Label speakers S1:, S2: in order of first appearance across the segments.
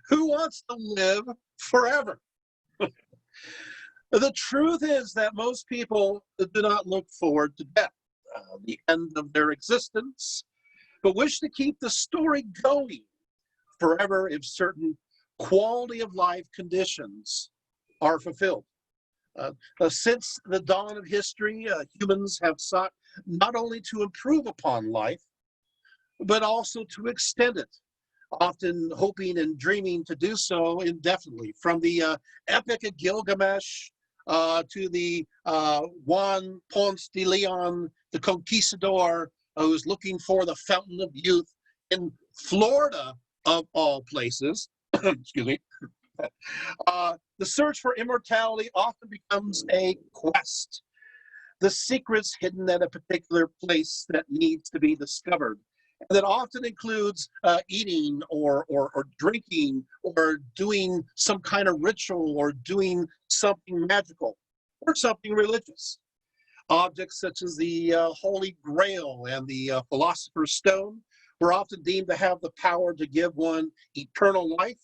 S1: Who wants to live forever? The truth is that most people do not look forward to death, the end of their existence, but wish to keep the story going forever if certain quality of life conditions are fulfilled. Since the dawn of history, humans have sought not only to improve upon life, but also to extend it, often hoping and dreaming to do so indefinitely. From the Epic of Gilgamesh to the Juan Ponce de Leon, the conquistador, who's looking for the fountain of youth in Florida, of all places. Excuse me. The search for immortality often becomes a quest. The secrets hidden at a particular place that needs to be discovered. And that often includes eating or drinking or doing some kind of ritual or doing something magical or something religious. Objects such as the Holy Grail and the Philosopher's Stone were often deemed to have the power to give one eternal life,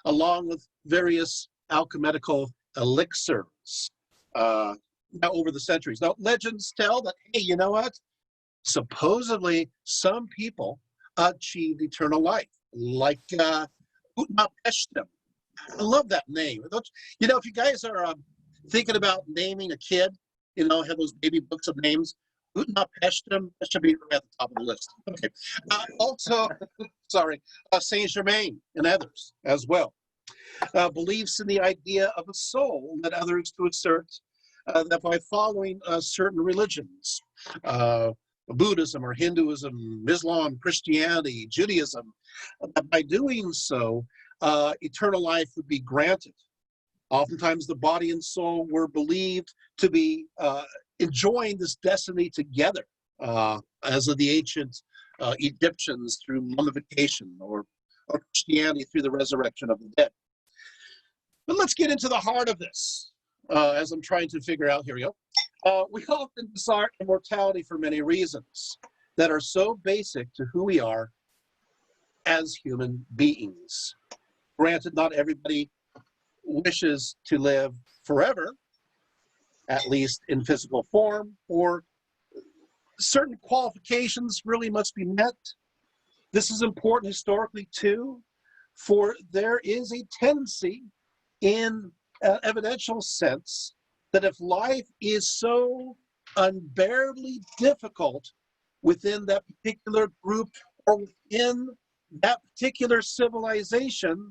S1: along with various alchemical elixirs now over the centuries. Now, legends tell that, hey, you know what? Supposedly, some people achieved eternal life, like Utnapishtim. I love that name. You know, if you guys are thinking about naming a kid, you know, have those baby books of names, Utnapishtim, that should be right at the top of the list. Okay. Also, sorry, Saint Germain and others as well. Beliefs in the idea of a soul led others to assert that by following certain religions, Buddhism or Hinduism, Islam, Christianity, Judaism, by doing so, eternal life would be granted. Oftentimes the body and soul were believed to be enjoying this destiny together, as of the ancient Egyptians through mummification, or Christianity through the resurrection of the dead. But let's get into the heart of this, as I'm trying to figure out. Here we go. We often desire immortality for many reasons that are so basic to who we are as human beings. Granted, not everybody wishes to live forever, at least in physical form, or certain qualifications really must be met. This is important historically too, for there is a tendency in an evidential sense that if life is so unbearably difficult within that particular group or within that particular civilization,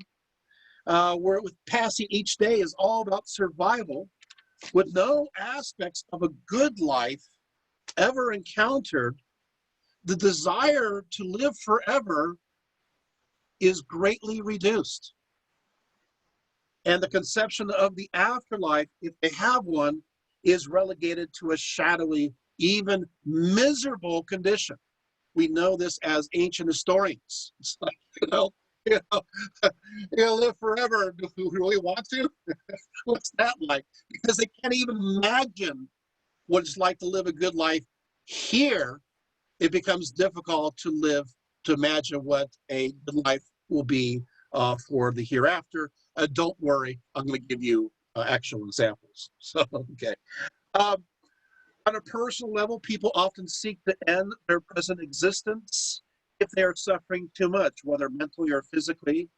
S1: where with passing each day is all about survival, with no aspects of a good life ever encountered, the desire to live forever is greatly reduced. And the conception of the afterlife, if they have one, is relegated to a shadowy, even miserable condition. We know this as ancient historians. It's like, you live forever. Do you really want to? What's that like? Because they can't even imagine what it's like to live a good life here. It becomes difficult to imagine what a good life will be for the hereafter. Don't worry, I'm going to give you actual examples. So, okay. On a personal level, people often seek to end their present existence if they are suffering too much, whether mentally or physically,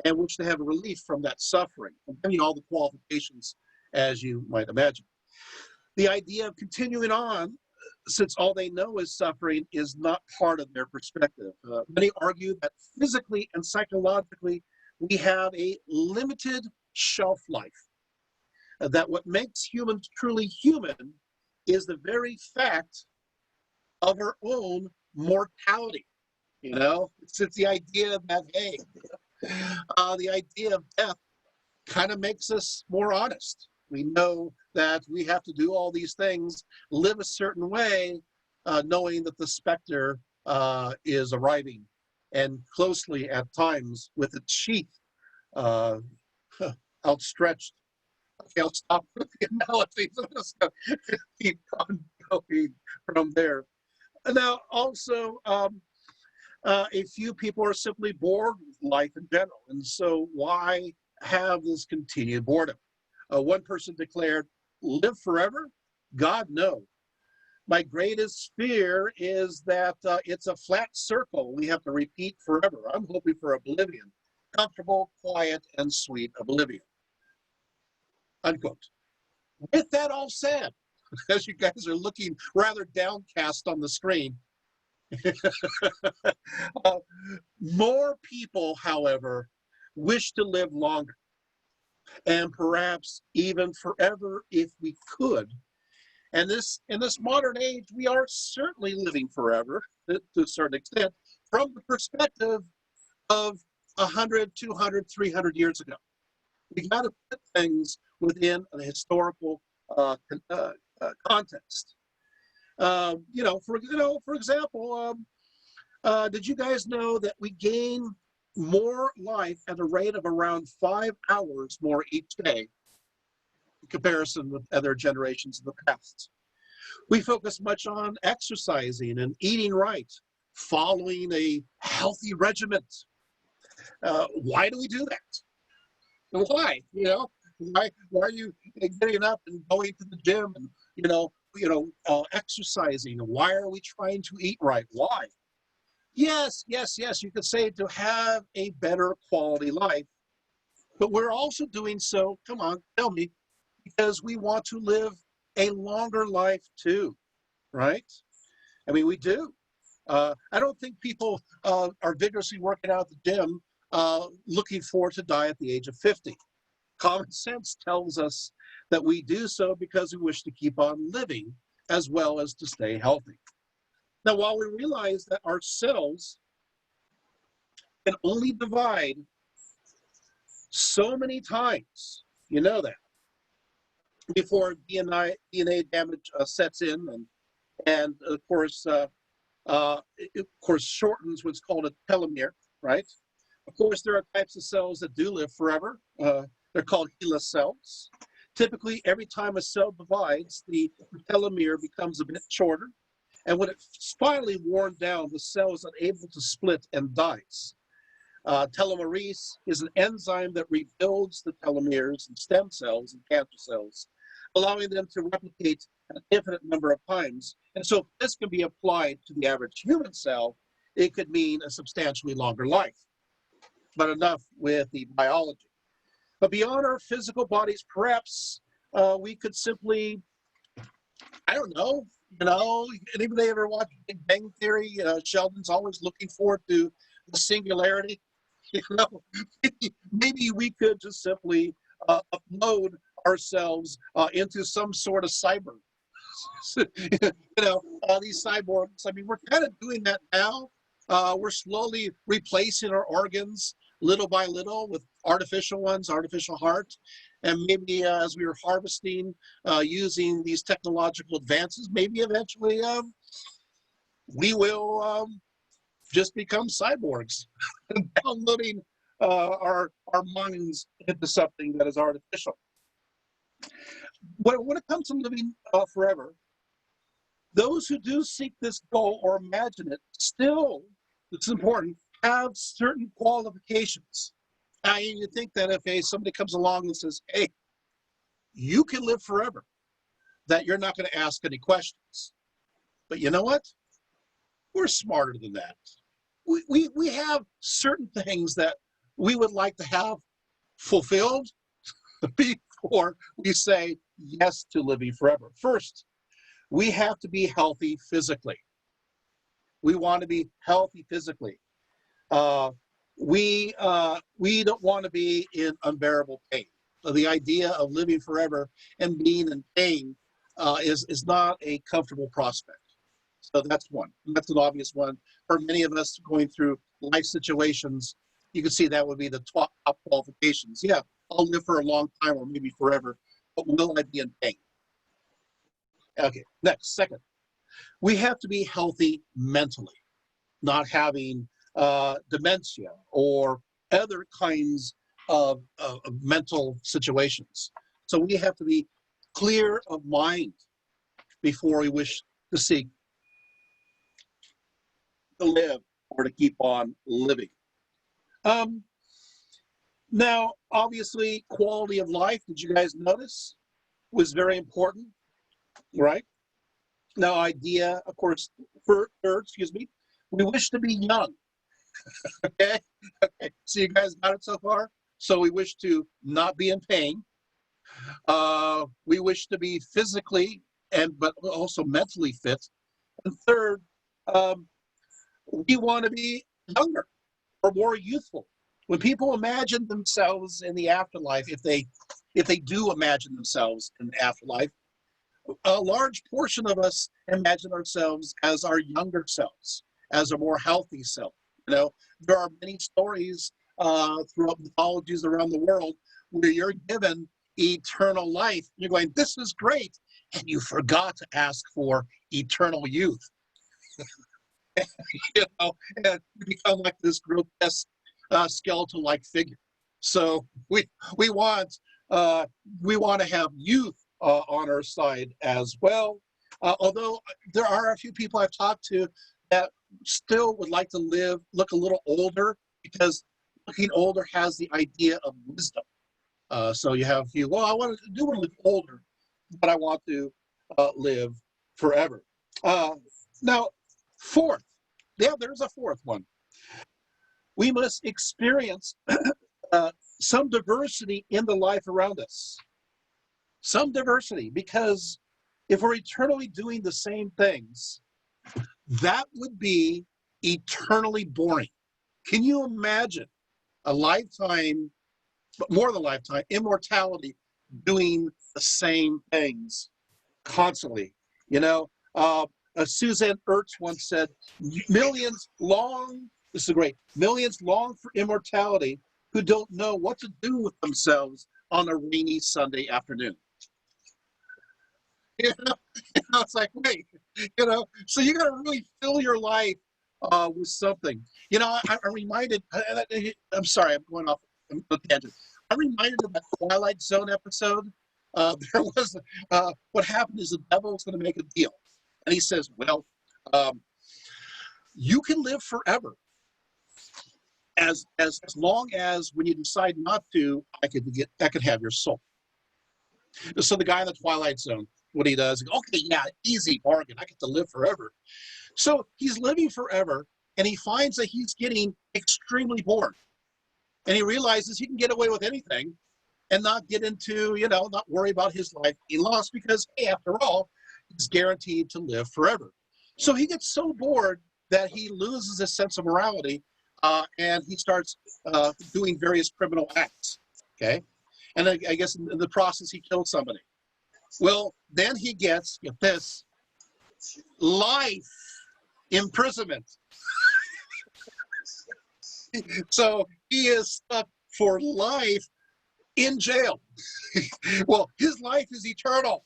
S1: and wish to have a relief from that suffering. I'm giving you all the qualifications, as you might imagine. The idea of continuing on, since all they know is suffering, is not part of their perspective. Many argue that physically and psychologically, we have a limited shelf life. That what makes humans truly human is the very fact of our own mortality. You know, it's the idea that, hey, the idea of death kind of makes us more honest. We know that we have to do all these things, live a certain way, knowing that the specter is arriving, and closely at times with its sheath outstretched. Okay, I'll stop with the analogies. I'm just going to keep on going from there. Now, also, a few people are simply bored with life in general. And so why have this continued boredom? One person declared, live forever? God, no. My greatest fear is that it's a flat circle we have to repeat forever. I'm hoping for oblivion, comfortable, quiet, and sweet oblivion. Unquote. With that all said, as you guys are looking rather downcast on the screen, more people, however, wish to live longer, and perhaps even forever if we could. And in this modern age, we are certainly living forever to a certain extent from the perspective of 100, 200, 300 years ago. We got to put things within a historical context. For example, did you guys know that we gain more life at a rate of around 5 hours more each day in comparison with other generations in the past? We focus much on exercising and eating right, following a healthy regimen. Why do we do that? Why? Why are you getting up and going to the gym and exercising? Why are we trying to eat right? Why? Yes. You could say to have a better quality life, but we're also doing so. Come on, tell me, because we want to live a longer life too, right? I mean, we do. I don't think people are vigorously working out at the gym looking forward to die at the age of 50. Common sense tells us that we do so because we wish to keep on living as well as to stay healthy. Now, while we realize that our cells can only divide so many times, you know that, before DNA damage sets in, and of course shortens what's called a telomere, right? Of course, there are types of cells that do live forever. They're called HeLa cells. Typically, every time a cell divides, the telomere becomes a bit shorter. And when it's finally worn down, the cell is unable to split and dies. Telomerase is an enzyme that rebuilds the telomeres in stem cells and cancer cells, allowing them to replicate an infinite number of times. And so if this can be applied to the average human cell, it could mean a substantially longer life. But enough with the biology. But beyond our physical bodies, perhaps we could simply, I don't know, anybody ever watch Big Bang Theory? Sheldon's always looking forward to the singularity. Maybe we could just simply upload ourselves into some sort of cyber. These cyborgs. I mean, we're kind of doing that now. We're slowly replacing our organs little by little with artificial ones, artificial heart. And maybe as we are harvesting using these technological advances, maybe eventually we will just become cyborgs, downloading our minds into something that is artificial. When it comes to living forever, those who do seek this goal or imagine it still, it's important, have certain qualifications. You think that if somebody comes along and says, hey, you can live forever, that you're not going to ask any questions. But you know what? We're smarter than that. We have certain things that we would like to have fulfilled before we say yes to living forever. First, we have to be healthy physically. We want to be healthy physically. We don't want to be in unbearable pain. So the idea of living forever and being in pain is not a comfortable prospect. So that's one. That's an obvious one. For many of us going through life situations, you can see that would be the top qualifications. Yeah, I'll live for a long time or maybe forever, but will I be in pain? Okay, next, second. We have to be healthy mentally, not having dementia or other kinds of mental situations. So we have to be clear of mind before we wish to seek to live or to keep on living. Um, Now, obviously, quality of life, did you guys notice, was very important, right? Now, idea, of course, for third, excuse me, we wish to be young. Okay, okay. So you guys got it so far. So we wish to not be in pain. We wish to be physically and but also mentally fit. And third, um, we want to be younger or more youthful. When people imagine themselves in the afterlife, if they do imagine themselves in the afterlife, a large portion of us imagine ourselves as our younger selves, as a more healthy self. You know, there are many stories throughout mythologies around the world where you're given eternal life. You're going, this is great, and you forgot to ask for eternal youth. You know, and you become like this grotesque skeletal-like figure. So we want uh, we want to have youth on our side as well. Although there are a few people I've talked to that still would like to look a little older because looking older has the idea of wisdom. So you have you. Well, I do want to live older, but I want to live forever. Uh, Now, fourth, yeah, there's a fourth one. We must experience uh, some diversity in the life around us. Some diversity, because if we're eternally doing the same things, that would be eternally boring. Can you imagine a lifetime, more than a lifetime, immortality, doing the same things constantly? You know, Suzanne Ertz once said, millions long, this is great, millions long for immortality who don't know what to do with themselves on a rainy Sunday afternoon. You know, it's like, wait, so you got to really fill your life with something. I'm reminded, I'm sorry, I'm going off on a tangent. I'm reminded of that Twilight Zone episode. There was, what happened is the devil was going to make a deal. And he says, well, um, you can live forever as long as when you decide not to, I could have your soul. So the guy in the Twilight Zone, what he does, okay, yeah, easy bargain. I get to live forever. So he's living forever, and he finds that he's getting extremely bored. And he realizes he can get away with anything and not get into, not worry about his life being lost because, hey, after all, he's guaranteed to live forever. So he gets so bored that he loses his sense of morality and he starts doing various criminal acts. Okay. And I guess in the process, he killed somebody. Well, then he gets, get this, life imprisonment. So he is stuck for life in jail. Well, his life is eternal.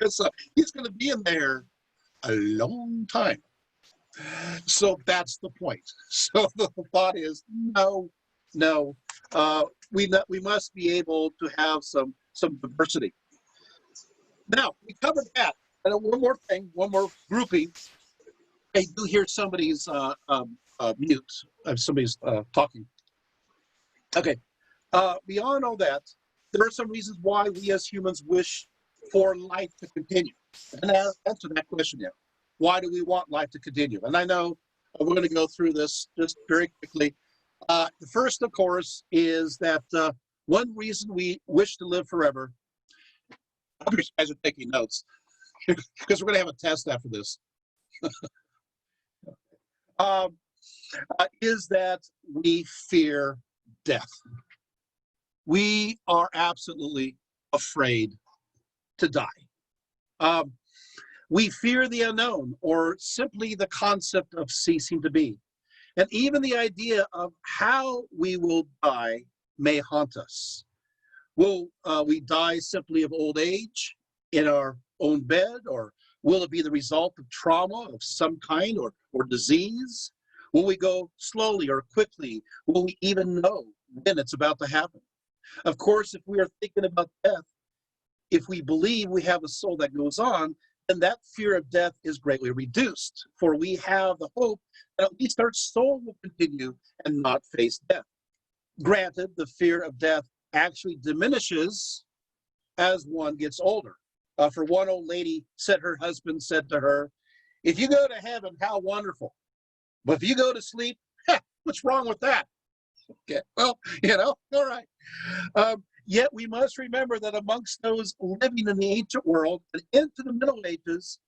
S1: So he's going to be in there a long time. So that's the point. So the thought is, no, no, we must be able to have some diversity. Now we covered that. And one more thing, one more grouping. I do hear somebody's mute. Somebody's talking. Okay. Beyond all that, there are some reasons why we as humans wish for life to continue. And I'll answer that question now. Why do we want life to continue? And I know we're going to go through this just very quickly. The first, of course, is that one reason we wish to live forever, I wish you guys are taking notes, because we're going to have a test after this, is that we fear death. We are absolutely afraid to die. Um, we fear the unknown, or simply the concept of ceasing to be. And even the idea of how we will die may haunt us. Will we die simply of old age in our own bed, or will it be the result of trauma of some kind or disease? Will we go slowly or quickly? Will we even know when it's about to happen? Of course, if we are thinking about death, if we believe we have a soul that goes on, then that fear of death is greatly reduced, for we have the hope that at least our soul will continue and not face death. Granted, the fear of death actually diminishes as one gets older. For one old lady said her husband said to her, "If you go to heaven, how wonderful. But if you go to sleep, what's wrong with that?" Okay, well, all right. Yet we must remember that amongst those living in the ancient world and into the Middle Ages,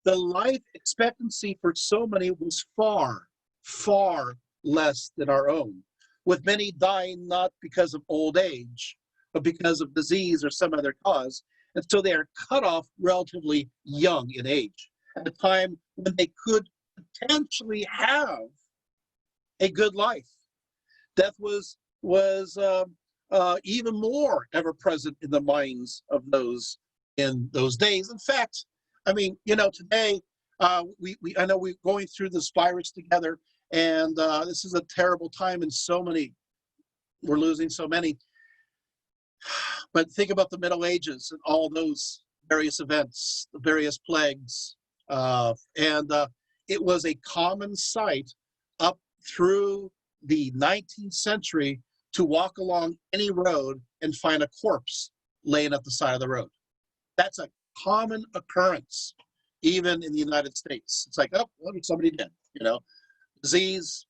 S1: the life expectancy for so many was far, far less than our own, with many dying not because of old age, but because of disease or some other cause. And so they are cut off relatively young in age, at a time when they could potentially have a good life. Death was even more ever present in the minds of those in those days. In fact, I mean, today I know we're going through this virus together, and this is a terrible time, and we're losing so many. But think about the Middle Ages and all those various events, the various plagues, and it was a common sight up through the 19th century to walk along any road and find a corpse laying at the side of the road. That's a common occurrence, even in the United States. It's like, oh, well, somebody dead, disease,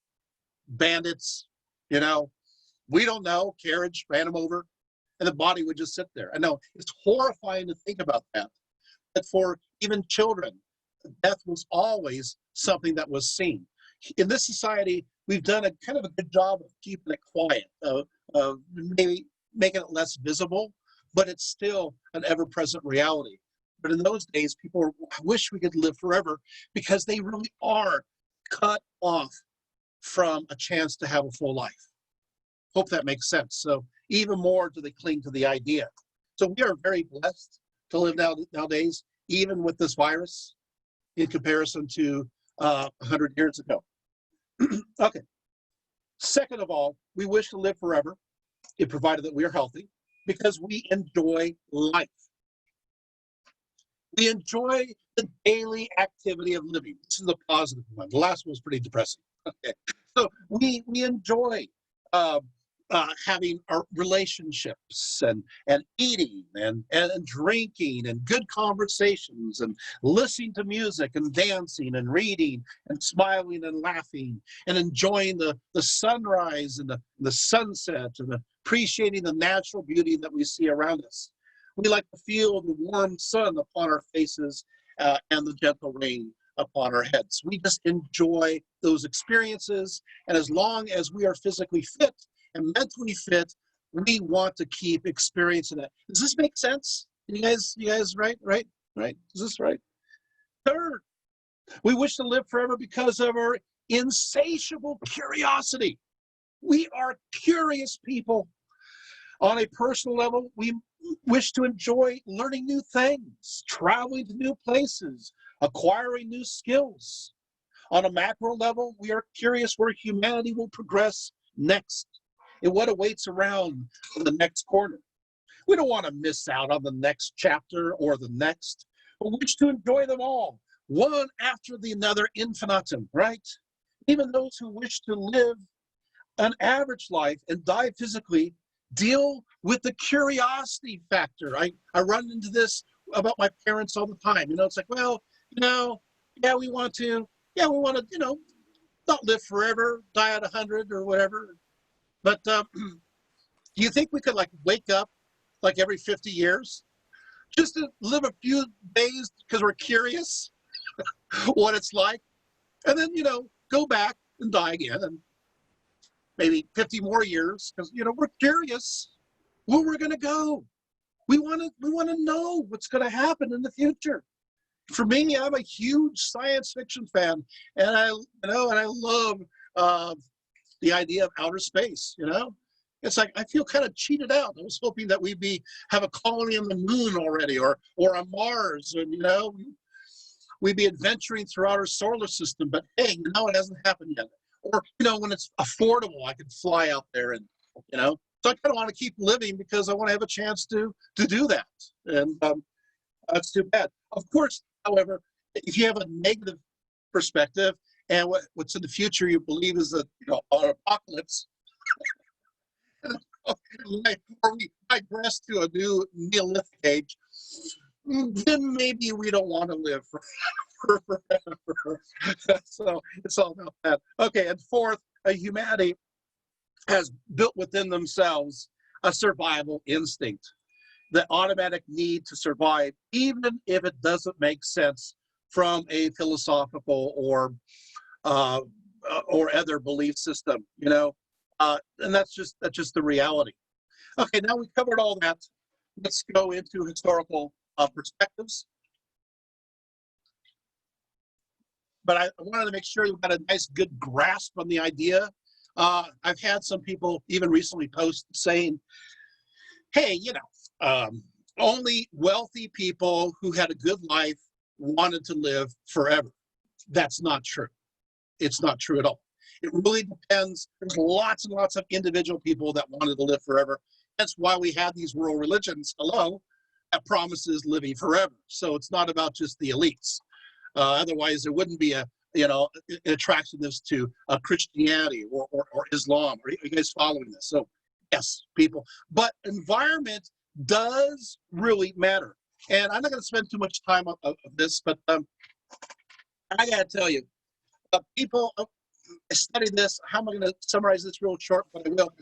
S1: bandits, we don't know, carriage ran them over, and the body would just sit there. I know it's horrifying to think about that, but for even children, death was always something that was seen. In this society, we've done a kind of a good job of keeping it quiet, of maybe making it less visible, but it's still an ever-present reality. But in those days, people wish we could live forever because they really are cut off from a chance to have a full life. Hope that makes sense. So even more do they cling to the idea. So we are very blessed to live nowadays, even with this virus, in comparison to 100 years ago. Okay. Second of all, we wish to live forever, if provided that we are healthy, because we enjoy life. We enjoy the daily activity of living. This is the positive one. The last one was pretty depressing. Okay. So we enjoy having our relationships and eating and drinking and good conversations and listening to music and dancing and reading and smiling and laughing and enjoying the sunrise and the sunset and appreciating the natural beauty that we see around us. We like to feel the warm sun upon our faces and the gentle rain upon our heads. We just enjoy those experiences, and as long as we are physically fit and mentally fit, we want to keep experiencing it. Does this make sense? You guys, right? Is this right? Third, we wish to live forever because of our insatiable curiosity. We are curious people. On a personal level, we wish to enjoy learning new things, traveling to new places, acquiring new skills. On a macro level, we are curious where humanity will progress next and what awaits around the next corner. We don't want to miss out on the next chapter or the next, but we wish to enjoy them all, one after the other, infinitum, right? Even those who wish to live an average life and die physically deal with the curiosity factor. I run into this about my parents all the time. It's like, well, we want to, not live forever, die at 100 or whatever. But do you think we could wake up every 50 years just to live a few days because we're curious what it's like, and then, go back and die again, and maybe 50 more years because, we're curious where we're going to go. We want to know what's going to happen in the future. For me, I'm a huge science fiction fan, and I love the idea of outer space. It's like I feel kind of cheated out. I was hoping that we'd have a colony on the moon already, or on Mars, and we'd be adventuring throughout our solar system. But hey, it hasn't happened yet. Or when it's affordable, I could fly out there, and So I kind of want to keep living because I want to have a chance to do that, and that's too bad. Of course, However, if you have a negative perspective and what's in the future you believe is an apocalypse, or we digress to a new Neolithic age, then maybe we don't want to live forever. So it's all about that. Okay, and fourth, humanity has built within themselves a survival instinct, the automatic need to survive, even if it doesn't make sense from a philosophical or other belief system, and that's just the reality. Okay, now we've covered all that. Let's go into historical perspectives. But I wanted to make sure you got a nice, good grasp on the idea. I've had some people even recently post saying, hey, only wealthy people who had a good life wanted to live forever. That's not true. It's not true at all. It really depends. There's lots and lots of individual people that wanted to live forever. That's why we have these world religions, that promises living forever. So it's not about just the elites. Otherwise, there wouldn't be an attractiveness to Christianity or Islam. Are you guys following this? So yes, people. But environment does really matter. And I'm not going to spend too much time on this, but I got to tell you, people, I studied this. How am I going to summarize this real short? But I will.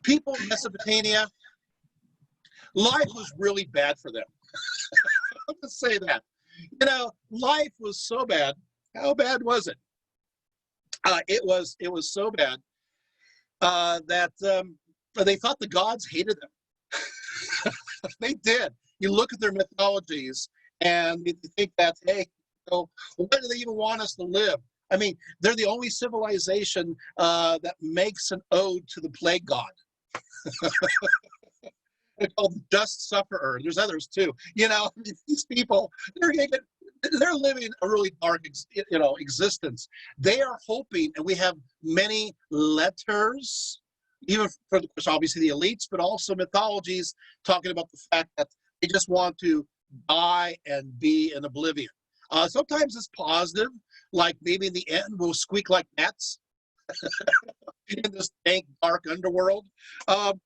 S1: People in Mesopotamia, life was really bad for them. I'm going to say that. Life was so bad. How bad was it? It was so bad that they thought the gods hated them. They did. You look at their mythologies and you think that, hey, why do they even want us to live? I mean, they're the only civilization that makes an ode to the plague god. They're called the Dust Sufferer. There's others too. These people, they're living a really dark, existence. They are hoping, and we have many letters, even for obviously the elites, but also mythologies talking about the fact that they just want to die and be in oblivion. Sometimes it's positive, like maybe in the end we'll squeak like gnats in this dank, dark underworld. And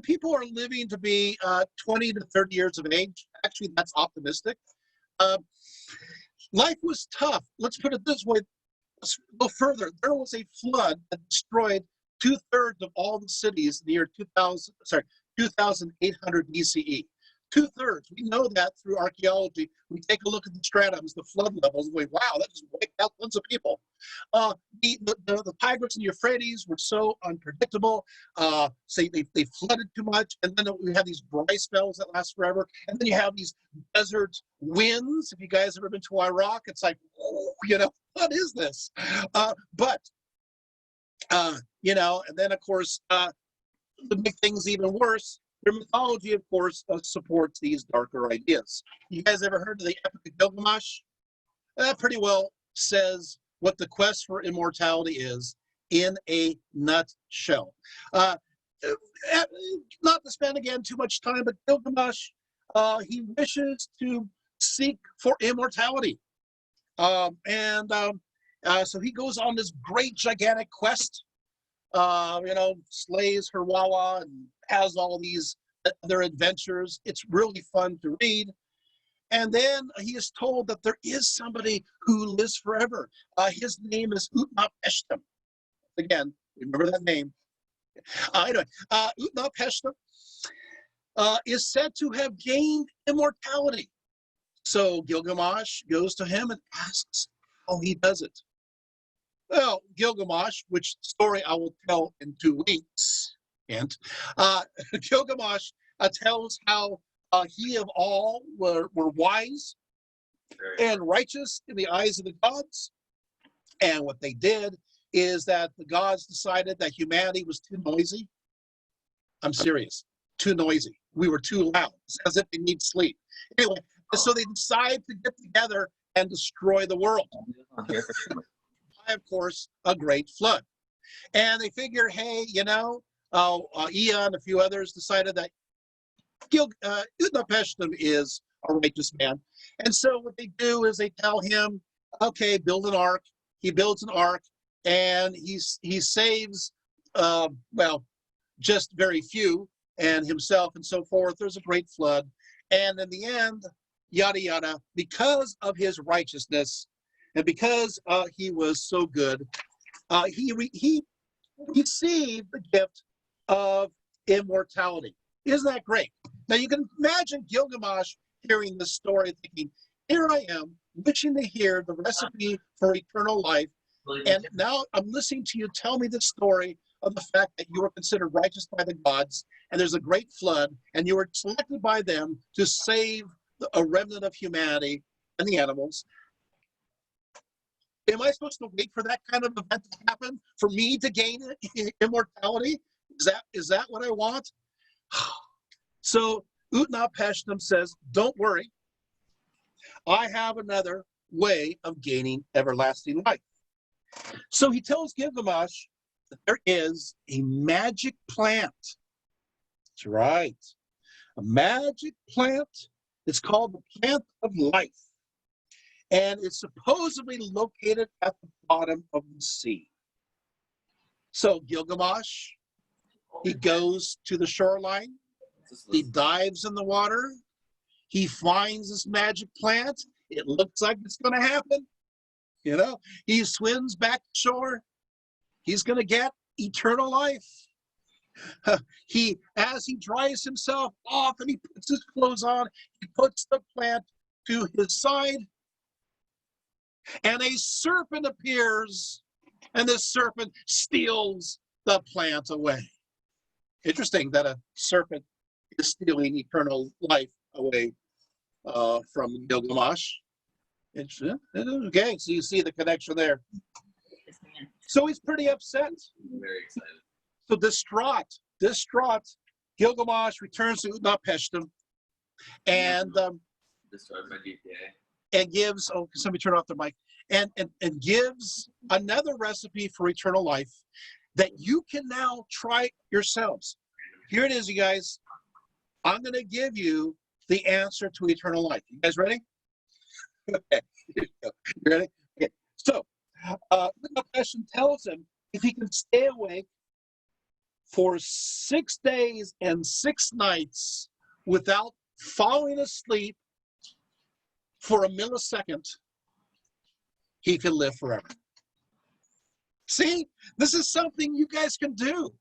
S1: people are living to be 20 to 30 years of age. Actually, that's optimistic. Life was tough. Let's put it this way. Let's go further. There was a flood that destroyed 2/3 of all the cities in the year 2800 BCE. 2/3. We know that through archaeology. We take a look at the stratums, the flood levels, and we wow, that just wiped out tons of people. The Tigris and Euphrates were so unpredictable. Say they flooded too much, and then we have these dry spells that last forever, and then you have these desert winds. If you guys ever been to Iraq, it's like, what is this? And then of course, to make things even worse, their mythology, of course, supports these darker ideas. You guys ever heard of the Epic of Gilgamesh? That pretty well says what the quest for immortality is in a nutshell. Not to spend, again, too much time, but Gilgamesh, he wishes to seek for immortality. So he goes on this great, gigantic quest, slays Herwawa and has all these other adventures. It's really fun to read. And then he is told that there is somebody who lives forever. His name is Utnapishtim. Again, remember that name. Anyway, Utnapishtim is said to have gained immortality. So Gilgamesh goes to him and asks how he does it. Well, Gilgamesh, which story I will tell in 2 weeks, and Gilgamesh tells how he of all were wise and righteous in the eyes of the gods. And what they did is that the gods decided that humanity was too noisy. I'm serious, too noisy. We were too loud. It's as if they need sleep. Anyway, so they decide to get together and destroy the world. Of course, a great flood. And they figure, hey, Ea and a few others decided that Utnapishtim is a righteous man. And so what they do is they tell him, okay, build an ark. He builds an ark, and he saves, well, just very few, and himself and so forth. There's a great flood. And in the end, yada, yada, because of his righteousness and because he was so good, he received the gift of immortality. Isn't that great? Now you can imagine Gilgamesh hearing this story thinking, here I am, wishing to hear the recipe for eternal life, and now I'm listening to you tell me the story of the fact that you were considered righteous by the gods, and there's a great flood, and you were selected by them to save a remnant of humanity and the animals. Am I supposed to wait for that kind of event to happen for me to gain immortality? Is that what I want? So Utnapishtim says, don't worry. I have another way of gaining everlasting life. So he tells Gilgamesh that there is a magic plant. That's right. A magic plant. It's called the plant of life. And it's supposedly located at the bottom of the sea. So Gilgamesh, he goes to the shoreline. He dives in the water. He finds this magic plant. It looks like it's going to happen. You know, he swims back to shore. He's going to get eternal life. As he dries himself off and he puts his clothes on, he puts the plant to his side, and a serpent appears, and this serpent steals the plant away. Interesting that a serpent is stealing eternal life away from Gilgamesh. Okay, so you see the connection there. So he's pretty upset.
S2: Very excited.
S1: So distraught, Gilgamesh returns to Utnapishtim and gives, oh, can somebody turn off the mic, and gives another recipe for eternal life that you can now try yourselves. Here it is, you guys. I'm going to give you the answer to eternal life. You guys ready? Okay. You ready? Okay. So, Utnapishtim tells him if he can stay awake for 6 days and 6 nights without falling asleep for a millisecond, he can live forever. See, this is something you guys can do.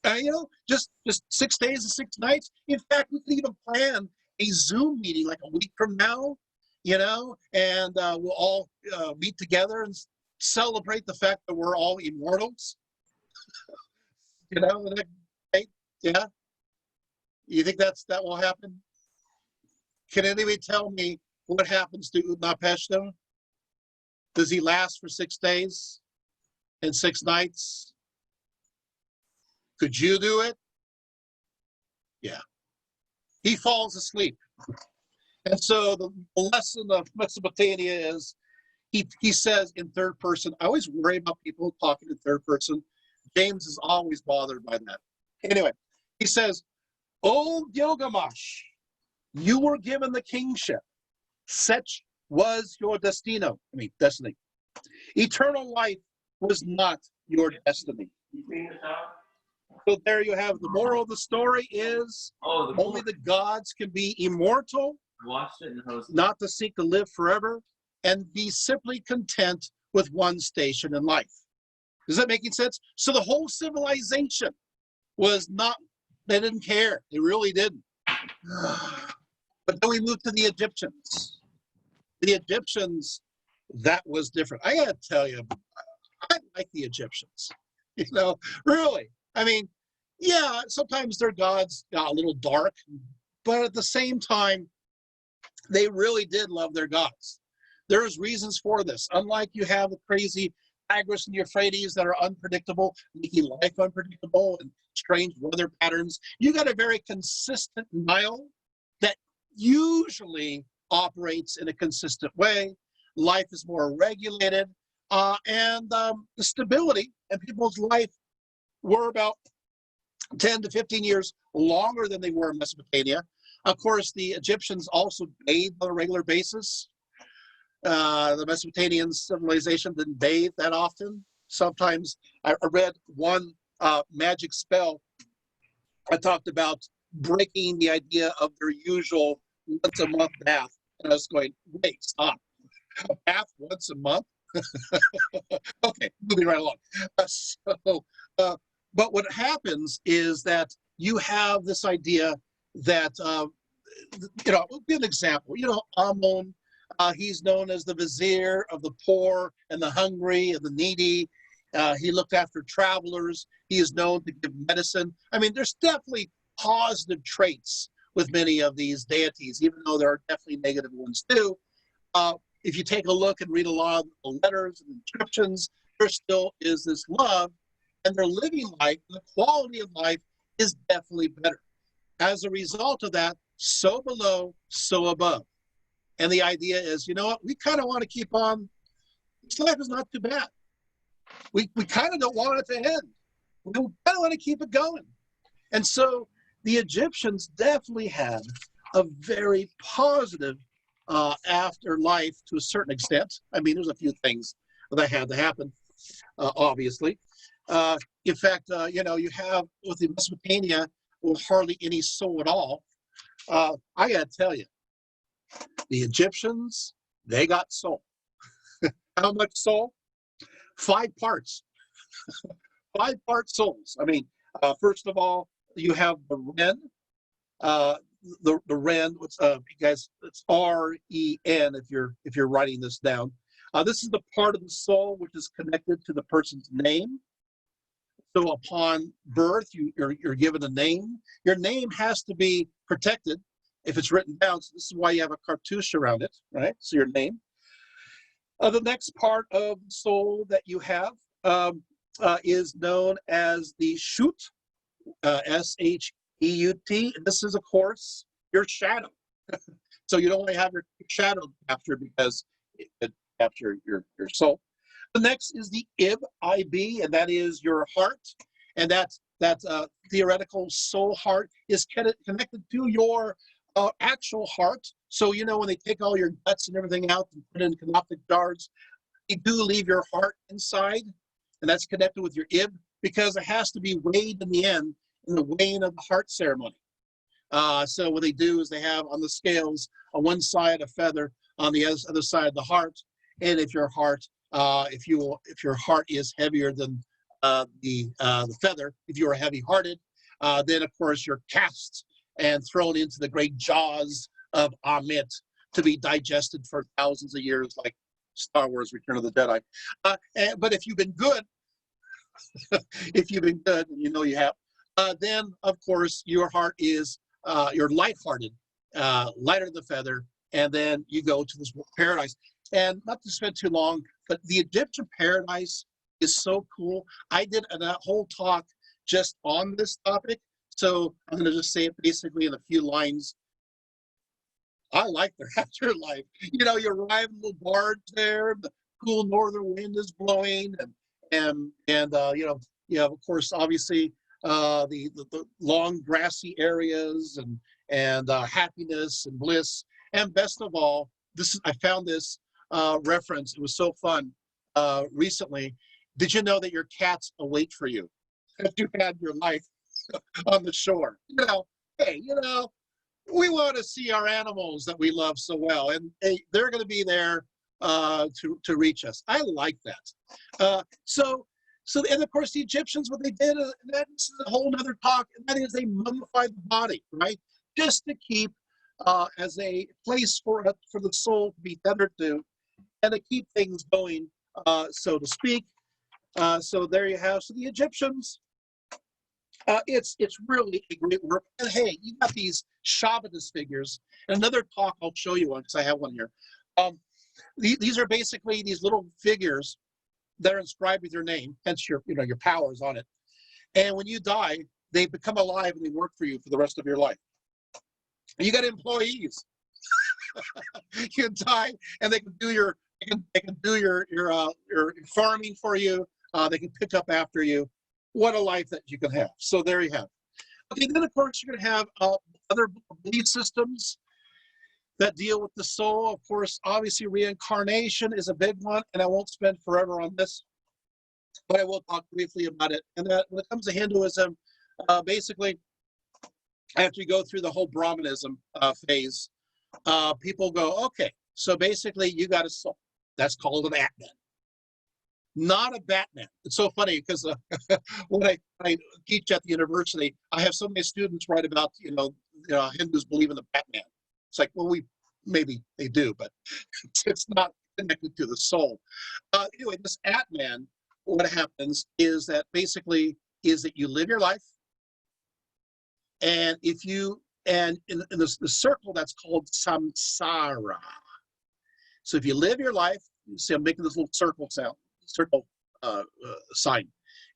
S1: You know, just 6 days and 6 nights. In fact, we can even plan a Zoom meeting like a week from now, you know, and we'll all meet together and celebrate the fact that we're all immortals. You know, yeah. You think that will happen? Can anybody tell me what happens to Utnapishtim? Does he last for 6 days and 6 nights? Could you do it? Yeah. He falls asleep. And so the lesson of Mesopotamia is he says in third person. I always worry about people talking in third person. James is always bothered by that. Anyway, he says, "O Gilgamesh, you were given the kingship. Such was your destiny. Eternal life was not your destiny." So there you have the moral of the story is only the gods can be immortal, not to seek to live forever, and be simply content with one station in life. Is that making sense? So the whole civilization was not, they didn't care. They really didn't. But then we moved to the Egyptians. The Egyptians, that was different. I gotta tell you, I like the Egyptians. You know, really. I mean, yeah, sometimes their gods got a little dark, but at the same time, they really did love their gods. There's reasons for this. Unlike you have the crazy Tigris and Euphrates that are unpredictable, making life unpredictable and strange weather patterns, you got a very consistent Nile that usually operates in a consistent way. Life is more regulated, and the stability in people's life were about 10 to 15 years longer than they were in Mesopotamia. Of course, the Egyptians also bathed on a regular basis. The Mesopotamian civilization didn't bathe that often. Sometimes I read one magic spell. I talked about breaking the idea of their usual once a month bath. And I was going, wait, stop. A bath once a month? Okay, moving right along. But what happens is that you have this idea that, I'll give an example. Amun, he's known as the vizier of the poor and the hungry and the needy. He looked after travelers. He is known to give medicine. I mean, there's definitely positive traits with many of these deities, even though there are definitely negative ones too. If you take a look and read a lot of the letters and inscriptions, there still is this love, and their living life, the quality of life is definitely better. As a result of that, so below, so above. And the idea is, you know what, we kind of want to keep on, this life is not too bad. We kind of don't want it to end. We kind of want to keep it going. And so the Egyptians definitely had a very positive afterlife to a certain extent. I mean, there's a few things that had to happen, obviously. In fact, you have with the Mesopotamia, with hardly any soul at all. I got to tell you, the Egyptians, they got soul. How much soul? 5 parts. 5-part souls. I mean, first of all, you have the Ren. The Ren. You guys? It's R-E-N. If you're writing this down, this is the part of the soul which is connected to the person's name. So upon birth, you're given a name. Your name has to be protected if it's written down. So this is why you have a cartouche around it, right? So your name. The next part of the soul that you have is known as the Shut, S-H-E-U-T. This is, of course, your shadow. So you don't want to have your shadow captured because it could capture your soul. The next is the Ib, I-B, and that is your heart. And that theoretical soul heart is connected to your actual heart. So, when they take all your guts and everything out and put it in canoptic jars, they do leave your heart inside, and that's connected with your Ib because it has to be weighed in the end in the weighing of the heart ceremony. So what they do is they have on the scales on one side a feather, on the other side the heart, and if your heart, if your heart is heavier than the feather, if you are heavy-hearted, then of course you're cast and thrown into the great jaws of Amit to be digested for thousands of years, like Star Wars: Return of the Jedi. But if you've been good, if you've been good, and you have, then of course your heart is you're light-hearted, lighter than the feather, and then you go to this paradise. And not to spend too long, but the Egyptian paradise is so cool. I did a whole talk just on this topic, so I'm going to just say it basically in a few lines. I like their afterlife. You arrive in the barge there, the cool northern wind is blowing, and you have, of course, obviously the long grassy areas and happiness and bliss. And best of all, I found this reference. It was so fun recently. Did you know that your cats await for you if you had your life on the shore? Hey, we want to see our animals that we love so well, and they're going to be there to reach us. I like that. So, and of course, the Egyptians, what they did, that's a whole other talk, and that is they mummified the body, right? Just to keep as a place for the soul to be tethered to, and to keep things going, so to speak. So there you have. So the Egyptians, it's really a great work. And hey, you got these Shabbatus figures. And another talk, I'll show you one because I have one here. These are basically these little figures that are inscribed with your name, hence your powers on it. And when you die, they become alive and they work for you for the rest of your life. And you got employees. You die, and they can do your farming for you. They can pick up after you. What a life that you can have. So there you have. Okay, then of course you're going to have other belief systems that deal with the soul. Of course, obviously reincarnation is a big one, and I won't spend forever on this, but I will talk briefly about it. And that when it comes to Hinduism, basically, after you go through the whole Brahmanism phase, people go, okay, so basically you got a soul. That's called an Atman, not a Batman. It's so funny because when I teach at the university, I have so many students write about, Hindus believe in the Batman. It's like, well, maybe they do, but it's not connected to the soul. Anyway, this Atman, what happens is that basically is that you live your life, and in the circle that's called samsara. So if you live your life, you see I'm making this little circle sign.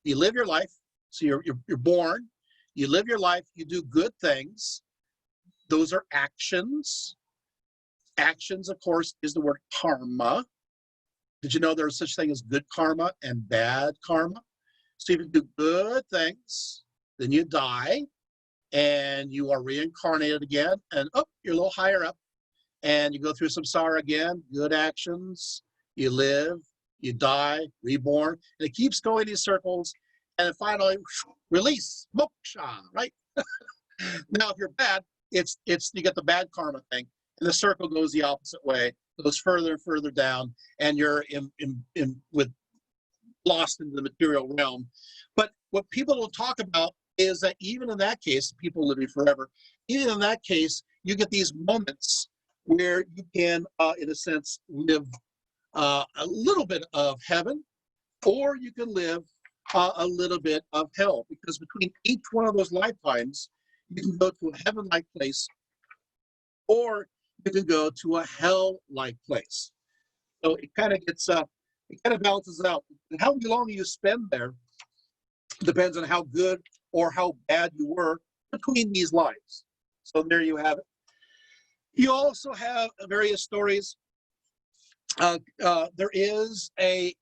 S1: You live your life, so you're born, you live your life, you do good things. Those are actions. Actions, of course, is the word karma. Did you know there's such thing as good karma and bad karma? So if you do good things, then you die and you are reincarnated again, and you're a little higher up, and you go through samsara again, good actions, you live, you die, reborn, and it keeps going in circles, and then finally, release, moksha, right? Now, if you're bad, it's you get the bad karma thing, and the circle goes the opposite way, goes further and further down, and you're lost into the material realm. But what people don't talk about is that even in that case, people living forever, even in that case, you get these moments where you can, in a sense, live a little bit of heaven, or you can live a little bit of hell, because between each one of those lifetimes, you can go to a heaven-like place, or you can go to a hell-like place. So it kind of balances out. And how long you spend there depends on how good or how bad you were between these lives. So there you have it. You also have various stories. There is a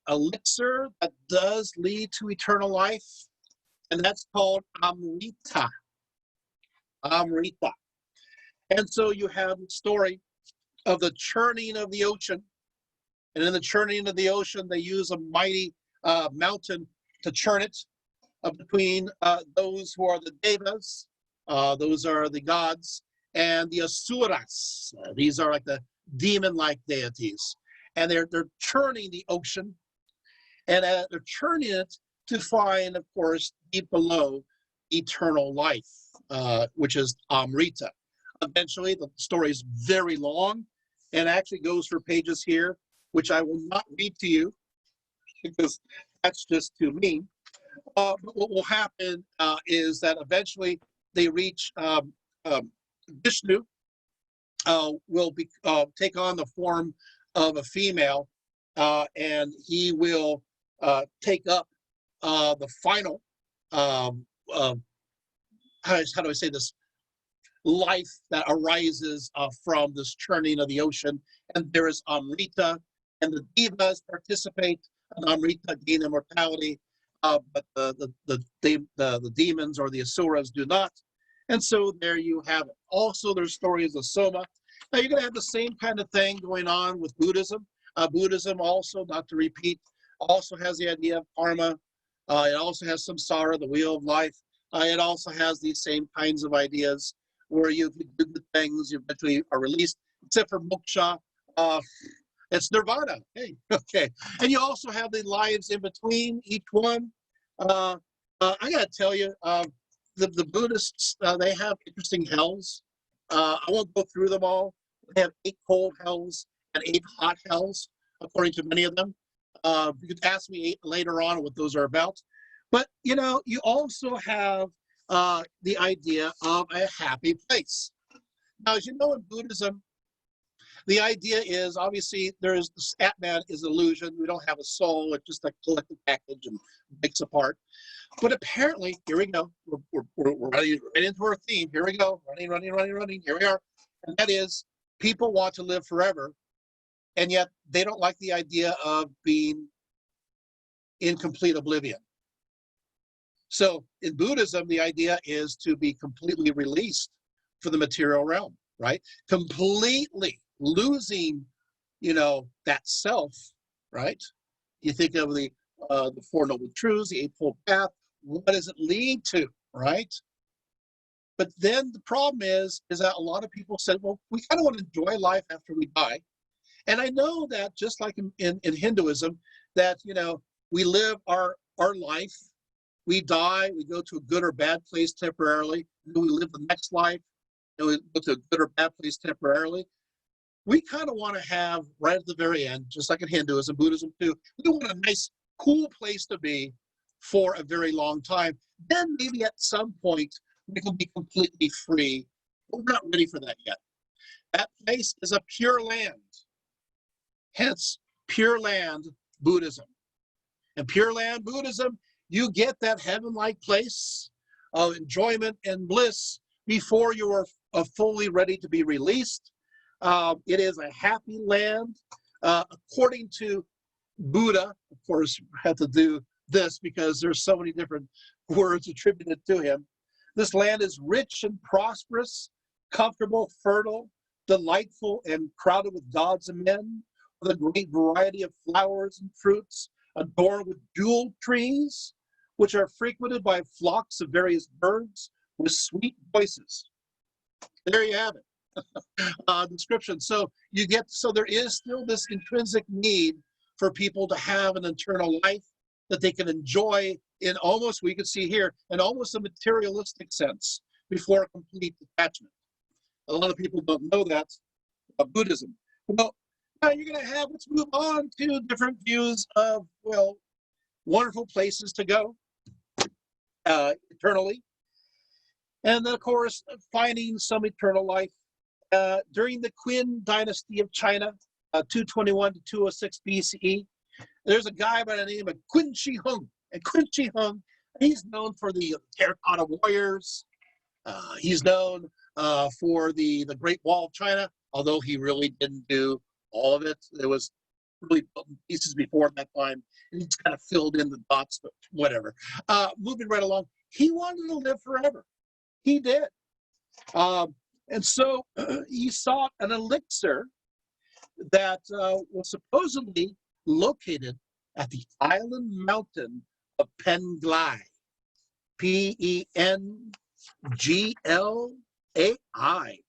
S1: elixir that does lead to eternal life, and that's called Amrita. Amrita. And so you have the story of the churning of the ocean. And in the churning of the ocean, they use a mighty mountain to churn it between those who are the devas, those are the gods, and the asuras. These are like the demon-like deities. And they're churning the ocean, and they're churning it to find, of course, deep below, eternal life, which is Amrita. Eventually, the story is very long and actually goes for pages here, which I will not read to you because that's just too mean. But what will happen is that eventually they reach Vishnu, will take on the form of a female, and he will take up the final, how do I say this, life that arises from this churning of the ocean. And there is Amrita, and the devas participate in Amrita, gain immortality, but the demons or the asuras do not. And so there you have it. Also, there's stories of Soma. Now you're going to have the same kind of thing going on with Buddhism. Buddhism also, not to repeat, also has the idea of karma. It also has samsara, the wheel of life. It also has these same kinds of ideas where you do good things, you eventually are released, except for moksha. It's nirvana. Hey, okay. And you also have the lives in between each one. I got to tell you, the Buddhists, they have interesting hells. I won't go through them all. They have 8 cold hells and 8 hot hells, according to many of them. You could ask me later on what those are about. But, you also have the idea of a happy place. Now, as you know, in Buddhism, the idea is obviously this Atman is illusion. We don't have a soul. It's just a collective package and breaks apart. But apparently, here we go. We're running right into our theme. Here we go. Running. Here we are. And that is, people want to live forever, and yet they don't like the idea of being in complete oblivion. So in Buddhism, the idea is to be completely released for the material realm, right? Completely losing, that self, right? You think of the Four Noble Truths, the Eightfold Path. What does it lead to, right? But then the problem is that a lot of people said, well, we kind of want to enjoy life after we die. And I know that just like in Hinduism, that, we live our life, we die, we go to a good or bad place temporarily, and then we live the next life, and we go to a good or bad place temporarily. We kind of want to have, right at the very end, just like in Hinduism, Buddhism too, we want a nice, cool place to be for a very long time. Then maybe at some point, we can be completely free. But we're not ready for that yet. That place is a pure land. Hence, Pure Land Buddhism. And Pure Land Buddhism, you get that heaven-like place of enjoyment and bliss before you are fully ready to be released. It is a happy land. According to Buddha, of course, I have to do this because there's so many different words attributed to him. This land is rich and prosperous, comfortable, fertile, delightful, and crowded with gods and men, with a great variety of flowers and fruits, adorned with jewel trees, which are frequented by flocks of various birds with sweet voices. There you have it. Description. So there is still this intrinsic need for people to have an eternal life that they can enjoy in almost, we can see here, in almost a materialistic sense before complete detachment. A lot of people don't know that about Buddhism. Well, now you're going to have, let's move on to different views of, wonderful places to go eternally. And then, of course, finding some eternal life. During the Qin dynasty of China, 221 to 206 BCE, there's a guy by the name of Qin Shi Huang. And Qin Shi Huang, he's known for the terracotta warriors. He's known for the Great Wall of China, although he really didn't do all of it. There was really built in pieces before that time, and he's kind of filled in the dots, but whatever. Moving right along, he wanted to live forever. He did. And so he sought an elixir that was supposedly located at the island mountain of Penglai, Penglai,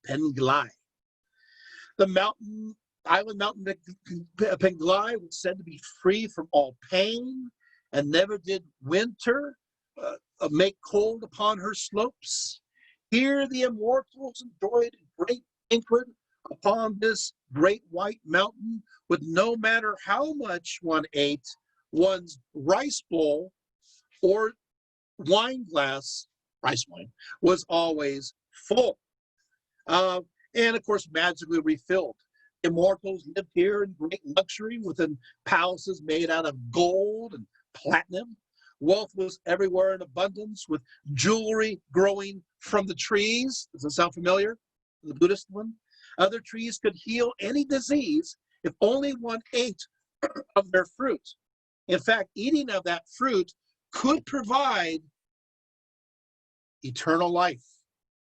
S1: Penglai. The island mountain Penglai was said to be free from all pain, and never did winter make cold upon her slopes. Here the immortals enjoyed great banquet upon this great white mountain, with no matter how much one ate, one's rice bowl or wine glass, rice wine, was always full. And of course, magically refilled. Immortals lived here in great luxury within palaces made out of gold and platinum. Wealth was everywhere in abundance, with jewelry growing from the trees. Does it sound familiar? The Buddhist one? Other trees could heal any disease if only one ate of their fruit. In fact, eating of that fruit could provide eternal life.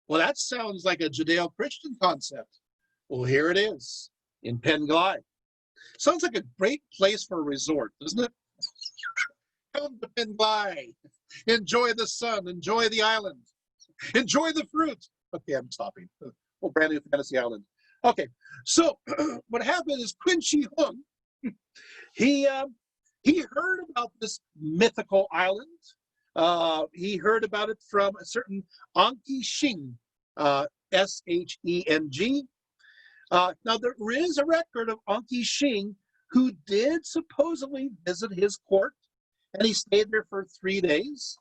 S1: Well, that sounds like a Judeo-Christian concept. Well, here it is in Penglai. Sounds like a great place for a resort, doesn't it? Come to Penglai. Enjoy the sun. Enjoy the island. Enjoy the fruit. Okay, I'm stopping. Oh, brand new fantasy island. Okay, so what happened is Qin Shi Huang, he heard about this mythical island. He heard about it from a certain Anqi Sheng, Sheng. Now, there is a record of Anqi Sheng who did supposedly visit his court, and he stayed there for 3 days.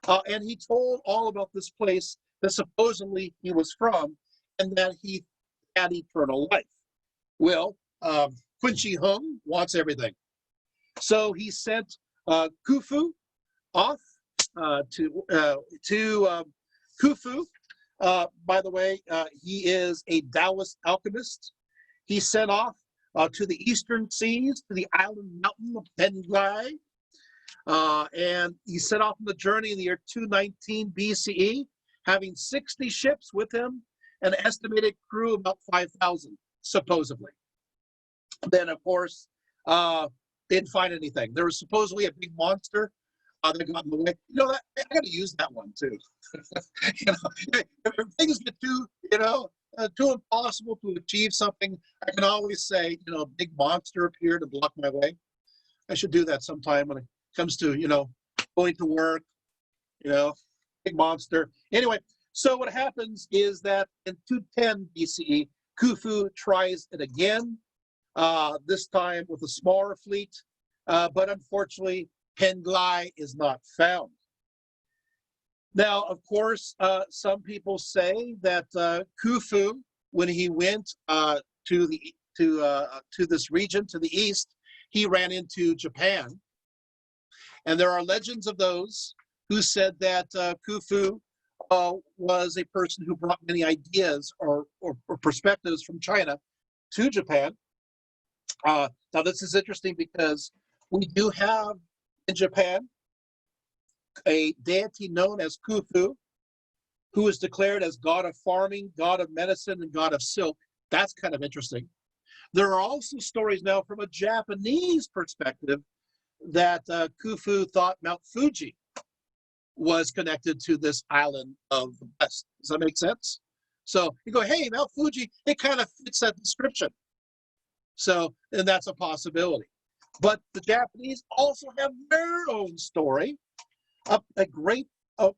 S1: And he told all about this place that supposedly he was from, and that he had eternal life. Well, Qin Shi Huang wants everything. So he sent Khufu off to Khufu. By the way, he is a Taoist alchemist. He sent off to the eastern seas, to the island mountain of Penglai. And he set off on the journey in the year 219 BCE, having 60 ships with him, an estimated crew of about 5,000, supposedly. Then, of course, didn't find anything. There was supposedly a big monster that got in the way. I got to use that one too. If things get too impossible to achieve something, I can always say, a big monster appeared to block my way. I should do that sometime when it comes to, going to work, big monster. Anyway, so what happens is that in 210 BCE, Khufu tries it again, this time with a smaller fleet, but unfortunately, Penglai is not found. Now, of course, some people say that Khufu, when he went to this region to the east, he ran into Japan. And there are legends of those who said that Khufu was a person who brought many ideas or perspectives from China to Japan. Now, this is interesting because we do have in Japan a deity known as Khufu, who is declared as god of farming, god of medicine, and god of silk. That's kind of interesting. There are also stories now from a Japanese perspective that Khufu thought Mount Fuji was connected to this island of the West. Does that make sense? So you go, hey, Mount Fuji, it kind of fits that description. So, and that's a possibility. But the Japanese also have their own story up a great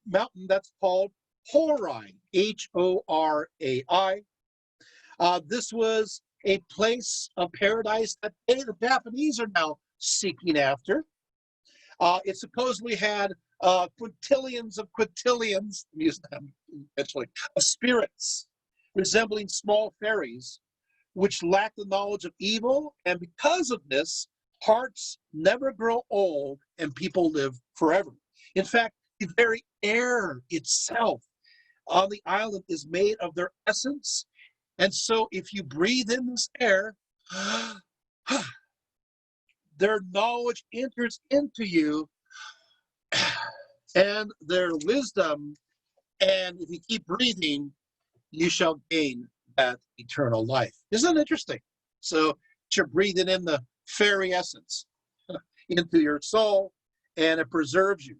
S1: mountain that's called Horai, Horai. This was a place of paradise that the Japanese are now seeking after. It supposedly had quintillions of quintillions, use them eventually, of spirits resembling small fairies, which lack the knowledge of evil, and because of this, hearts never grow old and people live forever. In fact, the very air itself on the island is made of their essence, and so if you breathe in this air, their knowledge enters into you and their wisdom, and if you keep breathing, you shall gain that eternal life. Isn't that interesting? So you're breathing in the fairy essence into your soul, and it preserves you.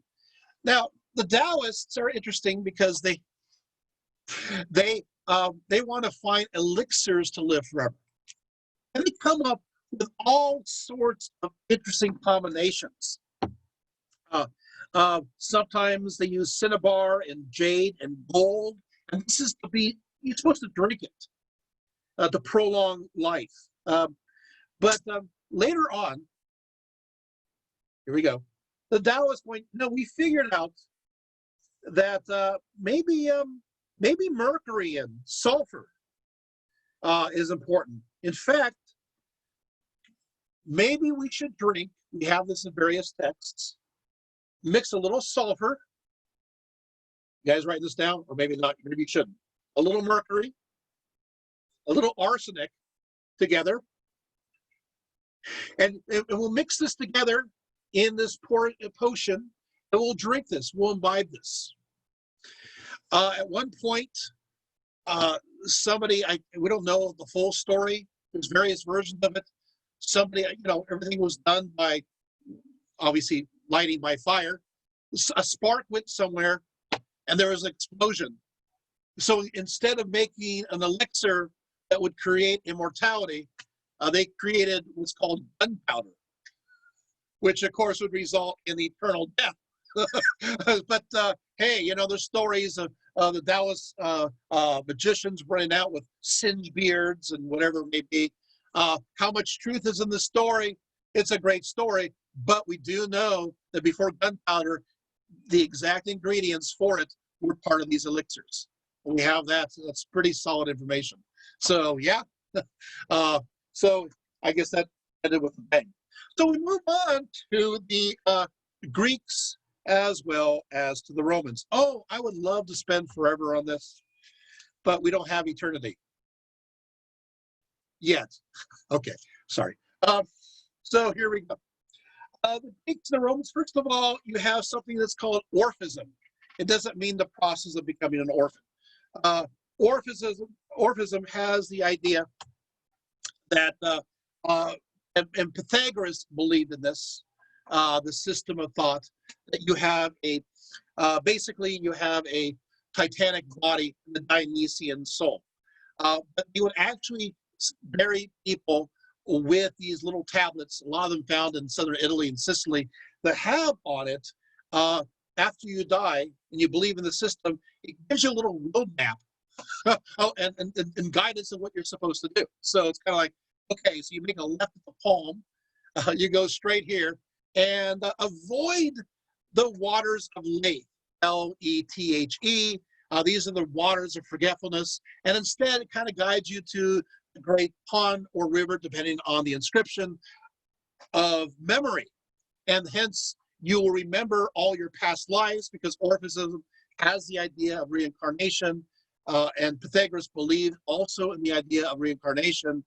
S1: Now, the Taoists are interesting because they want to find elixirs to live forever, and they come up with all sorts of interesting combinations. Sometimes they use cinnabar and jade and gold, and this is you're supposed to drink it to prolong life. But later on, here we go. The Taoists point, we figured out that maybe mercury and sulfur is important. In fact, maybe we should drink, we have this in various texts, mix a little sulfur. You guys write this down, or maybe not, maybe you shouldn't. A little mercury, a little arsenic together, and we'll mix this together in this potion, and we'll drink this, we'll imbibe this. At one point, somebody, we don't know the full story, there's various versions of it. Somebody, everything was done by, obviously, lighting by fire. A spark went somewhere, and there was an explosion. So instead of making an elixir that would create immortality, they created what's called gunpowder, which of course would result in eternal death. But hey, there's stories of the Taoist magicians running out with singed beards and whatever it may be. How much truth is in the story? It's a great story, but we do know that before gunpowder, the exact ingredients for it were part of these elixirs. We have that, so that's pretty solid information. So yeah, so I guess that ended with a bang. So we move on to the Greeks as well as to the Romans. Oh, I would love to spend forever on this, but we don't have eternity yet. Okay, sorry. So here we go. The Greeks and the Romans, first of all, you have something that's called orphism. It doesn't mean the process of becoming an orphan. Uh, orphism has the idea that, and Pythagoras believed in this, the system of thought, that you have basically you have a titanic body and the Dionysian soul. But you would actually bury people with these little tablets, a lot of them found in southern Italy and Sicily, that have on it, after you die and you believe in the system, it gives you a little roadmap and guidance of what you're supposed to do. So it's kind of like, okay, so you make a left at the palm, you go straight here, and avoid the waters of Lethe, Lethe. These are the waters of forgetfulness, and instead it kind of guides you to the great pond or river, depending on the inscription, of memory. And hence, you will remember all your past lives, because Orphism has the idea of reincarnation, and Pythagoras believed also in the idea of reincarnation,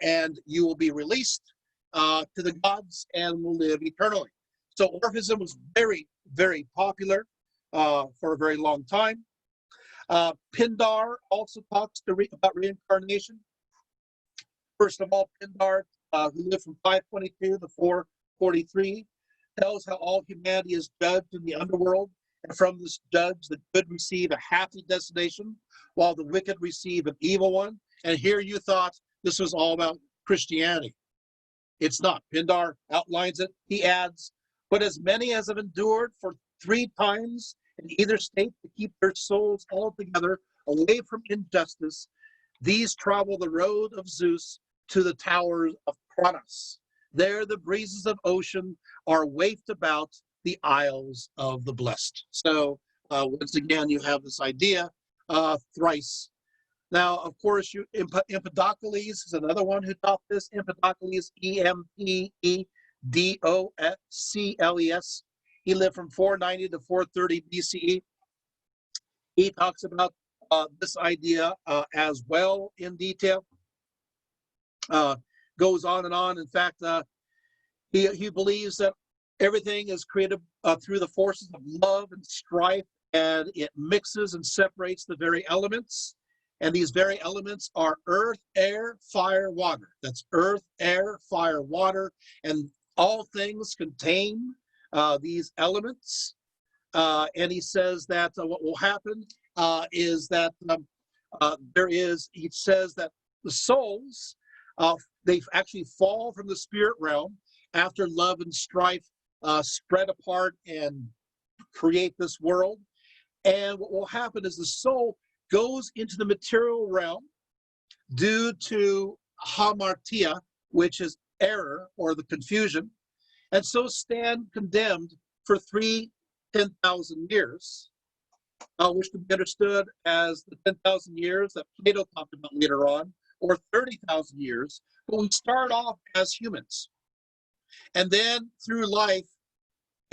S1: and you will be released to the gods and will live eternally. So Orphism was very, very popular for a very long time. Pindar also talks about reincarnation. First of all, Pindar, who lived from 522 to 443, tells how all humanity is judged in the underworld, and from this judge, the good receive a happy destination, while the wicked receive an evil one. And here you thought this was all about Christianity. It's not. Pindar outlines it. He adds, but as many as have endured for 3 times in either state to keep their souls altogether away from injustice, these travel the road of Zeus to the towers of Cronus. There the breezes of ocean are wafted about the isles of the blessed. So once again, you have this idea thrice. Now, of course, Empedocles is another one who taught this. Empedocles, Empedocles. He lived from 490 to 430 BCE. He talks about this idea as well in detail. Goes on and on. In fact, he believes that everything is created through the forces of love and strife, and it mixes and separates the very elements. And these very elements are earth, air, fire, water. That's earth, air, fire, water, and all things contain these elements. And he says that what will happen is that he says that the souls, they actually fall from the spirit realm after love and strife spread apart and create this world. And what will happen is the soul goes into the material realm due to hamartia, which is error or the confusion, and so stand condemned for 10,000 years, which can be understood as the 10,000 years that Plato talked about later on, or 30,000 years. But we start off as humans. And then through life,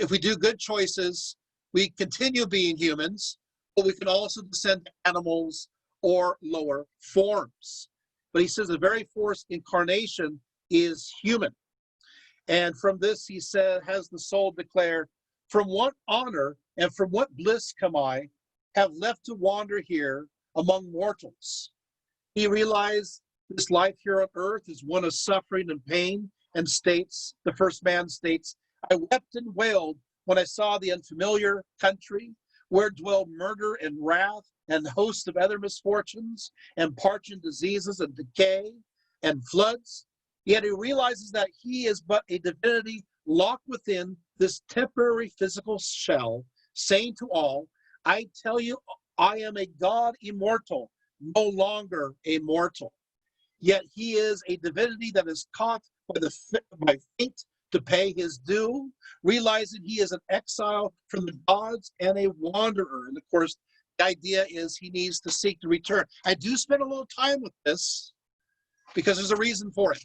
S1: if we do good choices, we continue being humans, but we can also descend to animals or lower forms. But he says the very first incarnation is human. And from this, he said, has the soul declared, from what honor and from what bliss come I, have left to wander here among mortals. He realized this life here on earth is one of suffering and pain, and states, the first man states, I wept and wailed when I saw the unfamiliar country, where dwell murder and wrath and hosts of other misfortunes and parching diseases and decay and floods. Yet he realizes that he is but a divinity locked within this temporary physical shell, saying to all, I tell you, I am a God immortal, no longer a mortal. Yet he is a divinity that is caught by fate to pay his due, realizing he is an exile from the gods and a wanderer. And of course, the idea is he needs to seek to return. I do spend a little time with this because there's a reason for it.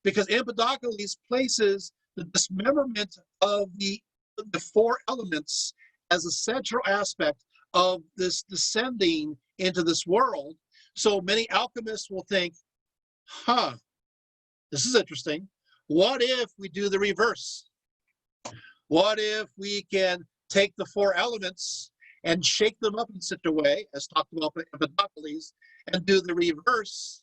S1: Because Empedocles places the dismemberment of the 4 elements as a central aspect of this descending into this world. So many alchemists will think, this is interesting. What if we do the reverse? What if we can take the four elements and shake them up in such a way, as talked about by Empedocles, and do the reverse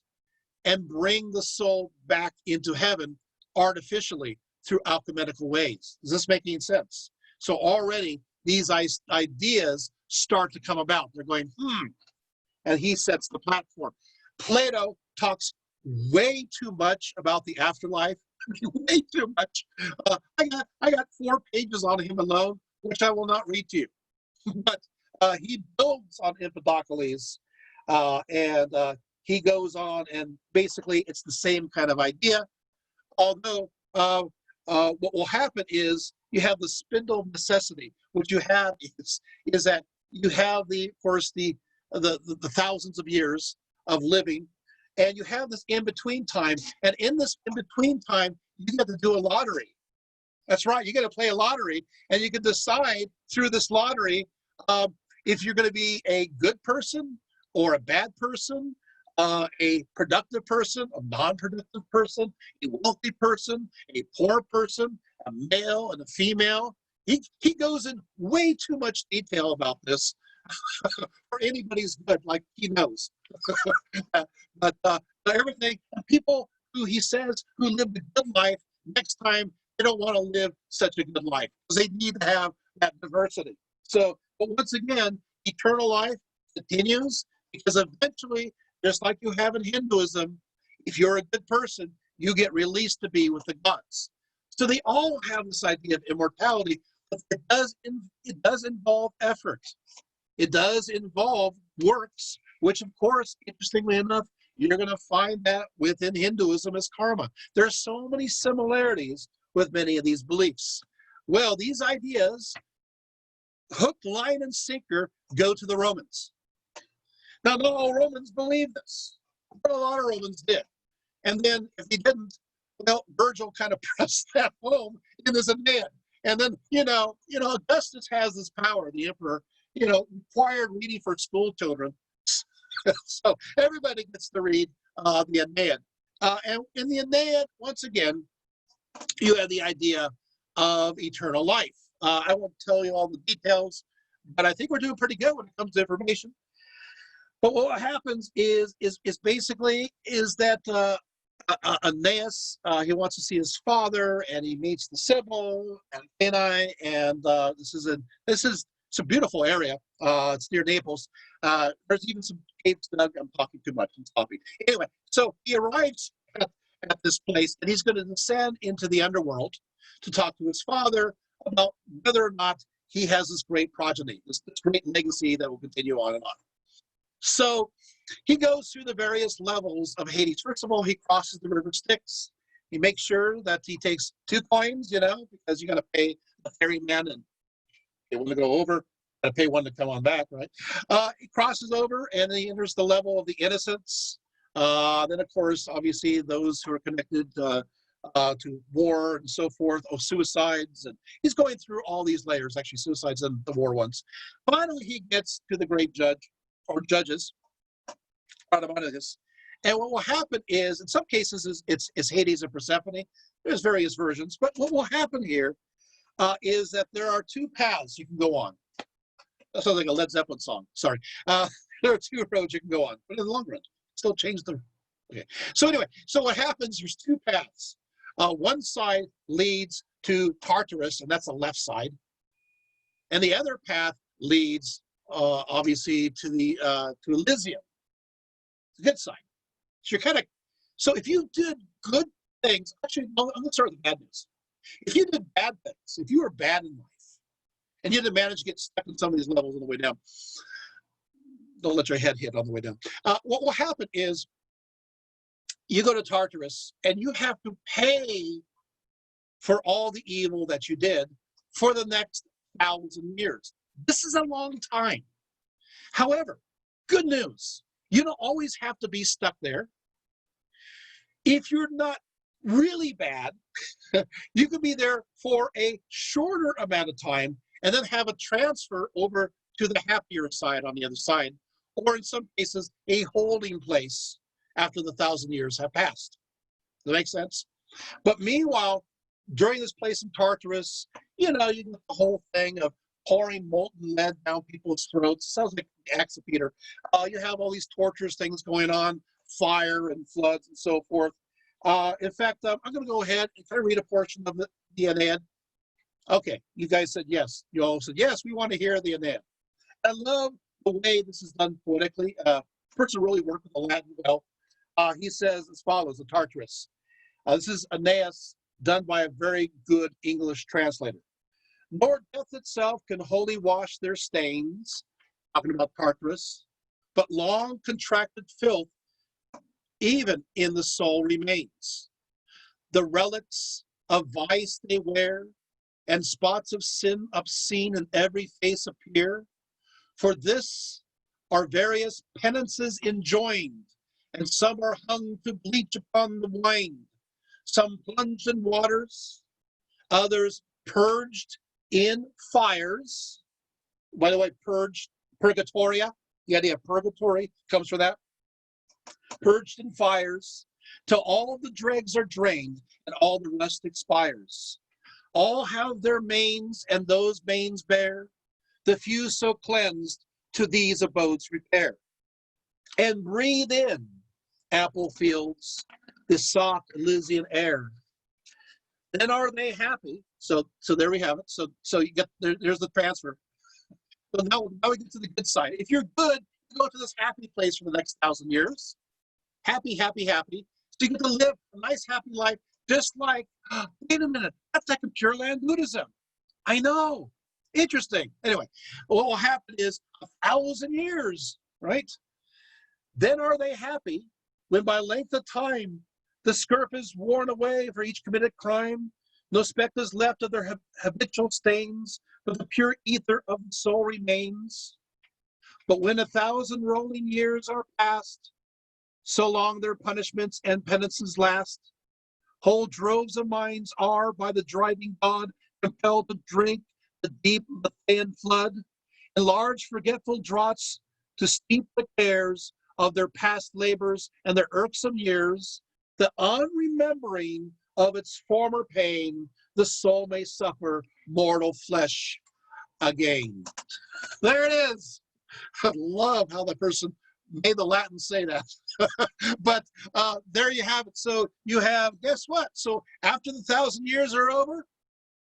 S1: and bring the soul back into heaven artificially through alchemical ways? Does this make any sense? So already these ideas start to come about. They're going, and he sets the platform. Plato talks way too much about the afterlife. Way too much. I got 4 pages on him alone, which I will not read to you. But he builds on Empedocles, and he goes on, and basically it's the same kind of idea. Although what will happen is you have the spindle of necessity. What you have is that you have of course, the thousands of years of living, and you have this in-between time. And in this in-between time, you get to do a lottery. That's right, you got to play a lottery, and you can decide through this lottery if you're going to be a good person or a bad person, a productive person, a non-productive person, a wealthy person, a poor person, a male and a female. He goes in way too much detail about this for anybody's good, like he knows. but everything, people who he says who lived a good life, next time they don't want to live such a good life because they need to have that diversity. So, but once again, eternal life continues because eventually, just like you have in Hinduism, if you're a good person, you get released to be with the gods. So they all have this idea of immortality, but it does involve effort. It does involve works, which of course, interestingly enough, you're going to find that within Hinduism as karma. There are so many similarities with many of these beliefs. Well, these ideas, hook, line, and sinker, go to the Romans. Now, not all Romans believe this, but a lot of Romans did. And then if he didn't, well, Virgil kind of pressed that home in his Aeneid. And then, Augustus has this power, the emperor, required reading for school children. So everybody gets to read the Aeneid. And in the Aeneid, once again, you have the idea of eternal life. I won't tell you all the details, but I think we're doing pretty good when it comes to information. But what happens is basically that Aeneas, he wants to see his father, and he meets the Sibyl and Athene, and it's a beautiful area. It's near Naples. There's even some caves dug. I'm talking too much. I'm stopping. Anyway, so he arrives at this place, and he's going to descend into the underworld to talk to his father about whether or not he has this great progeny, this great legacy that will continue on and on. So he goes through the various levels of Hades. First of all, he crosses the river Styx. He makes sure that he takes 2 coins, because you got to pay the ferryman, and they want to go over, got to pay 1 to come on back, right? He crosses over, and he enters the level of the innocents. Then, of course, obviously, those who are connected to war and so forth, suicides, and he's going through all these layers, actually suicides and the war ones. Finally, he gets to the great judge, or judges, and what will happen is, in some cases, it's Hades and Persephone. There's various versions, but what will happen here is that there are 2 paths you can go on. That sounds like a Led Zeppelin song. Sorry. There are 2 roads you can go on, but in the long run, still change them. Okay. So anyway, so what happens? There's 2 paths. One side leads to Tartarus, and that's the left side, and the other path leads, obviously, to Elysium, the good side. So so if you did good things, actually, I'm going to start with the bad news. If you did bad things, if you were bad in life, and you didn't manage to get stuck in some of these levels on the way down, don't let your head hit on the way down. What will happen is you go to Tartarus, and you have to pay for all the evil that you did for the next 1,000 years. This is a long time. However, good news, you don't always have to be stuck there. If you're not really bad, you could be there for a shorter amount of time and then have a transfer over to the happier side on the other side, or in some cases, a holding place after the 1,000 years have passed. Does that make sense? But meanwhile, during this place in Tartarus, you know, you get the whole thing of pouring molten lead down people's throats. Sounds like the Acts of Peter. You have all these torturous things going on, fire and floods and so forth. In fact, I'm going to go ahead and kind of read a portion of the Aeneid. Okay, you guys said yes. You all said yes, we want to hear the Aeneid. I love the way this is done poetically. Person really worked with the Latin well. He says as follows, the Tartarus. This is Aeneas done by a very good English translator. Nor death itself can wholly wash their stains, talking about Tartarus, but long contracted filth even in the soul remains. The relics of vice they wear, and spots of sin obscene in every face appear. For this are various penances enjoined, and some are hung to bleach upon the wind, some plunged in waters, others purged in fires. By the way, purged, purgatoria, the idea of purgatory comes from that. Purged in fires, till all of the dregs are drained and all the rust expires. All have their manes, and those manes bear the few so cleansed to these abodes repair. And breathe in, apple fields, this soft Elysian air. Then are they happy? So there we have it. So you get there's the transfer. So now we get to the good side. If you're good, you go to this happy place for the next 1,000 years. Happy, happy, happy. So you get to live a nice, happy life, just like, wait a minute, that's like a Pure Land Buddhism. I know. Interesting. Anyway, what will happen is 1,000 years, right? Then are they happy when by length of time the scurf is worn away for each committed crime, no speck is left of their habitual stains, but the pure ether of the soul remains. But when 1,000 rolling years are past, so long their punishments and penances last, whole droves of minds are by the driving God compelled to drink the deep Lethean flood, and large forgetful draughts to steep the cares of their past labors and their irksome years, the unremembering of its former pain, the soul may suffer mortal flesh again. There it is. I love how the person made the Latin say that. But there you have it. So you have, guess what? So after the 1,000 years are over,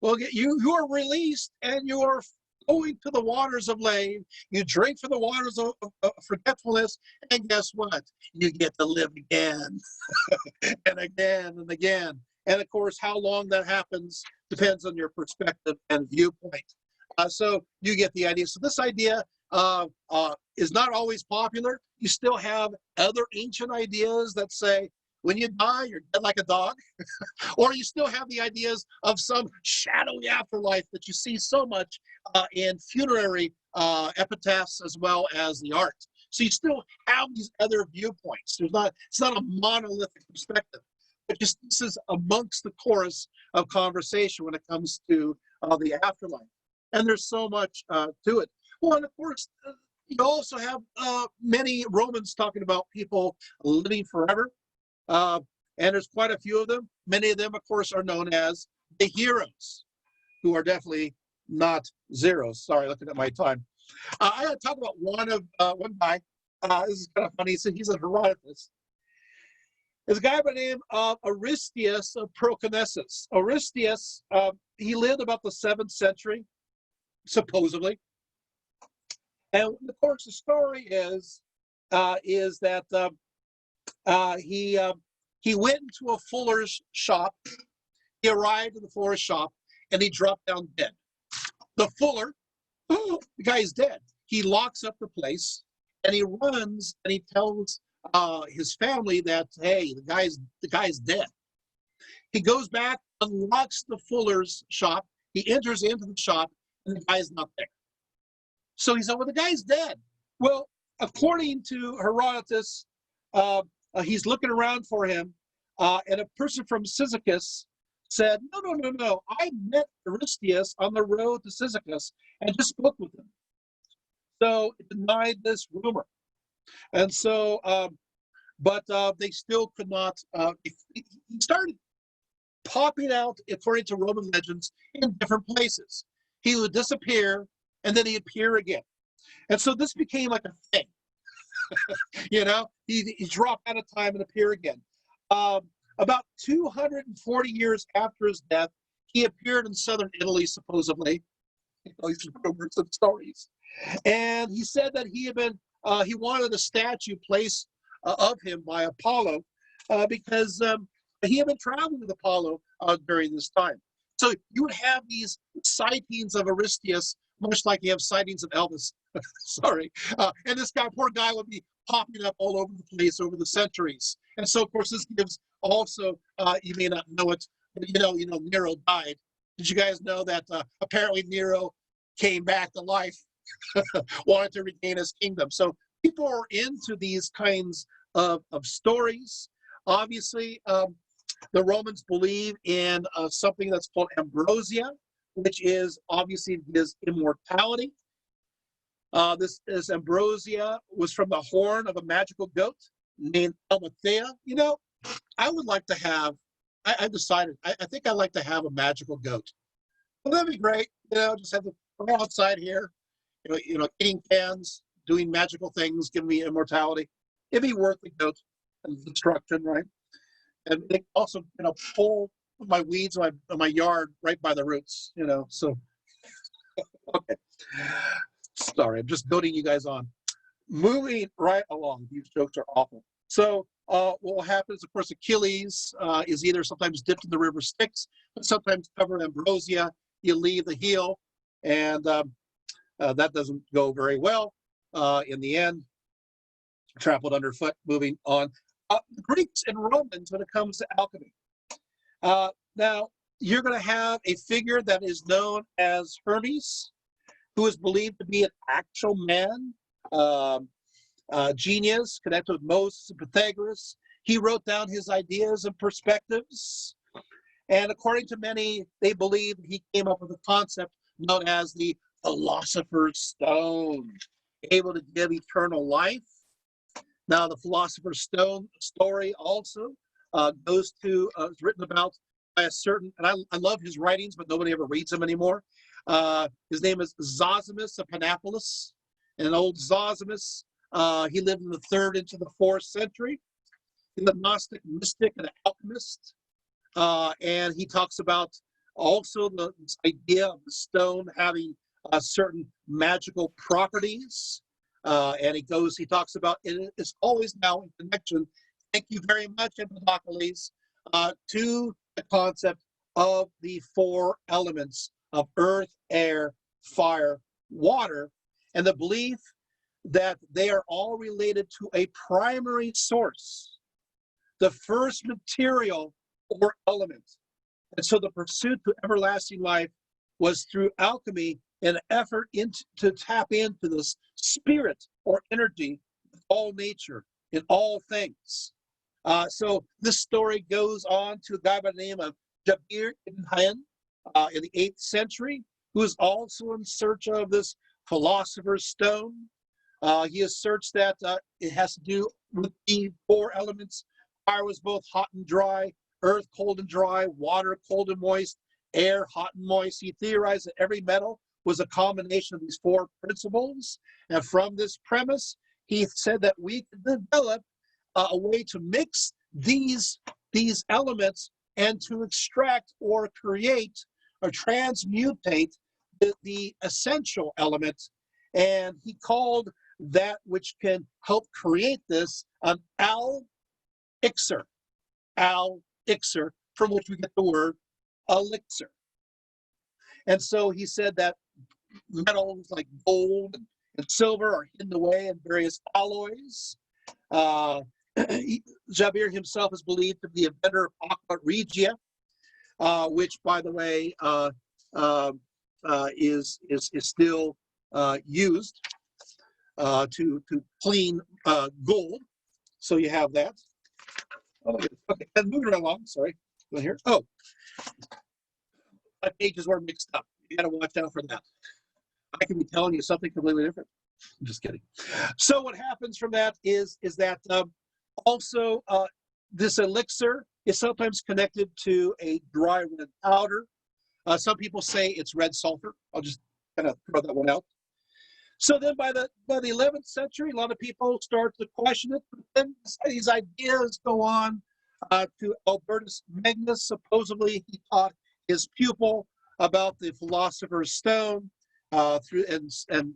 S1: well, you are released and you are going to the waters of lave. You drink from the waters of forgetfulness, and guess what? You get to live again and again and again. And of course, how long that happens depends on your perspective and viewpoint. So you get the idea. So this idea is not always popular. You still have other ancient ideas that say, when you die, you're dead like a dog. Or you still have the ideas of some shadowy afterlife that you see so much in funerary epitaphs as well as the art. So you still have these other viewpoints. It's not a monolithic perspective. But just this is amongst the chorus of conversation when it comes to the afterlife. And there's so much to it. Well, and of course, you also have many Romans talking about people living forever. And there's quite a few of them. Many of them, of course, are known as the heroes, who are definitely not zeros. Sorry, looking at my time. I got to talk about one guy. This is kind of funny. So he's a Herodotus. There's a guy by the name of Aristeas of Proconnesus. Aristeas, he lived about the 7th century, supposedly. And of course, the story is that he went into a fuller's shop. He arrived in the fuller's shop and he dropped down dead. The fuller, the guy's dead. He locks up the place and he runs and he tells his family that, hey, the guy's dead. He goes back, unlocks the fuller's shop. He enters into the shop and the guy's not there. So he said, well, the guy's dead. Well, according to Herodotus, he's looking around for him, and a person from Cyzicus said, no, I met Aristeas on the road to Cyzicus and just spoke with him. So it denied this rumor. And so, but they still could not, he started popping out, according to Roman legends, in different places. He would disappear, and then he'd appear again. And so this became like a thing. He drop out of time and appear again. About 240 years after his death, he appeared in southern Italy, supposedly. These rumors and stories. And he said that he wanted a statue placed of him by Apollo because he had been traveling with Apollo during this time. So you would have these sightings of Aristeus, much like you have sightings of Elvis. Sorry. And this poor guy would be popping up all over the place over the centuries. And so, of course, this gives also, you may not know it, but Nero died. Did you guys know that apparently Nero came back to life, wanted to regain his kingdom? So people are into these kinds of stories. Obviously, the Romans believe in something that's called ambrosia, which is obviously his immortality. This ambrosia was from the horn of a magical goat named Almathea. I would like to have, I decided, I think I'd like to have a magical goat. Well, that'd be great. Just have to go outside here, eating cans, doing magical things, giving me immortality. It'd be worth the goat and destruction, right? And they also, pull my weeds in my yard right by the roots, so. Okay. Sorry, I'm just goading you guys on. Moving right along. These jokes are awful. So what happens, of course, Achilles is either sometimes dipped in the river Styx, but sometimes covered in ambrosia. You leave the heel, and that doesn't go very well. In the end, trampled underfoot, moving on. Greeks and Romans, when it comes to alchemy. Now, you're going to have a figure that is known as Hermes, who is believed to be an actual man, genius, connected with Moses and Pythagoras. He wrote down his ideas and perspectives. And according to many, they believe he came up with a concept known as the Philosopher's Stone, able to give eternal life. Now, the Philosopher's Stone story also goes to, is written about by a certain, and I love his writings, but nobody ever reads them anymore. His name is Zosimus of Panopolis. And old Zosimus, he lived in the 3rd into the 4th century. He's a Gnostic mystic and an alchemist. And he talks about also this idea of the stone having certain magical properties. And he talks about, it's always now in connection, thank you very much, Empedocles, to the concept of the 4 elements of earth, air, fire, water, and the belief that they are all related to a primary source, the first material or element. And so the pursuit to everlasting life was through alchemy, an effort to tap into this spirit or energy of all nature in all things. So this story goes on to a guy by the name of Jabir ibn Hayyan in the 8th century, who is also in search of this philosopher's stone. He asserts that it has to do with the 4 elements. Fire was both hot and dry, earth cold and dry, water cold and moist, air hot and moist. He theorized that every metal was a combination of these 4 principles. And from this premise, he said that we could develop a way to mix these elements and to extract or create or transmutate the essential element. And he called that which can help create this an elixir, from which we get the word elixir. And so he said that metals like gold and silver are hidden away in various alloys. Jabir himself is believed to be the inventor of aqua regia, which, by the way, is still used to clean gold. So you have that. Oh, okay, and moving right along. Sorry, go here. Oh, my pages were mixed up. You got to watch out for that. I can be telling you something completely different. I'm just kidding. So what happens from that is that also this elixir is sometimes connected to a dry red powder. Some people say it's red sulfur. I'll just kind of throw that one out. So then by the 11th century, a lot of people start to question it. But then these ideas go on to Albertus Magnus. Supposedly he taught his pupil about the philosopher's stone. And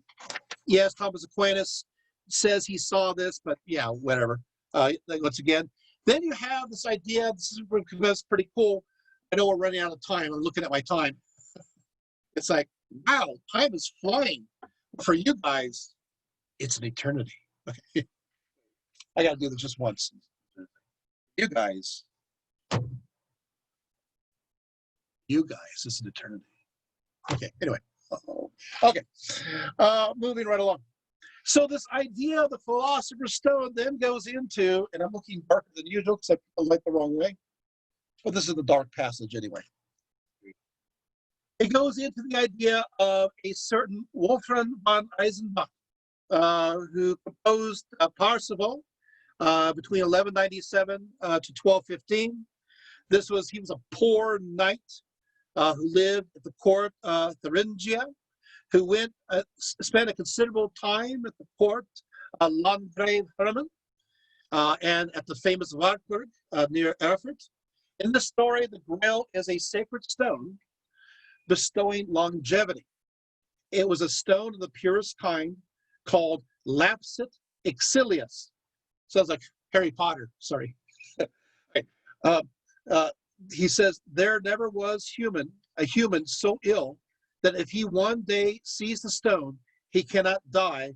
S1: yes, Thomas Aquinas says he saw this, but yeah, whatever. Once again, then you have this idea. This is pretty cool. I know we're running out of time. I'm looking at my time. It's like, wow, time is flying. For you guys, it's an eternity. Okay. I got to do this just once. You guys, it's an eternity. Okay, anyway. Okay, moving right along. So this idea of the philosopher's stone then goes into, and I'm looking darker than usual because I went the wrong way. Well, this is the dark passage anyway. It goes into the idea of a certain Wolfram von Eisenbach, who composed Parsifal between 1197 to 1215. He was a poor knight who lived at the court of Thuringia, who spent a considerable time at the court of Landgrave Hermann and at the famous Wartburg near Erfurt. In the story, the Grail is a sacred stone bestowing longevity. It was a stone of the purest kind called Lapsit Exilius. Sounds like Harry Potter, sorry. He says, there never was a human so ill that if he one day sees the stone, he cannot die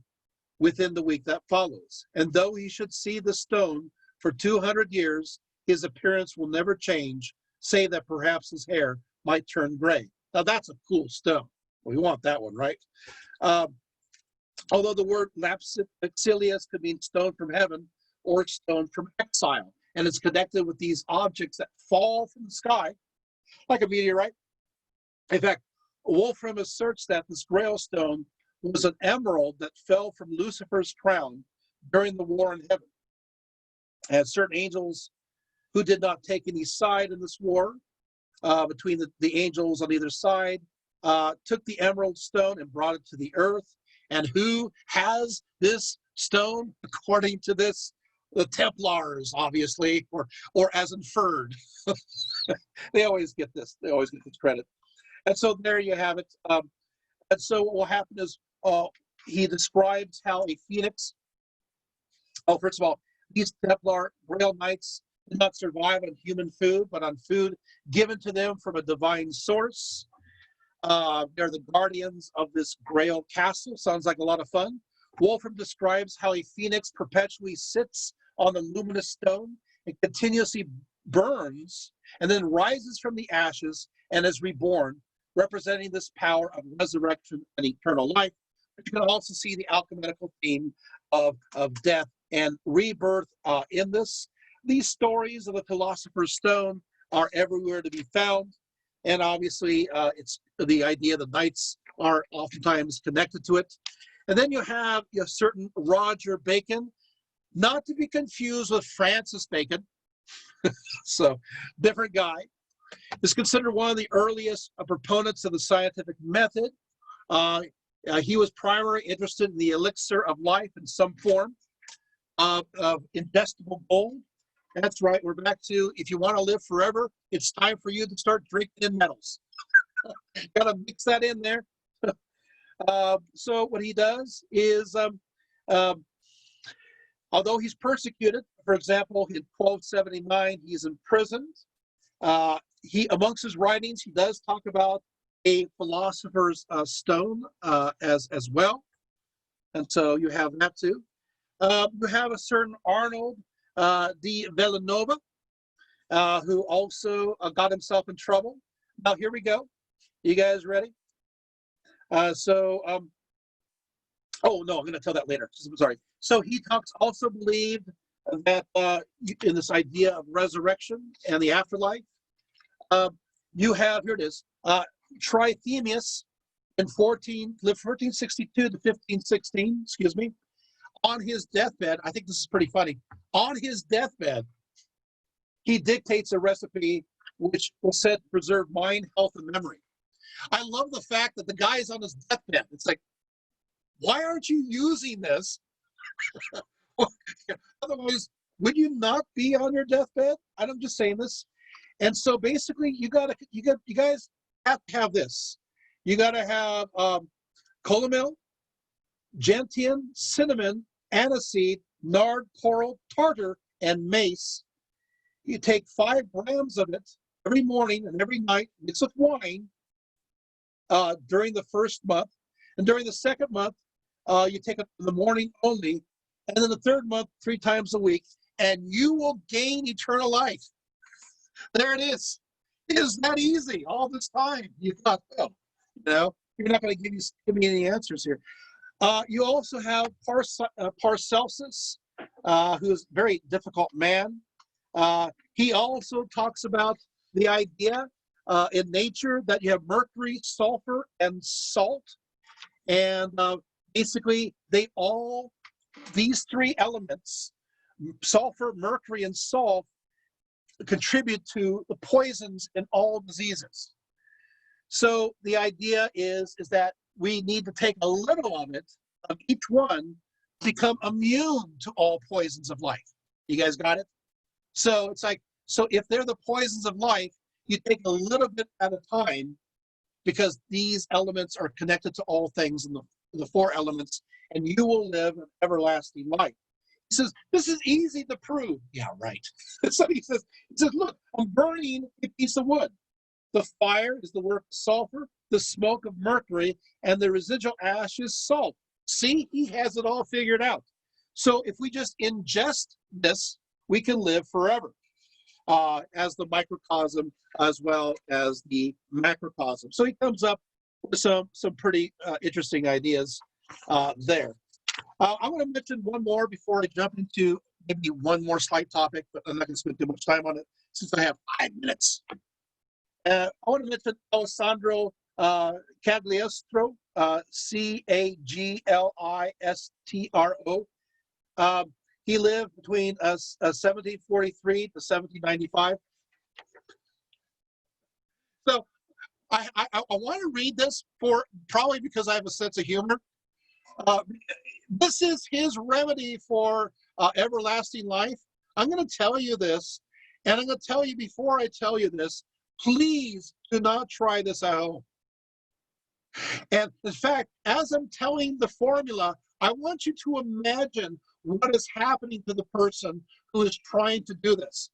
S1: within the week that follows. And though he should see the stone for 200 years, his appearance will never change, save that perhaps his hair might turn gray. Now that's a cool stone. We want that one, right? Although the word lapsit exilius could mean stone from heaven or stone from exile. And it's connected with these objects that fall from the sky, like a meteorite. In fact, Wolfram asserts that this Grail stone was an emerald that fell from Lucifer's crown during the war in heaven. And certain angels who did not take any side in this war, between the angels on either side, took the emerald stone and brought it to the earth. And who has this stone? According to this, the Templars, obviously, or as inferred. They always get this. They always get this credit. And so there you have it. And so what will happen is he describes how a phoenix. Oh, first of all, these Templar Grail Knights did not survive on human food, but on food given to them from a divine source. They're the guardians of this Grail castle. Sounds like a lot of fun. Wolfram describes how a phoenix perpetually sits on the luminous stone and continuously burns and then rises from the ashes and is reborn, representing this power of resurrection and eternal life. But you can also see the alchemical theme of death and rebirth in this. These stories of the Philosopher's Stone are everywhere to be found. And obviously, it's the idea the knights are oftentimes connected to it. And then you have a certain Roger Bacon, not to be confused with Francis Bacon. So, different guy. Is considered one of the earliest proponents of the scientific method. He was primarily interested in the elixir of life in some form of ingestible gold. That's right, we're back to, if you want to live forever, it's time for you to start drinking in metals. Got to mix that in there. So what he does is, although he's persecuted, for example, in 1279, he's imprisoned. Amongst his writings, he does talk about a philosopher's stone as well. And so you have that too. You have a certain Arnold de Villanova, who also got himself in trouble. Now, here we go. You guys ready? Oh, no, I'm going to tell that later. I'm sorry. So he also believed that in this idea of resurrection and the afterlife. You have, here it is, Trithemius lived 1462 to 1516, excuse me. On his deathbed, I think this is pretty funny. On his deathbed, he dictates a recipe which was said to preserve mind, health, and memory. I love the fact that the guy is on his deathbed. It's like, why aren't you using this? Otherwise, would you not be on your deathbed? I'm just saying this. And so basically, you guys have to have this. You got to have columel, gentian, cinnamon, aniseed, nard, coral, tartar, and mace. You take 5 grams of it every morning and every night, mix with wine during the first month. And during the second month, you take it in the morning only. And then the third month, 3 times a week. And you will gain eternal life. There it is. It is that easy all this time. You thought, oh, you're not going to give me any answers here. You also have Paracelsus, who is a very difficult man. He also talks about the idea in nature that you have mercury, sulfur, and salt. And basically, these 3 elements, sulfur, mercury, and salt, contribute to the poisons in all diseases. So the idea is that we need to take a little of it, of each one, to become immune to all poisons of life. You guys got it? So it's like, so if they're the poisons of life, you take a little bit at a time, because these elements are connected to all things in the 4 elements, and you will live an everlasting life. He says, this is easy to prove. Yeah, right. So he says, look, I'm burning a piece of wood. The fire is the work of sulfur, the smoke of mercury, and the residual ash is salt. See, he has it all figured out. So if we just ingest this, we can live forever, as the microcosm as well as the macrocosm. So he comes up with some pretty interesting ideas there. I'm going to mention one more before I jump into maybe one more slight topic, but I'm not going to spend too much time on it since I have 5 minutes. I want to mention Alessandro Cagliostro, Caglistro. He lived between 1743 to 1795. So I want to read this probably because I have a sense of humor. This is his remedy for everlasting life. I'm going to tell you this, and I'm going to tell you before I tell you this, please do not try this at home. And in fact, as I'm telling the formula, I want you to imagine what is happening to the person who is trying to do this,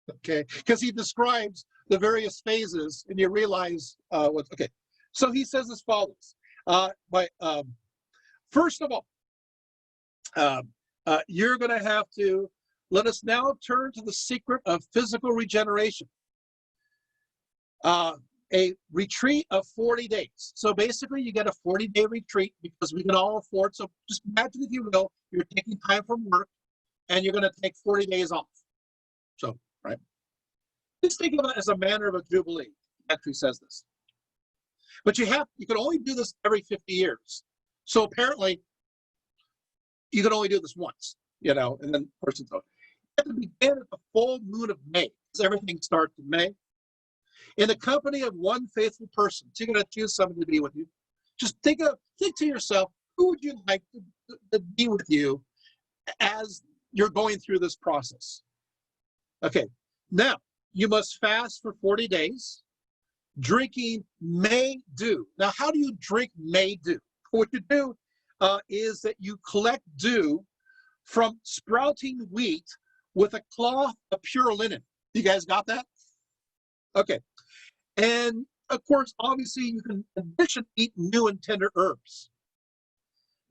S1: okay? Because he describes the various phases, and you realize what's, okay. So he says as follows. First of all, you're going to have to, let us now turn to the secret of physical regeneration. A retreat of 40 days. So basically, you get a 40-day retreat because we can all afford. So just imagine, if you will, you're taking time from work and you're going to take 40 days off. So, right? Just think of it as a manner of a jubilee. Actually says this. But you can only do this every 50 years. So apparently, you can only do this once, and then person's over. You have to begin at the full moon of May, because everything starts in May. In the company of one faithful person. So you're going to choose somebody to be with you. Just think to yourself, who would you like to be with you as you're going through this process? Okay, now you must fast for 40 days, drinking May dew. Now, how do you drink May dew? What you do is that you collect dew from sprouting wheat with a cloth of pure linen. You guys got that? Okay. And of course, obviously, you can in addition eat new and tender herbs.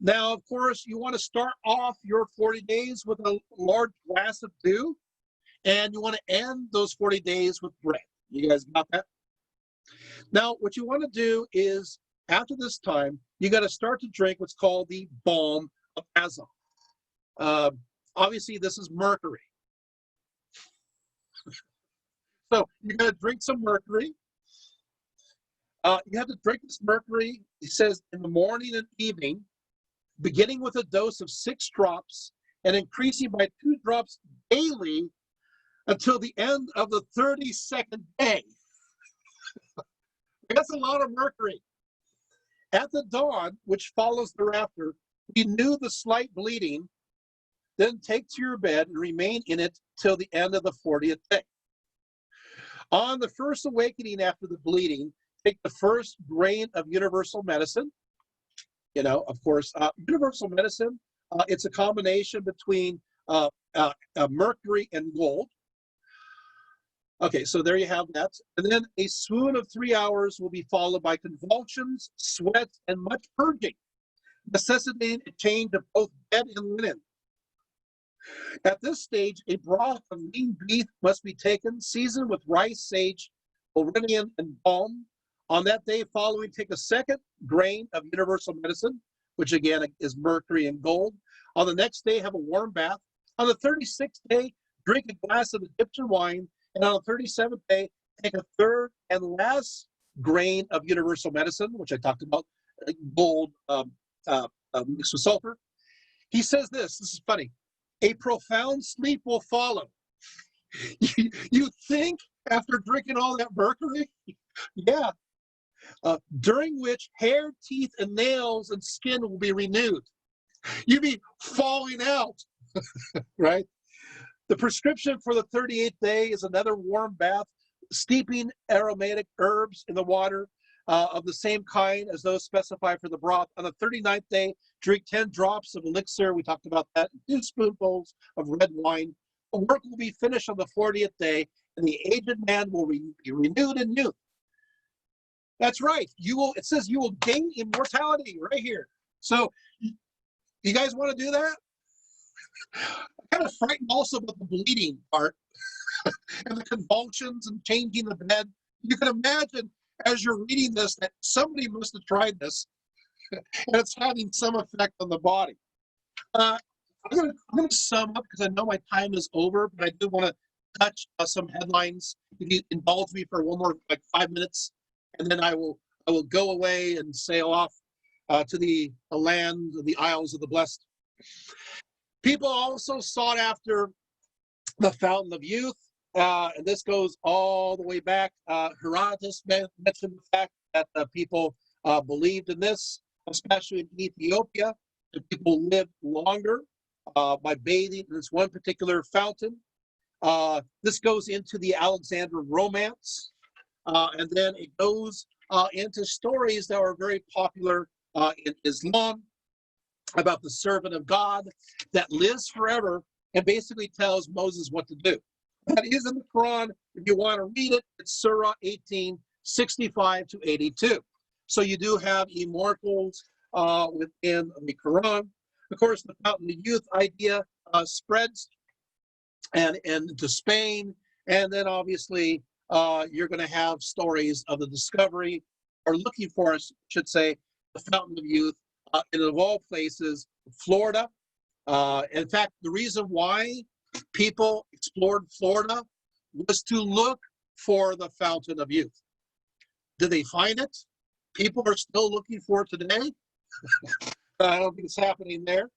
S1: Now, of course, you want to start off your 40 days with a large glass of dew, and you want to end those 40 days with bread. You guys got that? Now, what you want to do is, after this time, you got to start to drink what's called the balm of Azoth. Obviously, this is mercury. So you're going to drink some mercury. You have to drink this mercury, he says, in the morning and evening, beginning with a dose of 6 drops and increasing by 2 drops daily until the end of the 32nd day. That's a lot of mercury. At the dawn, which follows thereafter, renew the slight bleeding, then take to your bed and remain in it till the end of the 40th day. On the first awakening after the bleeding, take the first grain of universal medicine. Of course, universal medicine, it's a combination between mercury and gold. Okay, so there you have that. And then a swoon of 3 hours will be followed by convulsions, sweat, and much purging, necessitating a change of both bed and linen. At this stage, a broth of lean beef must be taken, seasoned with rice, sage, valerian, and balm. On that day following, take a second grain of universal medicine, which again is mercury and gold. On the next day, have a warm bath. On the 36th day, drink a glass of Egyptian wine. And on the 37th day, take a third and last grain of universal medicine, which I talked about, gold mixed with sulfur. He says this is funny, a profound sleep will follow. You think after drinking all that mercury? Yeah. During which hair, teeth, and nails and skin will be renewed. You'd be falling out, right? The prescription for the 38th day is another warm bath, steeping aromatic herbs in the water of the same kind as those specified for the broth. On the 39th day, drink 10 drops of elixir. We talked about that. 2 spoonfuls of red wine. The work will be finished on the 40th day, and the aged man will be renewed in youth. That's right. It says you will gain immortality right here. So you guys want to do that? I'm kind of frightened also about the bleeding part and the convulsions and changing the bed. You can imagine as you're reading this that somebody must have tried this and it's having some effect on the body. I'm going to sum up because I know my time is over, but I do want to touch some headlines. If you indulge me for one more 5 minutes, and then I will go away and sail off to the land of the Isles of the Blessed. People also sought after the fountain of youth, and this goes all the way back. Herodotus mentioned the fact that people believed in this, especially in Ethiopia, that people lived longer by bathing in this one particular fountain. This goes into the Alexandrian romance, and then it goes into stories that are very popular in Islam, about the servant of God that lives forever and basically tells Moses what to do. That is in the Quran. If you want to read it, it's Surah 18, 65 to 82. So you do have immortals within the Quran. Of course, the fountain of youth idea spreads and to Spain. And then obviously you're going to have stories of the discovery, or looking for, I should say, the fountain of youth in, of all places, Florida. In fact, the reason why people explored Florida was to look for the fountain of youth. Did they find it? People are still looking for it today. I don't think it's happening there.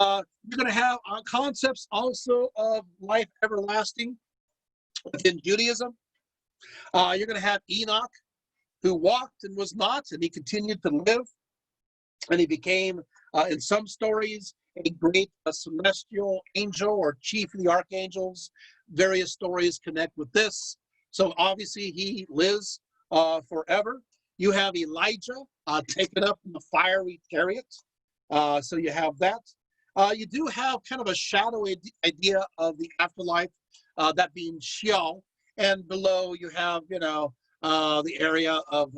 S1: You're going to have concepts also of life everlasting within Judaism. You're going to have Enoch, who walked and was not, and he continued to live. And he became, in some stories, a great celestial angel or chief of the archangels. Various stories connect with this. So obviously he lives forever. You have Elijah taken up in the fiery chariot. So you have that. You do have kind of a shadowy idea of the afterlife, that being Sheol. And below you have, the area of,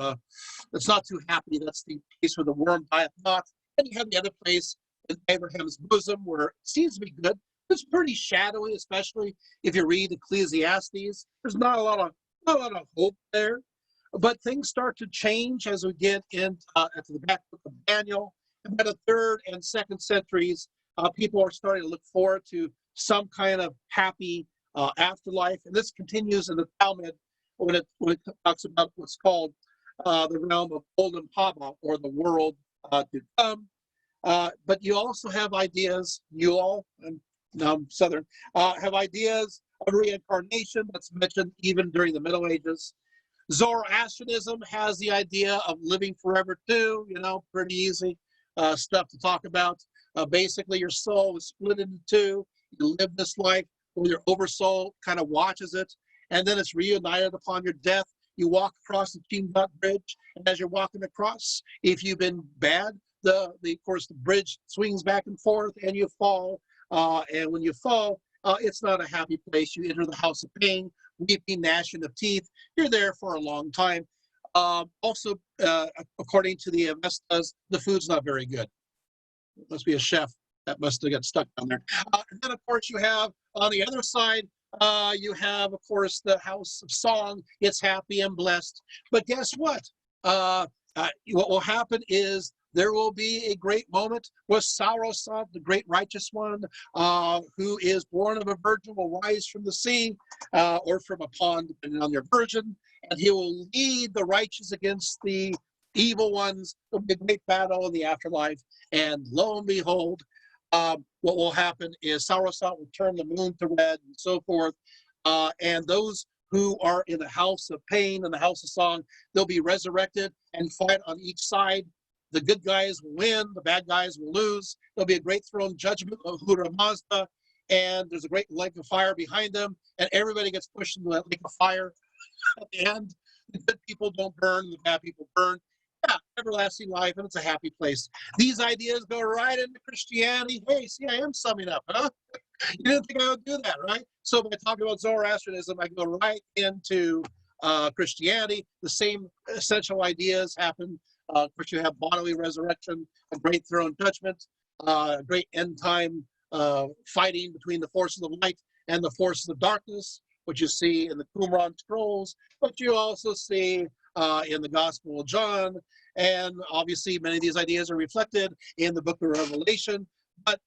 S1: it's not too happy. That's the place where the worm dieth not. And you have the other place in Abraham's bosom where it seems to be good. It's pretty shadowy, especially if you read Ecclesiastes. There's not a lot of hope there. But things start to change as we get into the back book of Daniel. And by the 3rd and 2nd centuries, people are starting to look forward to some kind of happy afterlife. And this continues in the Talmud when it talks about what's called the realm of Olam Haba, or the world to come. But you also have ideas, you all, and Southern, have ideas of reincarnation that's mentioned even during the Middle Ages. Zoroastrianism has the idea of living forever too, pretty easy stuff to talk about. Basically, your soul is split into two. You live this life where your oversoul kind of watches it, and then it's reunited upon your death. You walk across the Teamdot Bridge, and as you're walking across, if you've been bad, of course, the bridge swings back and forth, and you fall. And when you fall, it's not a happy place. You enter the house of pain, weeping, gnashing of teeth. You're there for a long time. Also, according to the Avestas, the food's not very good. It must be a chef that must have got stuck down there. And then, of course, you have on the other side, you have, of course, the house of song. It's happy and blessed. But guess what? What will happen is there will be a great moment where Sarosat, the great righteous one, who is born of a virgin, will rise from the sea or from a pond, depending on your virgin, and he will lead the righteous against the evil ones. There'll be a great battle in the afterlife, and lo and behold, what will happen is Sarosat will turn the moon to red and so forth, and those who are in the house of pain and the house of song, they'll be resurrected and fight on each side. The good guys will win, the bad guys will lose. There'll be a great throne judgment of Hura Mazda, and there's a great lake of fire behind them, and everybody gets pushed into that lake of fire. At the end, the good people don't burn, the bad people burn. Yeah, everlasting life, and it's a happy place. These ideas go right into Christianity. Hey, see, I am summing up, huh? You didn't think I would do that, right? So by talking about Zoroastrianism, I go right into Christianity. The same essential ideas happen. Of course, you have bodily resurrection, a great throne judgment, a great end time fighting between the forces of light and the forces of darkness, which you see in the Qumran scrolls, but you also see in the Gospel of John, and obviously many of these ideas are reflected in the book of Revelation. But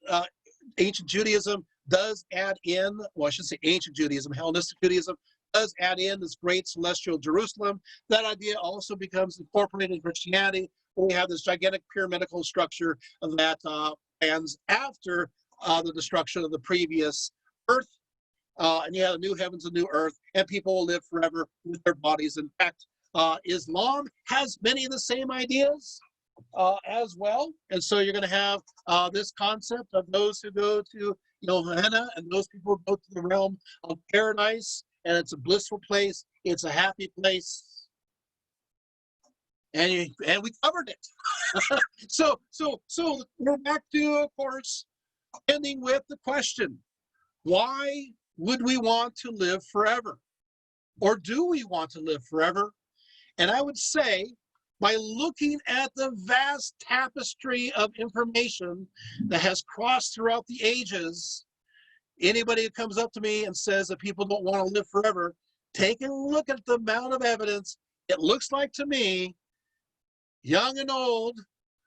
S1: ancient Judaism does add in, well, I should say ancient Judaism, Hellenistic Judaism does add in this great celestial Jerusalem. That idea also becomes incorporated in Christianity. We have this gigantic pyramidical structure that stands after the destruction of the previous earth. And you have a new heavens and new earth, and people will live forever with their bodies intact. Islam has many of the same ideas as well. And so you're going to have this concept of those who go to Gehenna, and those people who go to the realm of paradise, and it's a blissful place. It's a happy place. And we covered it. So we're back to, of course, ending with the question, why would we want to live forever? Or do we want to live forever? And I would say, by looking at the vast tapestry of information that has crossed throughout the ages, anybody who comes up to me and says that people don't want to live forever, take a look at the amount of evidence. It looks like to me, young and old,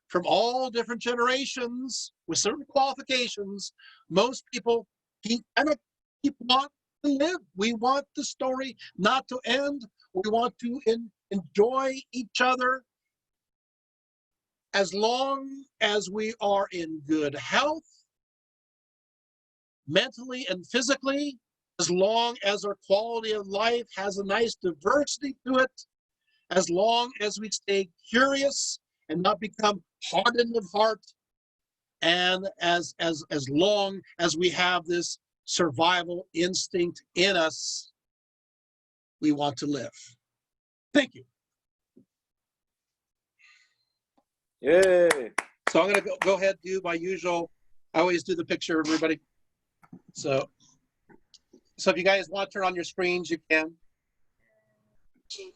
S1: from all different generations, with certain qualifications, most people keep want to live. We want the story not to end. We want to enjoy each other as long as we are in good health, mentally and physically, as long as our quality of life has a nice diversity to it, as long as we stay curious and not become hardened of heart, and as long as we have this survival instinct in us, we want to live. Thank you.
S2: Yay.
S1: So I'm going to go ahead and do my usual, I always do the picture of everybody. So if you guys want to turn on your screens, you can.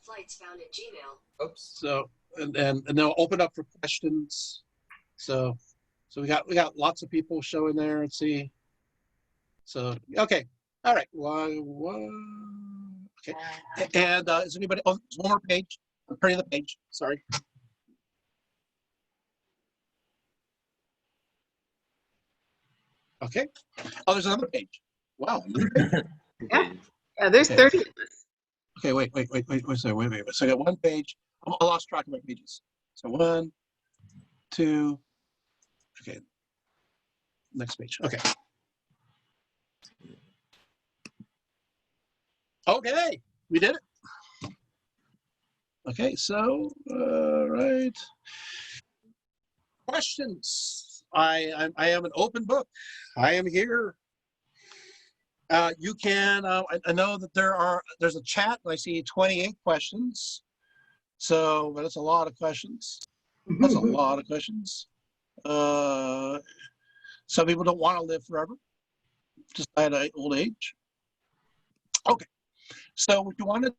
S3: Flights found at Gmail.
S1: Oops. So and they'll open up for questions. So we got lots of people showing there. Let's see. So okay, all right. One. Okay. And is anybody? Oh, there's one more page. I'm turning the page. Sorry. Okay. Oh, there's another page. Wow. Another page.
S4: Yeah, there's 30 of us.
S1: Okay, wait. So I got one page. I lost track of my pages. So 1, 2. Okay. Next page. Okay. Okay, we did it. Okay, so, right. Questions. I am an open book. I am here. You can, I know that there's a chat. I see 28 questions. So, but it's a lot of questions. That's a lot of questions. Some people don't want to live forever, just at an old age. Okay, so what you want to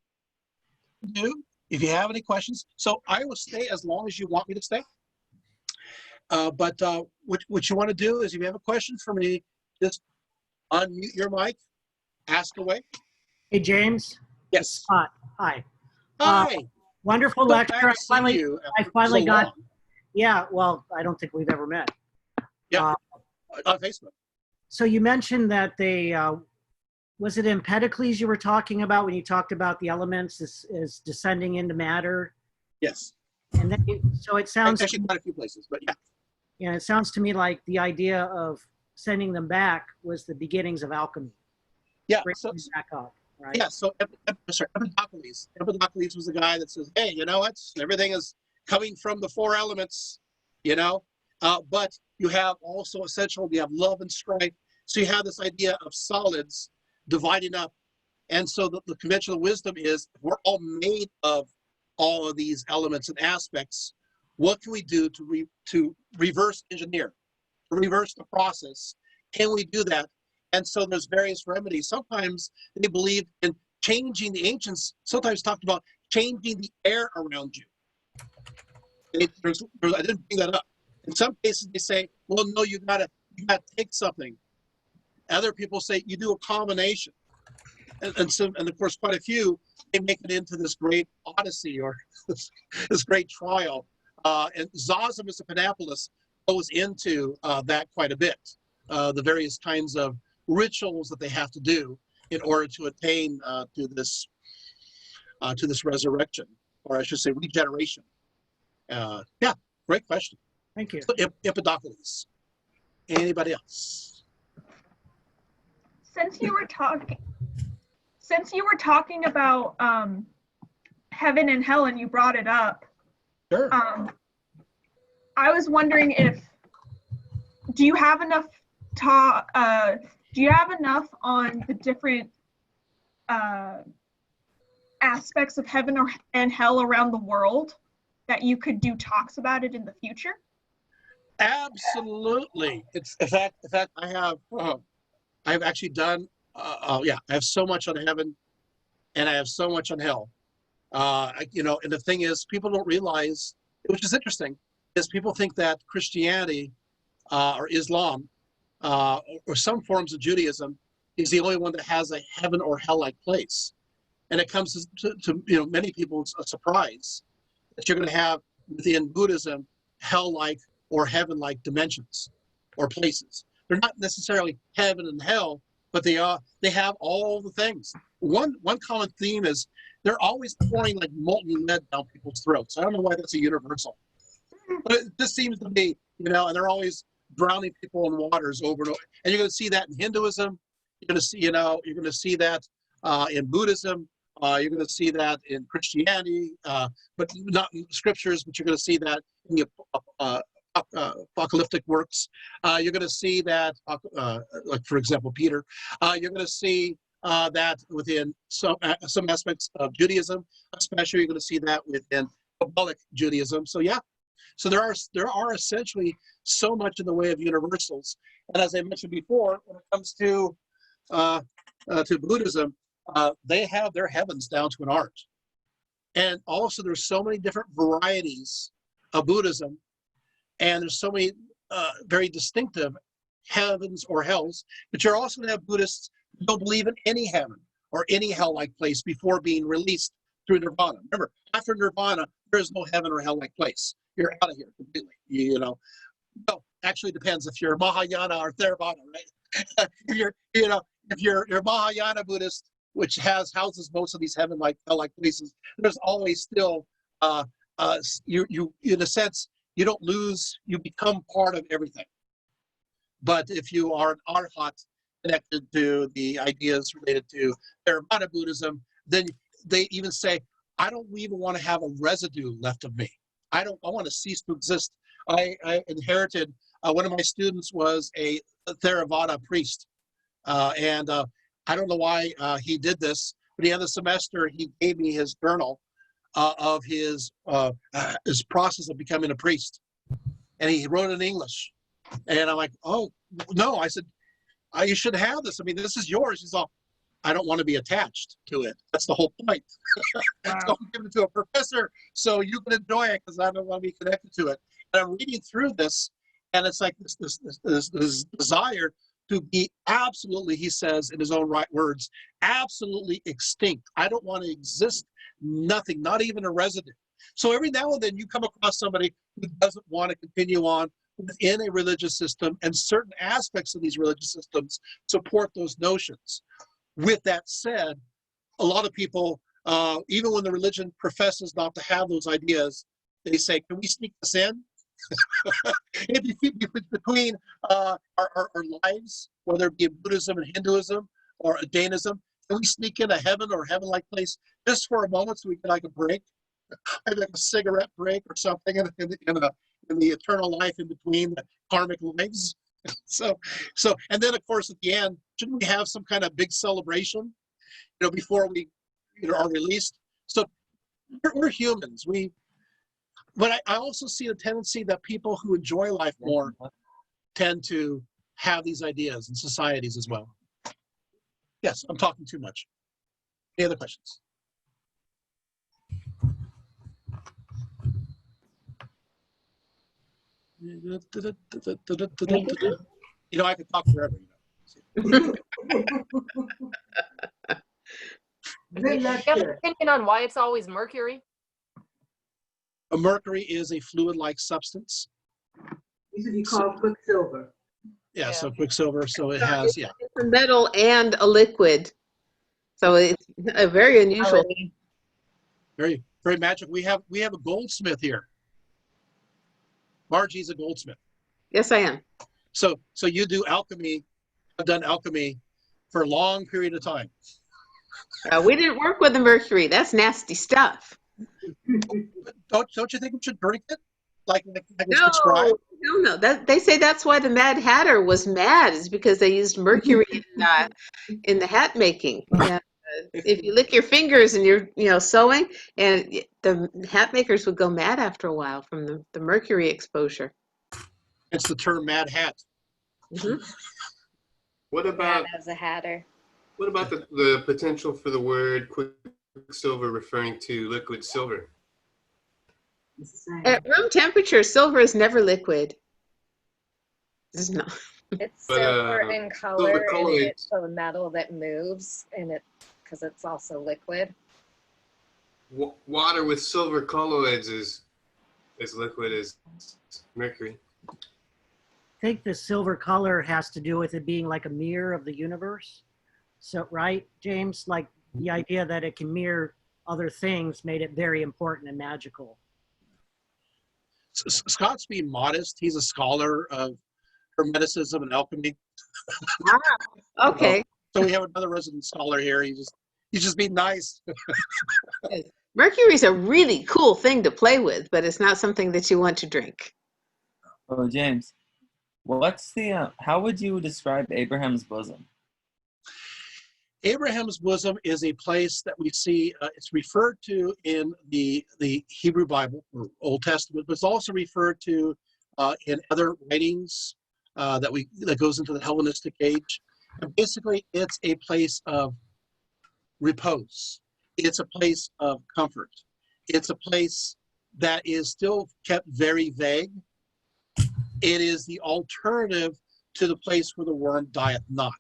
S1: do, if you have any questions, so I will stay as long as you want me to stay. But what you want to do is, if you have a question for me, just unmute your mic, ask away.
S3: Hey, James.
S1: Yes.
S3: Scott. Hi.
S1: Hi.
S3: Wonderful
S1: So
S3: lecture.
S1: glad to see you
S3: I finally
S1: so
S3: got.
S1: long.
S3: Yeah. Well, I don't think we've ever met.
S1: Yeah. On Facebook.
S3: So you mentioned that they was it Empedocles you were talking about when you talked about the elements is descending into matter?
S1: Yes.
S3: And then so it sounds
S1: actually quite a few places, but yeah.
S3: Yeah, it sounds to me like the idea of sending them back was the beginnings of alchemy.
S1: Yeah.
S3: So, back up, right?
S1: Yeah. So Empedocles. Empedocles was the guy that says, "Hey, you know what? Everything is coming from the four elements, you know." But you have also essential. You have love and strife. So you have this idea of solids dividing up, and so the conventional wisdom is we're all made of all of these elements and aspects. What can we do to reverse engineer, to reverse the process? Can we do that? And so there's various remedies. Sometimes they believe in changing. The ancients sometimes talked about changing the air around you. I didn't bring that up. In some cases, they say, "Well, no, you gotta take something." Other people say you do a combination, and of course, quite a few they make it into this great odyssey or this great trial. And Zosimus of Panopolis goes into that quite a bit. The various kinds of rituals that they have to do in order to attain to this resurrection, or I should say regeneration. Yeah, great question.
S3: Thank you.
S1: So, Empedocles. Anybody else?
S5: Since you were talking about heaven and hell, and you brought it up,
S1: Sure.
S5: I was wondering do you have enough on the different aspects of heaven and hell around the world that you could do talks about it in the future?
S1: Absolutely. It's in fact I've actually done I have so much on heaven and I have so much on hell. And the thing is, people don't realize, which is interesting, is people think that Christianity or Islam or some forms of Judaism is the only one that has a heaven or hell-like place. And it comes to many people's a surprise that you're going to have within Buddhism hell-like or heaven-like dimensions or places. They're not necessarily heaven and hell, but they have all the things. One common theme is they're always pouring like molten lead down people's throats. I don't know why that's a universal, but it just seems to be, and they're always drowning people in waters over and over. And you're going to see that in Hinduism. You're going to see, you're going to see that in Buddhism. You're going to see that in Christianity, but not in scriptures. But you're going to see that in the apocalyptic works. You're going to see that, like for example, Peter. You're going to see that within some aspects of Judaism, especially you're going to see that within Kabbalic Judaism. So yeah, so there are essentially so much in the way of universals. And as I mentioned before, when it comes to Buddhism, they have their heavens down to an art. And also there's so many different varieties of Buddhism, and there's so many very distinctive heavens or hells, but you're also going to have Buddhists who don't believe in any heaven or any hell-like place before being released through nirvana. Remember, after nirvana, there is no heaven or hell-like place. You're out of here completely, No, actually it depends if you're Mahayana or Theravada, right? if you're Mahayana Buddhist, which houses most of these heaven-like, hell-like places, there's always still, you in a sense, you don't lose, you become part of everything. But if you are an arhat, connected to the ideas related to Theravada Buddhism, then they even say, I don't even want to have a residue left of me. I want to cease to exist. I inherited, one of my students was a Theravada priest. And I don't know why he did this, but at the end of the semester, he gave me his journal of his process of becoming a priest. And he wrote it in English. And I'm like, oh, no. I said, you should have this. I mean, this is yours. He's all, I don't want to be attached to it. That's the whole point. So I'm giving it to a professor so you can enjoy it because I don't want to be connected to it. And I'm reading through this, and it's like this desire to be absolutely, he says in his own right words, absolutely extinct. I don't want to exist, nothing, not even a residue. So every now and then you come across somebody who doesn't want to continue on within a religious system, and certain aspects of these religious systems support those notions. With that said, a lot of people, even when the religion professes not to have those ideas, they say, can we sneak this in? Between our lives, whether it be Buddhism and Hinduism or Jainism, can we sneak in a heaven or heaven-like place just for a moment so we can like a break, like a cigarette break or something in the eternal life in between the karmic lives? So, and then of course at the end, shouldn't we have some kind of big celebration, before we, are released? So we're humans. But I also see a tendency that people who enjoy life more tend to have these ideas in societies as well. Yes, I'm talking too much. Any other questions? I could talk forever.
S6: Do you have an opinion on why it's always mercury?
S1: A mercury is a fluid-like substance.
S7: Used to be called quicksilver.
S1: Yeah, so quicksilver, so it has, yeah.
S4: It's a metal and a liquid. So it's a very unusual.
S1: Very, very magic. We have a goldsmith here. Margie's a goldsmith.
S4: Yes, I am.
S1: So you do alchemy. I've done alchemy for a long period of time.
S4: We didn't work with the mercury. That's nasty stuff.
S1: Don't you think we should drink it? Like it's
S4: No,
S1: prescribed?
S4: no. They say that's why the Mad Hatter was mad, is because they used mercury in the hat making. Yeah. If you lick your fingers and you're sewing, and the hat makers would go mad after a while from the mercury exposure.
S1: It's the term Mad Hat.
S4: Mhm.
S8: What about
S9: as a hatter.
S8: what about the potential for the word quicksilver referring to liquid silver?
S7: It's the same.
S4: At room temperature, silver is never liquid. It's not.
S9: It's
S8: But,
S9: silver in color, and
S8: colloid-
S9: it's a metal that moves, and because it's also liquid.
S8: Water with silver colloids is as liquid as mercury.
S3: I think the silver color has to do with it being like a mirror of the universe. So, right, James? Like the idea that it can mirror other things made it very important and magical.
S1: Scott's being modest. He's a scholar of Hermeticism and alchemy.
S4: Okay.
S1: So we have another resident scholar here. He's just being nice.
S4: Mercury's a really cool thing to play with, but it's not something that you want to drink.
S2: Oh, James, what's the how would you describe Abraham's bosom?
S1: Abraham's bosom is a place that we see, it's referred to in the Hebrew Bible or Old Testament, but it's also referred to in other writings that goes into the Hellenistic age. And basically, it's a place of repose. It's a place of comfort. It's a place that is still kept very vague. It is the alternative to the place where the worm dieth not.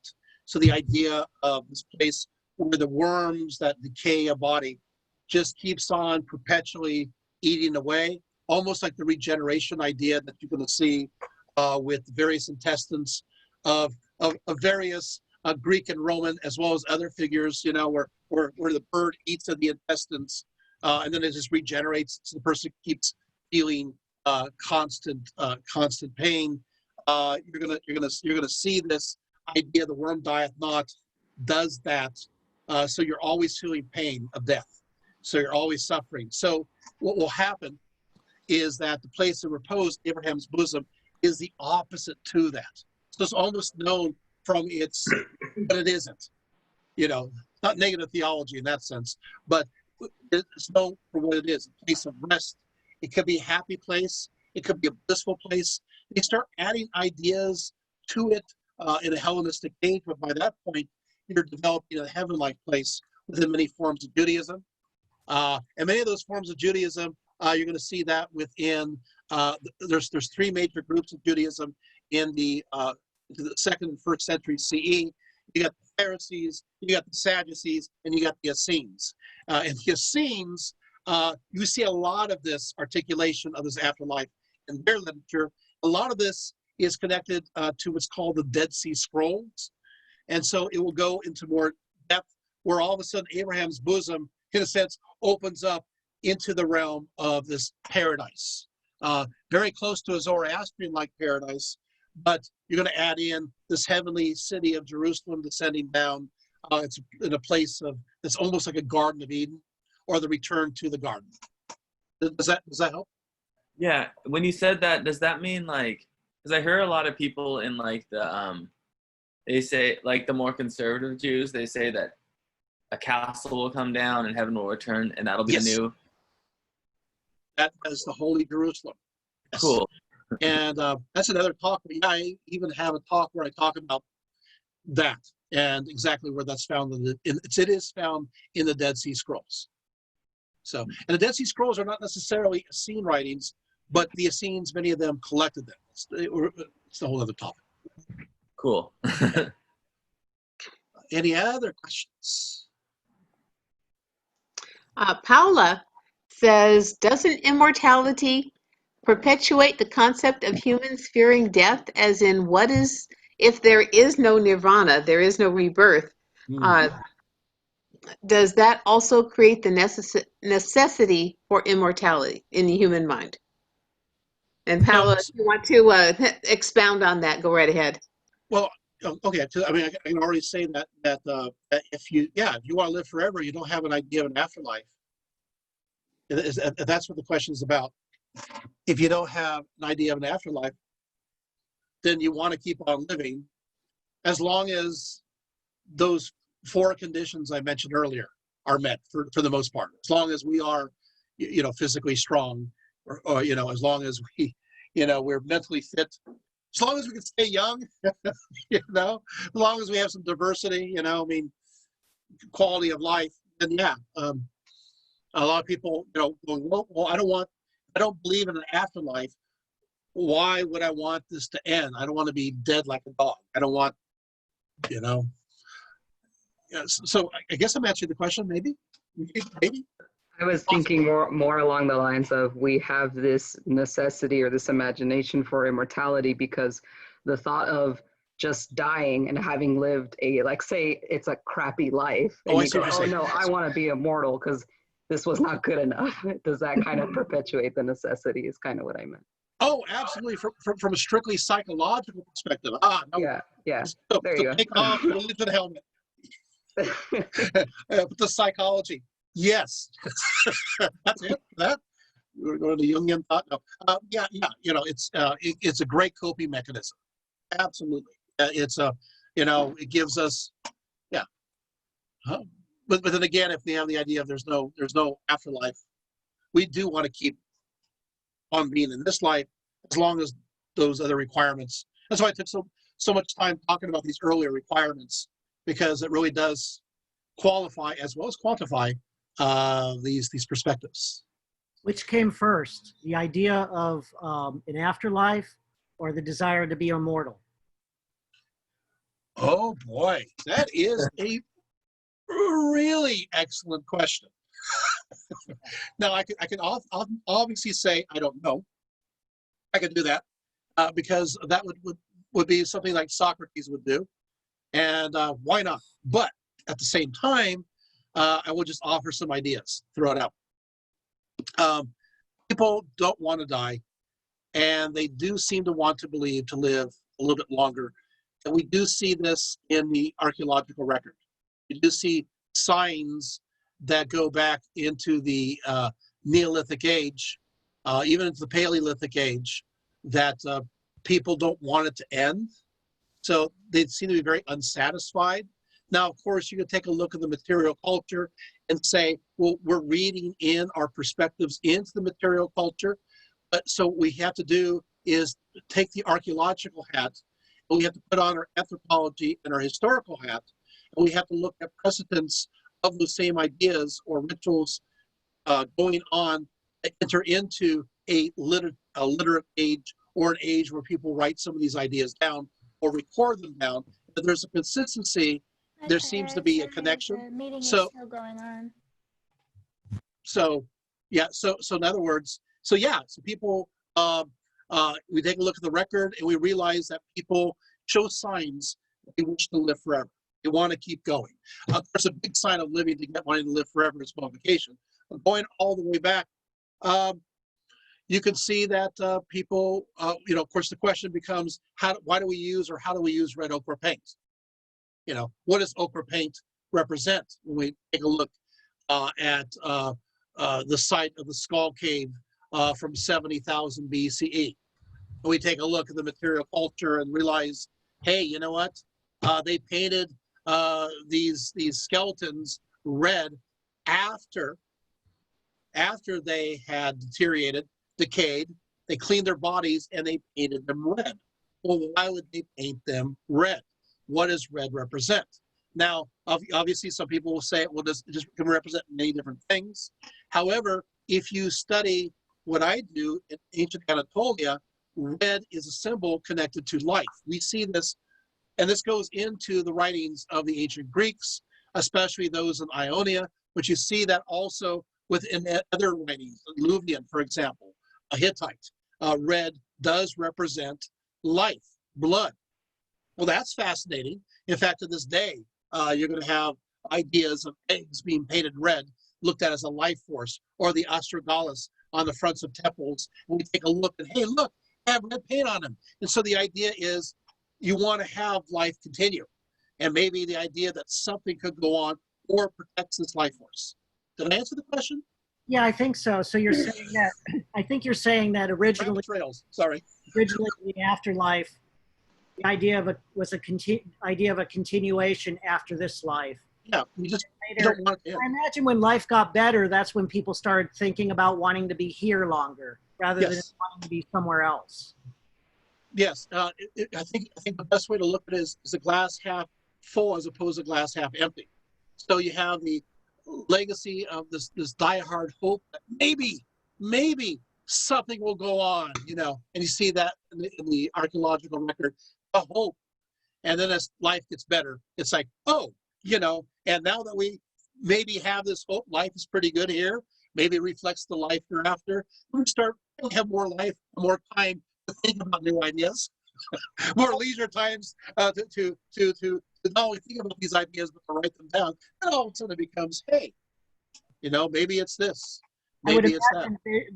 S1: So the idea of this place where the worms that decay a body just keeps on perpetually eating away, almost like the regeneration idea that you're going to see with various intestines of various Greek and Roman, as well as other figures, where the bird eats of the intestines, and then it just regenerates. So the person keeps feeling constant pain. You're gonna see this idea, the worm dieth not, does that. So you're always feeling pain of death. So you're always suffering. So what will happen is that the place of repose, Abraham's bosom, is the opposite to that. So it's almost known from its, but it isn't. You know, not negative theology in that sense, but it's known for what it is, a place of rest. It could be a happy place. It could be a blissful place. They start adding ideas to it in a Hellenistic age, but by that point, you're developing a heaven-like place within many forms of Judaism. And many of those forms of Judaism, you're going to see that within, there's three major groups of Judaism in the second and first century CE. You got the Pharisees, you got the Sadducees, and you got the Essenes. And the Essenes, you see a lot of this articulation of this afterlife in their literature. A lot of this is connected to what's called the Dead Sea Scrolls. And so it will go into more depth where all of a sudden Abraham's bosom, in a sense, opens up into the realm of this paradise. Very close to a Zoroastrian-like paradise, but you're going to add in this heavenly city of Jerusalem descending down. It's in a place of, it's almost like a Garden of Eden, or the return to the garden. Does that help?
S2: Yeah. When you said that, does that mean like, because I hear a lot of people in like the, they say like the more conservative Jews, they say that a castle will come down and heaven will return, and that'll be
S1: Yes.
S2: the new.
S1: That is the Holy Jerusalem. Yes.
S2: Cool.
S1: And that's another talk. I even have a talk where I talk about that and exactly where that's found. It is found in the Dead Sea Scrolls. So, and the Dead Sea Scrolls are not necessarily Essene writings, but the Essenes, many of them collected them. It's a whole other topic.
S2: Cool.
S1: Any other questions?
S4: Paula says, doesn't immortality perpetuate the concept of humans fearing death, as in what is, if there is no nirvana, there is no rebirth, does that also create the necessity for immortality in the human mind? And Paula, if you want to expound on that, go right ahead.
S1: Well, okay. I mean, I can already say that if you want to live forever, you don't have an idea of an afterlife. That's what the question is about. If you don't have an idea of an afterlife, then you want to keep on living as long as those four conditions I mentioned earlier are met for the most part. As long as we are, physically strong, or as long as we, we're mentally fit, as long as we can stay young, as long as we have some diversity, quality of life, then yeah. A lot of people, going, well, I don't believe in an afterlife. Why would I want this to end? I don't want to be dead like a dog. I don't want, So I guess I'm answering the question, maybe.
S10: I was thinking more along the lines of, we have this necessity or this imagination for immortality because the thought of just dying and having lived say it's a crappy life, and you go, oh no, I want to be immortal because this was not good enough. Does that kind of perpetuate the necessity is kind of what I meant.
S1: Oh, absolutely. From a strictly psychological perspective. No.
S10: Yeah.
S1: So,
S10: there you go.
S1: Take off the religion helmet. The psychology. Yes. That's it. That we're going to Jungian thought. No. It's a great coping mechanism. Absolutely. It gives us, But then again, if we have the idea of there's no afterlife, we do want to keep on being in this life as long as those other requirements. That's why I took so much time talking about these earlier requirements, because it really does qualify as well as quantify these perspectives.
S3: Which came first, the idea of an afterlife or the desire to be immortal?
S1: Oh boy, that is a really excellent question. Now I can obviously say I don't know. I could do that because that would be something like Socrates would do, and why not? But at the same time, I will just offer some ideas, throw it out. People don't want to die, and they do seem to want to live a little bit longer. And we do see this in the archaeological record. You do see signs that go back into the Neolithic age, even into the Paleolithic age, that people don't want it to end. So they seem to be very unsatisfied. Now, of course, you can take a look at the material culture and say, well, we're reading in our perspectives into the material culture. But so what we have to do is take the archaeological hat, and we have to put on our anthropology and our historical hat, and we have to look at precedents of the same ideas or rituals going on that enter into a literate age, or an age where people write some of these ideas down or record them down. But there's a consistency. There seems to be a connection.
S11: The meeting is
S1: So,
S11: still going on.
S1: so yeah. So in other words, so people. We take a look at the record and we realize that people show signs that they wish to live forever. They want to keep going. There's a big sign of living to get wanting to live forever is mummification. But going all the way back, you can see that people, of course, the question becomes, why do we use red ochre paint? What does ochre paint represent? When we take a look at the site of the Skull Cave from 70,000 BCE. And we take a look at the material culture and realize, hey, you know what? They painted these skeletons red after they had deteriorated, decayed. They cleaned their bodies and they painted them red. Well, why would they paint them red? What does red represent? Now, obviously, some people will say, well, this just can represent many different things. However, if you study what I do in ancient Anatolia, red is a symbol connected to life. We see this, and this goes into the writings of the ancient Greeks, especially those in Ionia, but you see that also within other writings, Luvian, for example, a Hittite. Red does represent life, blood. Well, that's fascinating. In fact, to this day, you're going to have ideas of eggs being painted red, looked at as a life force, or the astragalus on the fronts of temples. And we take a look and, hey, look, I have red paint on them. And so the idea is you want to have life continue. And maybe the idea that something could go on or protects this life force. Did I answer the question?
S3: Yeah, I think so. So you're saying that, I think you're saying that originally, originally in the afterlife, the idea of a continuation after this life.
S1: Yeah, we just don't want to.
S3: I imagine when life got better, that's when people started thinking about wanting to be here longer rather than wanting to be somewhere else.
S1: Yes, I think the best way to look at it is a glass half full as opposed to glass half empty. So you have the legacy of this diehard hope that maybe something will go on, and you see that in the archaeological record, the hope. And then as life gets better, it's like, and now that we maybe have this hope, life is pretty good here, maybe it reflects the life hereafter, we start to have more life, more time to think about new ideas, more leisure times to not only think about these ideas, but to write them down. And all of a sudden it becomes, hey, maybe it's this, maybe it's that.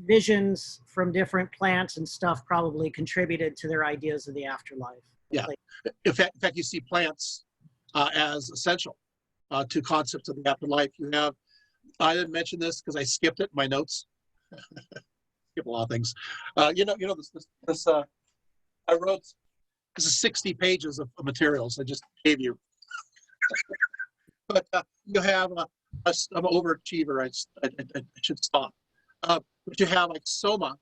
S3: Visions from different plants and stuff probably contributed to their ideas of the afterlife.
S1: Yeah, in fact, you see plants as essential to concepts of the afterlife. You have, I didn't mention this because I skipped it in my notes. Skip a lot of things. This I wrote. This is 60 pages of materials I just gave you. But you have I'm an overachiever. I should stop. But you have like soma,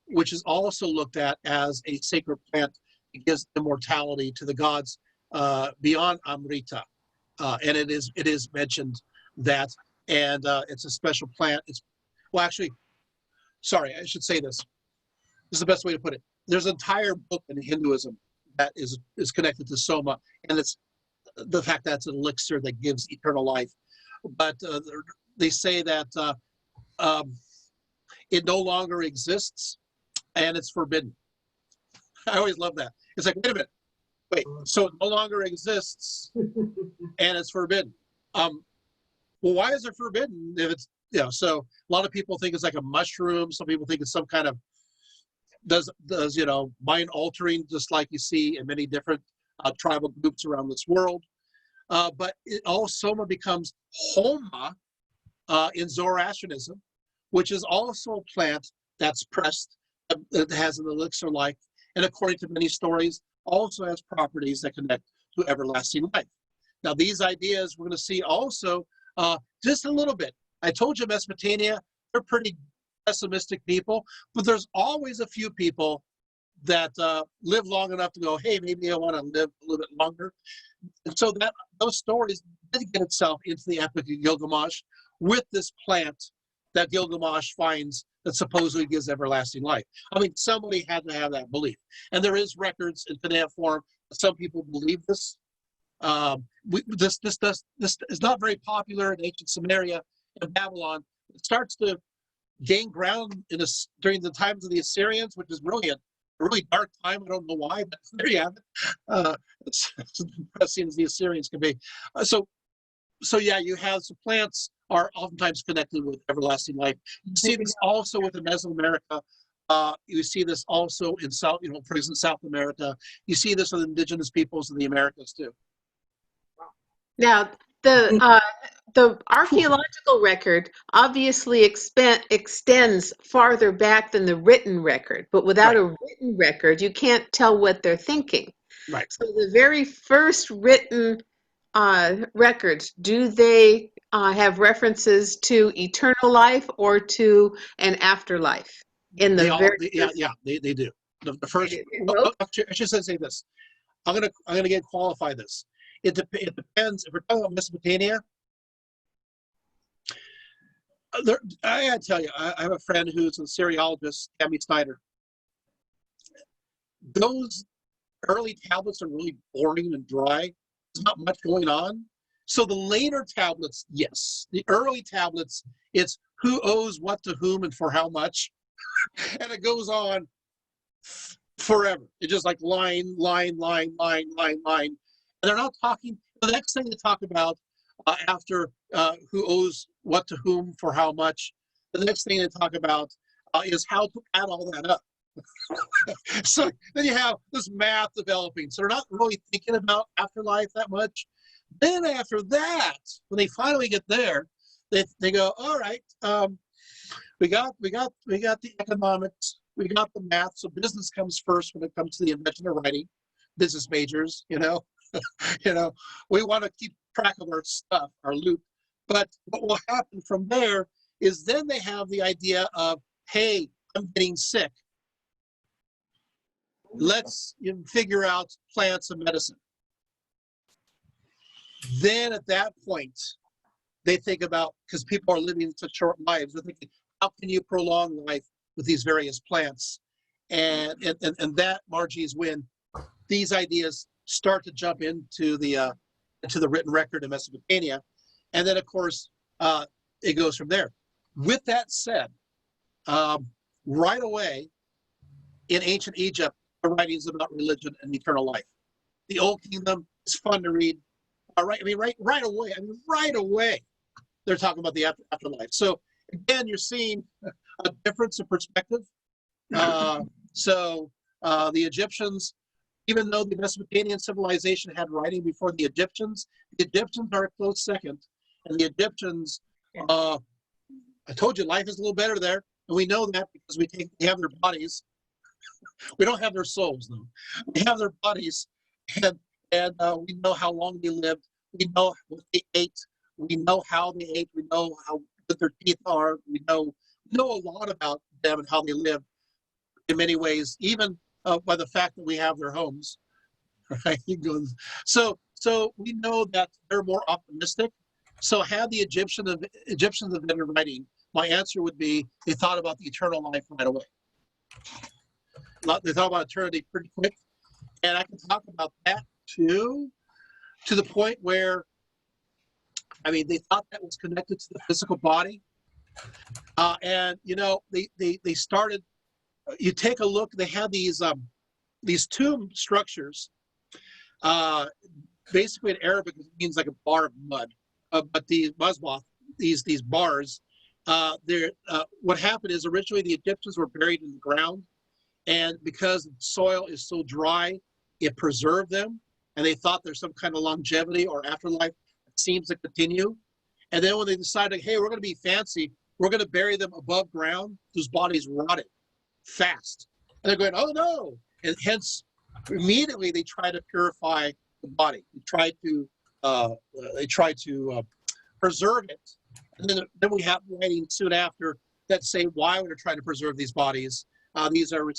S1: which is also looked at as a sacred plant. It gives immortality to the gods beyond Amrita, and it is mentioned that, and it's a special plant. Sorry, I should say this. This is the best way to put it. There's an entire book in Hinduism that is connected to soma, and it's the fact that it's an elixir that gives eternal life. But they say that it no longer exists, and it's forbidden. I always love that. It's like, wait a minute. Wait, so it no longer exists and it's forbidden. Well, why is it forbidden if it's, so a lot of people think it's like a mushroom. Some people think it's some kind of, does mind altering, just like you see in many different tribal groups around this world. But it also becomes Homa in Zoroastrianism, which is also a plant that's pressed, that has an elixir life, and according to many stories, also has properties that connect to everlasting life. Now, these ideas we're going to see also just a little bit. I told you Mesopotamia, they're pretty pessimistic people, but there's always a few people that live long enough to go, hey, maybe I want to live a little bit longer. And so that those stories did get itself into the Epic of Gilgamesh with this plant that Gilgamesh finds that supposedly gives everlasting life. I mean, somebody had to have that belief. And there is records in Tanaic form. Some people believe this. This is not very popular in ancient Samaria and Babylon. It starts to gain ground during the times of the Assyrians, which is really a really dark time. I don't know why, but there you have it. It's as depressing as the Assyrians can be. So yeah, you have some plants are oftentimes connected with everlasting life. You see this also within Mesoamerica. You see this also in South, for instance, South America. You see this with indigenous peoples in the Americas too.
S4: Now, the archaeological record obviously extends farther back than the written record, but without a written record, you can't tell what they're thinking.
S1: Right.
S4: So the very first written records, do they have references to eternal life or to an afterlife? In the
S1: they do. The first, I should say this. I'm gonna get qualify this. It depends. If we're talking about Mesopotamia, I gotta tell you, I have a friend who's a Syriologist, Tammy Snyder. Those early tablets are really boring and dry. There's not much going on. So the later tablets, yes. The early tablets, it's who owes what to whom and for how much. And it goes on forever. It's just like line. And they're not talking, the next thing they talk about after who owes what to whom for how much, the next thing they talk about is how to add all that up. So then you have this math developing. So they're not really thinking about afterlife that much. Then after that, when they finally get there, they go, all right, we got the economics, we got the math. So business comes first when it comes to the invention of writing. Business majors, we want to keep track of our stuff, our loot. But what will happen from there is then they have the idea of, hey, I'm getting sick. Let's figure out plants and medicine. Then at that point, they think about, because people are living such short lives, they're thinking, how can you prolong life with these various plants? And that, Margie, is when these ideas start to jump into the written record of Mesopotamia. And then, of course, it goes from there. With that said, right away, in ancient Egypt, the writings about religion and eternal life. The Old Kingdom is fun to read. Right away, they're talking about the afterlife. So again, you're seeing a difference in perspective. So the Egyptians, even though the Mesopotamian civilization had writing before the Egyptians are a close second. And the Egyptians, I told you, life is a little better there. And we know that because we have their bodies. We don't have their souls, though. We have their bodies. And we know how long they lived. We know what they ate. We know how they ate. We know how good their teeth are. We know a lot about them and how they lived in many ways, even by the fact that we have their homes. Right? So we know that they're more optimistic. So had the Egyptians invented writing, my answer would be they thought about the eternal life right away. They thought about eternity pretty quick. And I can talk about that too, to the point where, they thought that was connected to the physical body. They started, you take a look, they had these tomb structures. Basically in Arabic, it means like a bar of mud. But the mazbah, these bars, what happened is originally the Egyptians were buried in the ground. And because the soil is so dry, it preserved them. and they thought there's some kind of longevity or afterlife that seems to continue. And then when they decided, hey, we're going to be fancy, we're going to bury them above ground, whose bodies rotted fast. And they're going, oh no. And hence, immediately they try to purify the body. They try to preserve it. And then we have writing soon after that say why we're trying to preserve these bodies. These are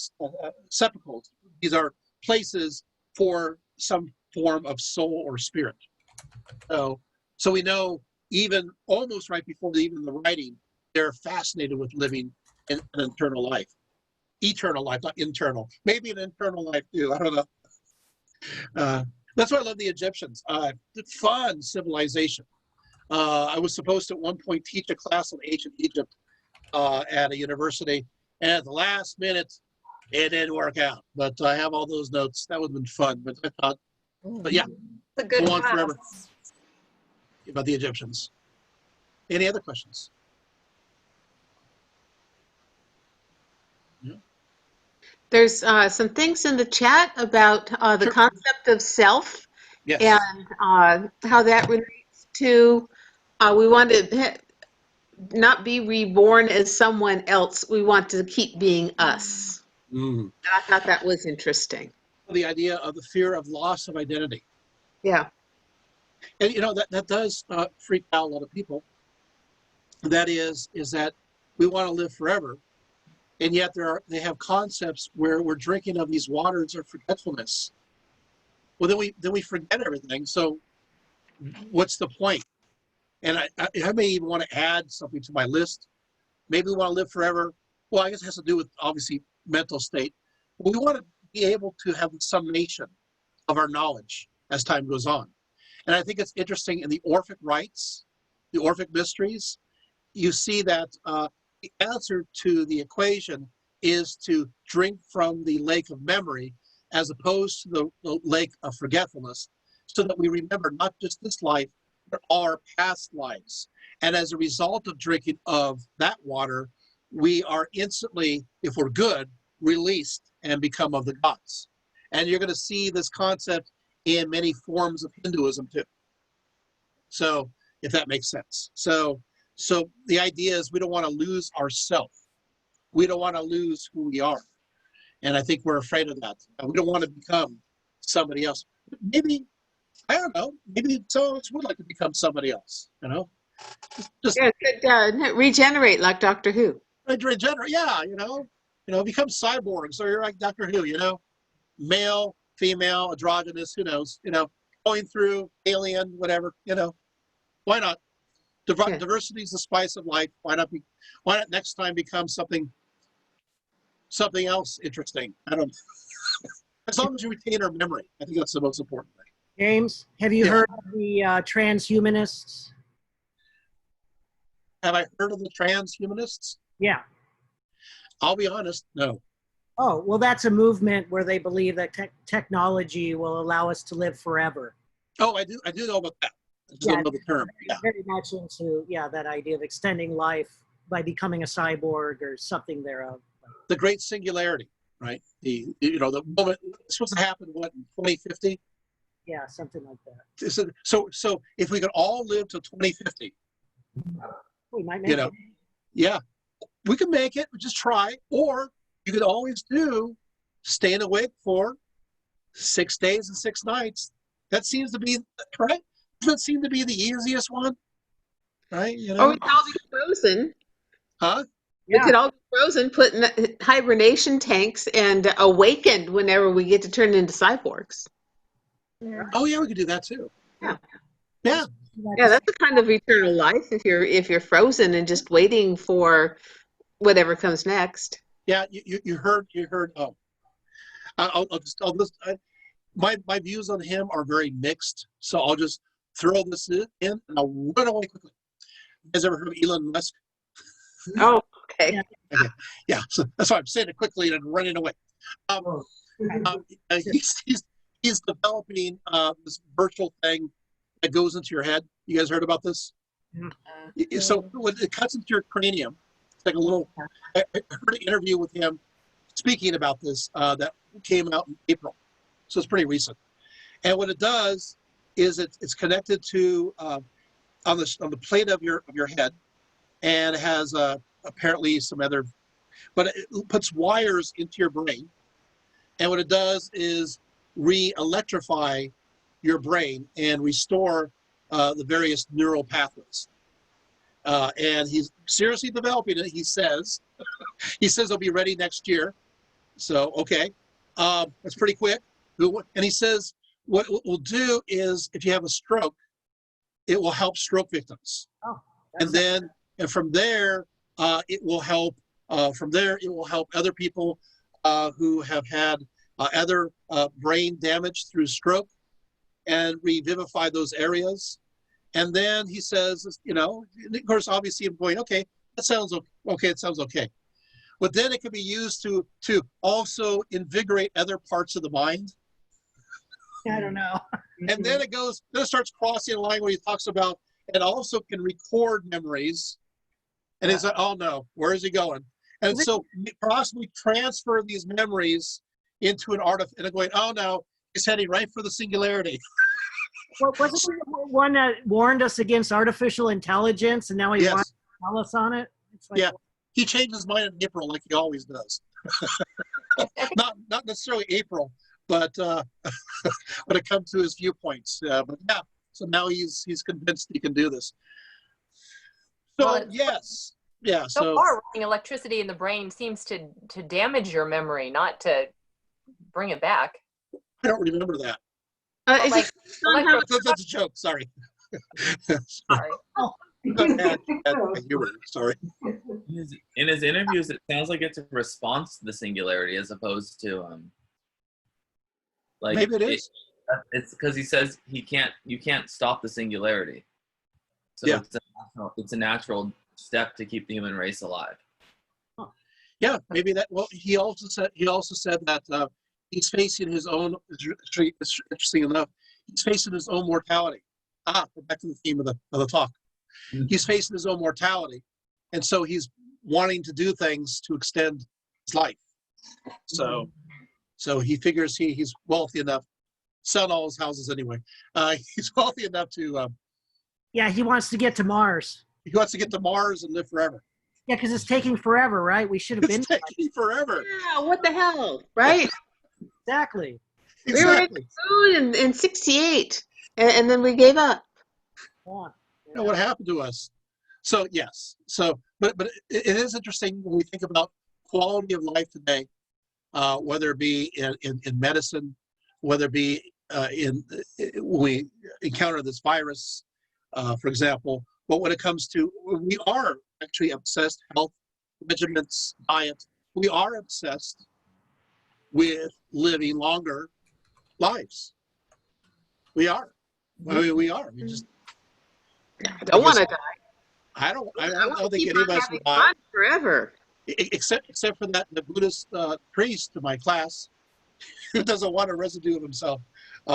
S1: sepulchres. These are places for some form of soul or spirit. So we know even almost right before even the writing, they're fascinated with living an eternal life, not internal. Maybe an internal life too. I don't know. That's why I love the Egyptians. Fun civilization. I was supposed to at one point teach a class on ancient Egypt at a university, and at the last minute, it didn't work out. But I have all those notes. That would have been fun. But I thought, but yeah,
S9: It's a good
S1: go on
S9: class.
S1: forever about the Egyptians. Any other questions?
S4: There's some things in the chat about the
S1: Sure.
S4: concept of self
S1: Yes.
S4: and how that relates to we want to not be reborn as someone else. We want to keep being us.
S1: Mm.
S4: And I thought that was interesting.
S1: The idea of the fear of loss of identity.
S4: Yeah.
S1: And that does freak out a lot of people. That is that we want to live forever, and yet they have concepts where we're drinking of these waters of forgetfulness. Well, then we forget everything. So, what's the point? And I may even want to add something to my list. Maybe we want to live forever. Well, I guess it has to do with obviously mental state. We want to be able to have the summation of our knowledge as time goes on. And I think it's interesting in the Orphic rites, the Orphic mysteries, you see that the answer to the equation is to drink from the lake of memory as opposed to the lake of forgetfulness, so that we remember not just this life, but all our past lives. And as a result of drinking of that water, we are instantly, if we're good, released and become of the gods. And you're going to see this concept in many forms of Hinduism too. So, if that makes sense. So the idea is we don't want to lose ourself. We don't want to lose who we are. And I think we're afraid of that. We don't want to become somebody else. Maybe, I don't know, maybe some of us would like to become somebody else, Just
S4: Yeah, it could regenerate like Doctor Who.
S1: regenerate, yeah, become cyborgs, or you're like Doctor Who, male, female, androgynous, who knows, going through alien, whatever, why not? Diversity is the spice of life. Why not next time become something else interesting? I don't. As long as you retain our memory, I think that's the most important thing.
S3: James, have you heard of the transhumanists?
S1: Have I heard of the transhumanists?
S3: Yeah.
S1: I'll be honest, no.
S3: Oh, well, that's a movement where they believe that technology will allow us to live forever.
S1: Oh, I do know about that. I just don't know the term. Yeah.
S3: Very much into that idea of extending life by becoming a cyborg or something thereof.
S1: The great singularity, right? The moment it's supposed to happen, what, in 2050?
S3: Yeah, something like that.
S1: So if we could all live to 2050,
S3: we might make it.
S1: Yeah, we can make it. Just try. Or you could always staying awake for 6 days and 6 nights. That seems to be right. Doesn't seem to be the easiest one, right?
S4: Or we could all be frozen.
S1: Huh?
S4: We could all be frozen, put in hibernation tanks, and awakened whenever we get to turn into cyborgs.
S5: Yeah.
S1: Oh yeah, we could do that too.
S4: Yeah.
S1: Yeah.
S4: Yeah, that's a kind of eternal life if you're frozen and just waiting for whatever comes next.
S1: Yeah, you heard. My views on him are very mixed, so I'll just throw this in and I'll run away quickly. You guys ever heard of Elon Musk?
S4: Oh, okay.
S1: Yeah, so that's why I'm saying it quickly and running away. He's developing this virtual thing that goes into your head. You guys heard about this? So when it cuts into your cranium, it's like a little. I heard an interview with him speaking about this that came out in April, so it's pretty recent. And what it does is it's connected to on the plate of your head, and it has apparently some other, but it puts wires into your brain. And what it does is re-electrify your brain and restore the various neural pathways. And he's seriously developing it. He says, it'll be ready next year. So, okay, that's pretty quick. And he says, what we'll do is if you have a stroke, it will help stroke victims.
S3: Oh,
S1: And from there, it will help. From there, it will help other people who have had other brain damage through stroke, and revivify those areas. And then he says, of course, obviously, I'm going, okay, that sounds okay. It sounds okay. But then it can be used to also invigorate other parts of the mind.
S3: I don't know.
S1: And then it starts crossing a line where he talks about it also can record memories. And he's like, oh no, where is he going? And so possibly transfer these memories into an artifact. And I'm going, oh no, he's heading right for the singularity.
S3: Well, wasn't there one that warned us against artificial intelligence, and now he wants to tell us on it? It's like,
S1: yeah, he changed his mind in April like he always does. not necessarily April, but when it comes to his viewpoints. But yeah, so now he's convinced he can do this. So
S6: Well,
S1: yes, yeah.
S6: So far, running electricity in the brain seems to damage your memory, not to bring it back.
S1: I don't remember that.
S6: Like,
S1: That's a joke. Sorry.
S6: Sorry.
S1: Sorry.
S2: In his interviews, it sounds like it's a response to the singularity as opposed to like
S1: maybe it is.
S2: It's because he says you can't stop the singularity. So
S1: yeah,
S2: it's a natural step to keep the human race alive.
S1: Yeah, maybe that. Well, he also said that he's facing his own. Interesting enough, he's facing his own mortality. We're back to the theme of the talk. Mm-hmm. He's facing his own mortality, and so he's wanting to do things to extend his life. So he figures he's wealthy enough. Sell all his houses anyway. He's wealthy enough to.
S3: Yeah, he wants to get to Mars.
S1: He wants to get to Mars and live forever.
S3: Yeah, because it's taking forever, right? We should have been.
S1: It's taking forever.
S4: Yeah, what the hell, right?
S3: Exactly.
S4: We were at the moon in '68, and then we gave up.
S1: Yeah, what happened to us? So yes. So, but it is interesting when we think about quality of life today, whether it be in medicine, whether it be when we encounter this virus, for example. But when it comes to, we are actually obsessed, health, regimens, diet. We are obsessed with living longer lives. We are. I mean, we are. We just.
S4: I don't want to die.
S1: I don't think any of us would die
S4: forever.
S1: Except for the Buddhist priest in my class, who doesn't want a residue of himself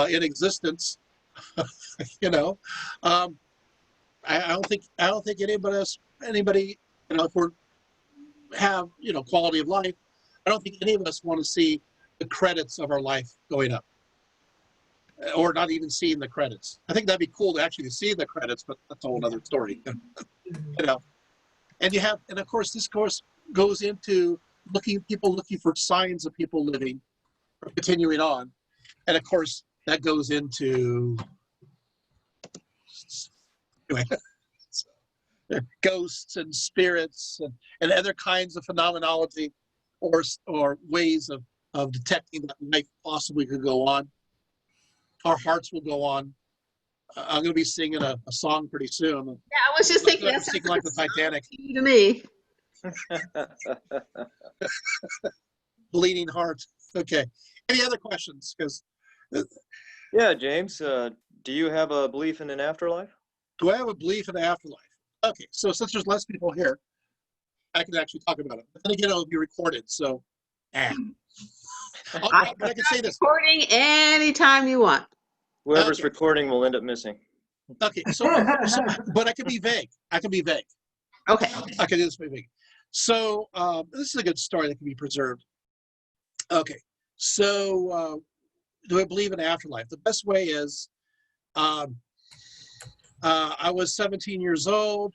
S1: in existence. I don't think anybody, if we have quality of life, I don't think any of us want to see the credits of our life going up, or not even seeing the credits. I think that'd be cool to actually see the credits, but that's a whole other story. And of course, this course goes into people looking for signs of people living or continuing on, and of course that goes into ghosts and spirits and other kinds of phenomenology or ways of detecting that life possibly could go on. Our hearts will go on. I'm going to be singing a song pretty soon.
S4: Yeah, I was just thinking that's
S1: like the Titanic.
S4: To me.
S1: Bleeding heart. Okay. Any other questions?
S11: Yeah, James. Do you have a belief in an afterlife?
S1: Do I have a belief in the afterlife? Okay, so since there's less people here, I can actually talk about it. But then again, it'll be recorded, so. But I can say this.
S4: Recording anytime you want.
S11: Whoever's recording will end up missing.
S1: Okay, so but I can be vague.
S4: Okay.
S1: I can do this very vague. So this is a good story that can be preserved. Okay, so do I believe in afterlife? The best way is, I was 17 years old.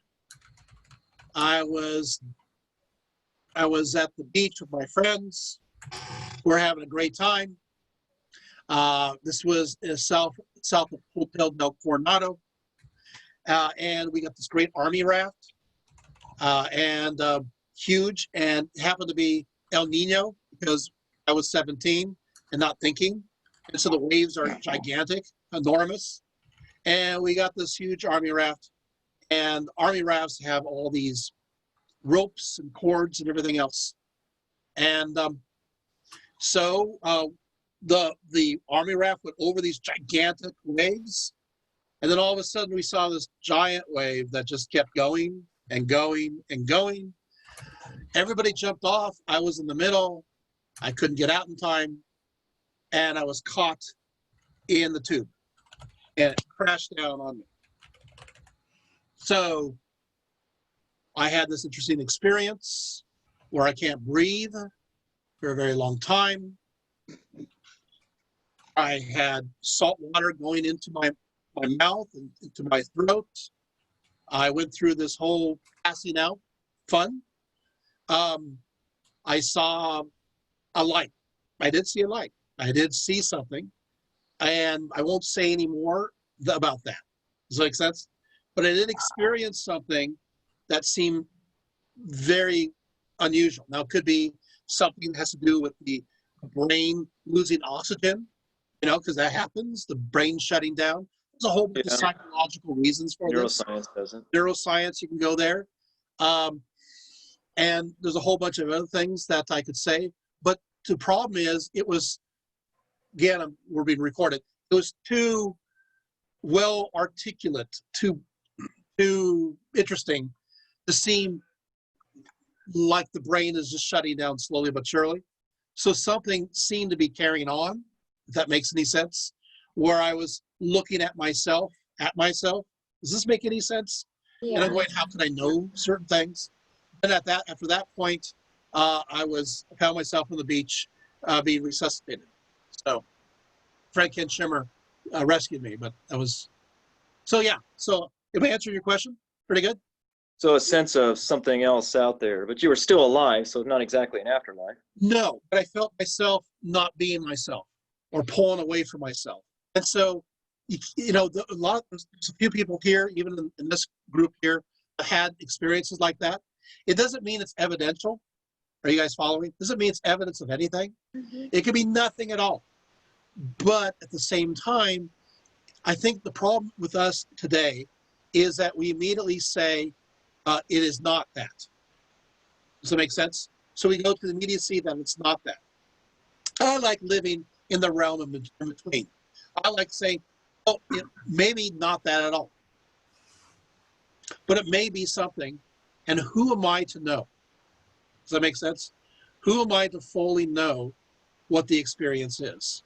S1: I was at the beach with my friends. We're having a great time. This was south of Hotel del Coronado. And we got this great army raft, and huge, and happened to be El Nino because I was 17 and not thinking. And so the waves are gigantic, enormous. And we got this huge army raft, and army rafts have all these ropes and cords and everything else. And so the army raft went over these gigantic waves. And then all of a sudden we saw this giant wave that just kept going and going and going. Everybody jumped off. I was in the middle. I couldn't get out in time. And I was caught in the tube. And it crashed down on me. So I had this interesting experience where I can't breathe for a very long time. I had salt water going into my mouth and into my throat. I went through this whole passing out fun. I saw a light. I did see a light. I did see something. And I won't say any more about that. Does that make sense? But I did experience something that seemed very unusual. Now, it could be something that has to do with the brain losing oxygen, because that happens, the brain shutting down. There's a whole bunch of psychological reasons for this.
S11: Neuroscience doesn't.
S1: Neuroscience, you can go there. And there's a whole bunch of other things that I could say. But the problem is, it was, again, we're being recorded. It was too well articulate, too interesting to seem like the brain is just shutting down slowly but surely. So something seemed to be carrying on, if that makes any sense, where I was looking at myself. Does this make any sense?
S9: Yeah.
S1: And I'm going, how can I know certain things? And after that point, I found myself on the beach being resuscitated. So Fred Ken Shimmer rescued me, but that was, so yeah. So if I answered your question, pretty good.
S11: So a sense of something else out there, but you were still alive, so not exactly an afterlife.
S1: No, but I felt myself not being myself or pulling away from myself. And so, there's a few people here, even in this group here, had experiences like that. It doesn't mean it's evidential. Are you guys following? It doesn't mean it's evidence of anything. Mm-hmm. It could be nothing at all. But at the same time, I think the problem with us today is that we immediately say, it is not that. Does that make sense? So we go to the immediacy that it's not that. I like living in the realm of in between. I like saying, oh, maybe not that at all. But it may be something, and who am I to know? Does that make sense? Who am I to fully know what the experience is?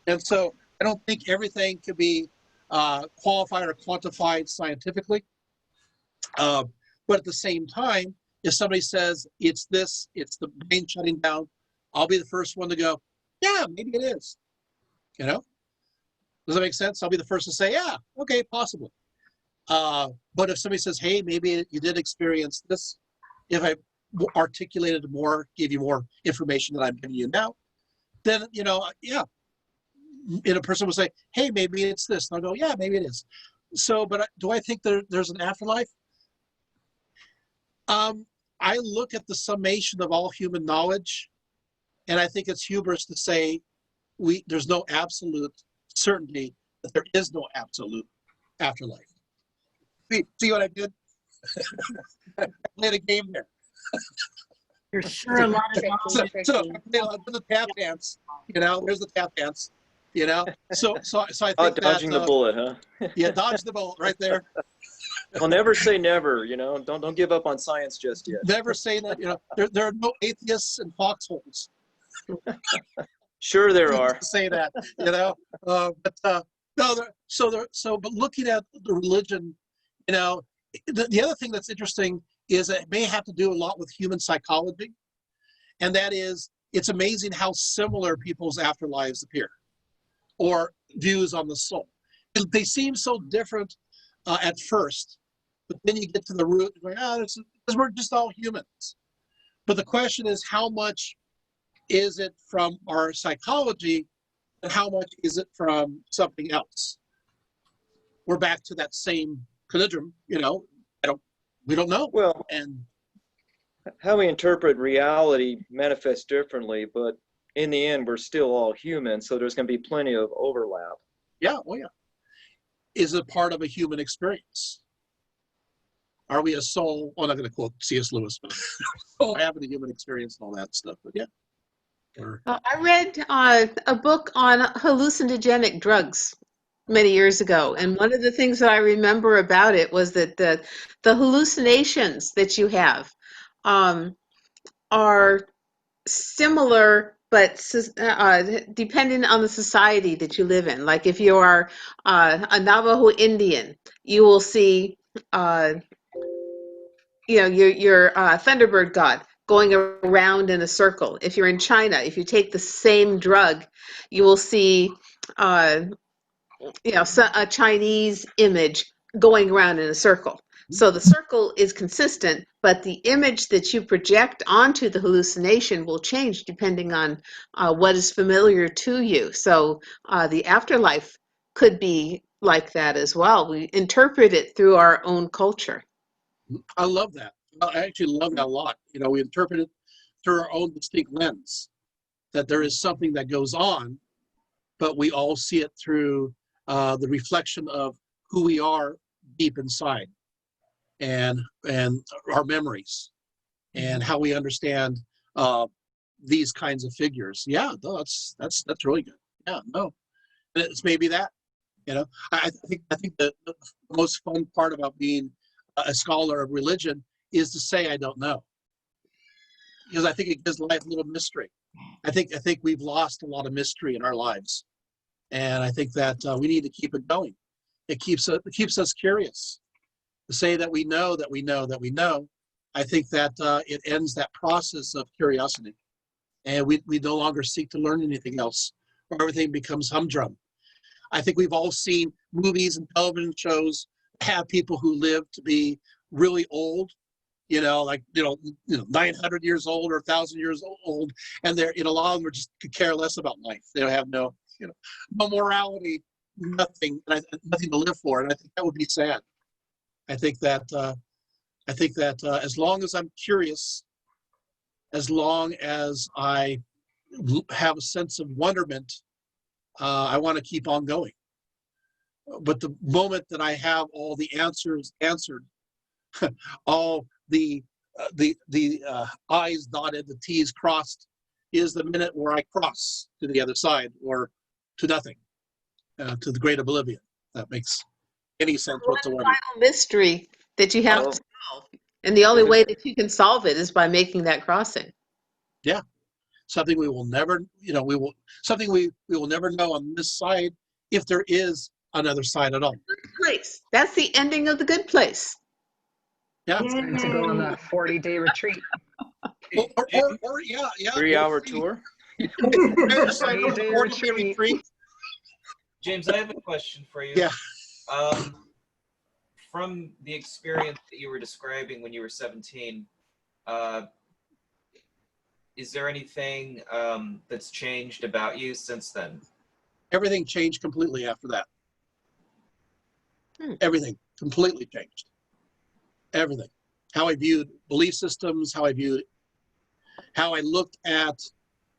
S1: And so I don't think everything can be qualified or quantified scientifically. But at the same time, if somebody says it's this, it's the brain shutting down, I'll be the first one to go, yeah, maybe it is. Does that make sense? I'll be the first to say, yeah, okay, possibly. But if somebody says, hey, maybe you did experience this, if I articulated more, gave you more information than I'm giving you now, then, yeah. And a person will say, hey, maybe it's this. And I'll go, yeah, maybe it is. So, but do I think there's an afterlife? I look at the summation of all human knowledge, and I think it's hubris to say there's no absolute certainty that there is no absolute afterlife. See what I did? I played a game there.
S3: You're sure a lot of
S1: So I did the tap dance. There's the tap dance. So I think
S11: dodging the bullet, huh?
S1: Yeah, dodge the bullet right there.
S11: Well, never say never. Don't give up on science just yet.
S1: Never say that. There are no atheists in foxholes.
S11: Sure, there are.
S1: Say that. But but looking at the religion, the other thing that's interesting is that it may have to do a lot with human psychology, and that is, it's amazing how similar people's afterlives appear. or views on the soul. They seem so different at first, but then you get to the root, you're like, because we're just all humans. But the question is, how much is it from our psychology and how much is it from something else? We're back to that same conundrum, we don't know.
S11: Well,
S1: and
S11: how we interpret reality manifests differently, but in the end, we're still all human, so there's going to be plenty of overlap.
S1: yeah, is it part of a human experience? Are we a soul? I'm not going to quote C.S. Lewis, but soul having a human experience and all that stuff. But yeah.
S4: I read a book on hallucinogenic drugs many years ago, and one of the things that I remember about it was that the hallucinations that you have are similar, but depending on the society that you live in. Like if you are a Navajo Indian, you will see your Thunderbird god going around in a circle. If you're in China, if you take the same drug, you will see a Chinese image going around in a circle. So the circle is consistent, but the image that you project onto the hallucination will change depending on what is familiar to you. So the afterlife could be like that as well. We interpret it through our own culture.
S1: I love that. I actually love that a lot. We interpret it through our own distinct lens, that there is something that goes on, but we all see it through the reflection of who we are deep inside, and our memories, and how we understand these kinds of figures. Yeah, no, that's really good. Yeah, no, it's maybe that. I think the most fun part about being a scholar of religion is to say I don't know, because I think it gives life a little mystery. I think we've lost a lot of mystery in our lives, and I think that we need to keep it going. It keeps us curious. To say that we know that we know that we know, I think that it ends that process of curiosity, and we no longer seek to learn anything else, or everything becomes humdrum. I think we've all seen movies and television shows have people who live to be really old, 900 years old or 1,000 years old, and they're, a lot of them just could care less about life. They don't have no morality, nothing to live for, and I think that would be sad. I think that as long as I'm curious, as long as I have a sense of wonderment, I want to keep on going. But the moment that I have all the answers answered, all the I's dotted, the T's crossed, is the minute where I cross to the other side, or to nothing, to the great oblivion. That makes any sense whatsoever.
S4: One final mystery that you have to solve, and the only way that you can solve it is by making that crossing.
S1: Yeah, something we will never, something we will never know on this side, if there is another side at all.
S4: Good place. That's the ending of The Good Place.
S1: Yeah.
S10: It's time to go on that 40-day retreat.
S1: Or
S11: 3-hour tour.
S10: 40-day retreat.
S12: James, I have a question for you.
S1: Yeah.
S12: From the experience that you were describing when you were 17, is there anything that's changed about you since then?
S1: Everything changed completely after that. Everything completely changed. Everything. How I viewed belief systems, how I looked at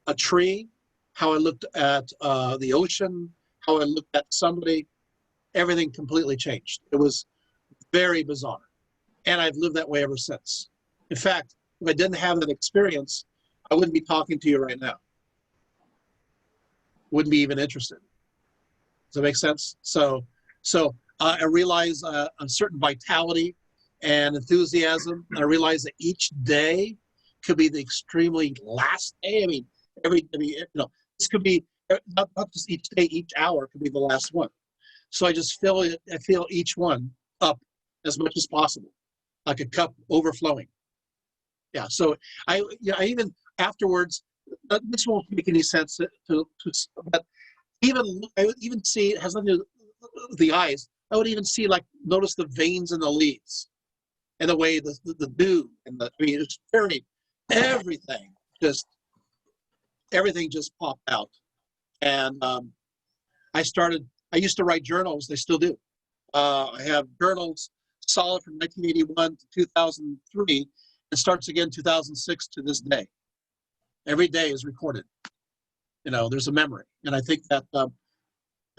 S1: a tree, how I looked at the ocean, how I looked at somebody. Everything completely changed. It was very bizarre. And I've lived that way ever since. In fact, if I didn't have that experience, I wouldn't be talking to you right now. Wouldn't be even interested. Does that make sense? So I realize a certain vitality and enthusiasm. I realize that each day could be the extremely last day. I mean, this could be not just each day, each hour could be the last one. So I just feel each one up as much as possible, like a cup overflowing. Yeah. So I even afterwards, this won't make any sense but I would even see, it has nothing to do with the eyes. I would even see, like, notice the veins in the leaves and the way the dew and I mean, it's very, everything just popped out. And I used to write journals. They still do. I have journals solid from 1981 to 2003. It starts again 2006 to this day. Every day is recorded. There's a memory. And I think that, and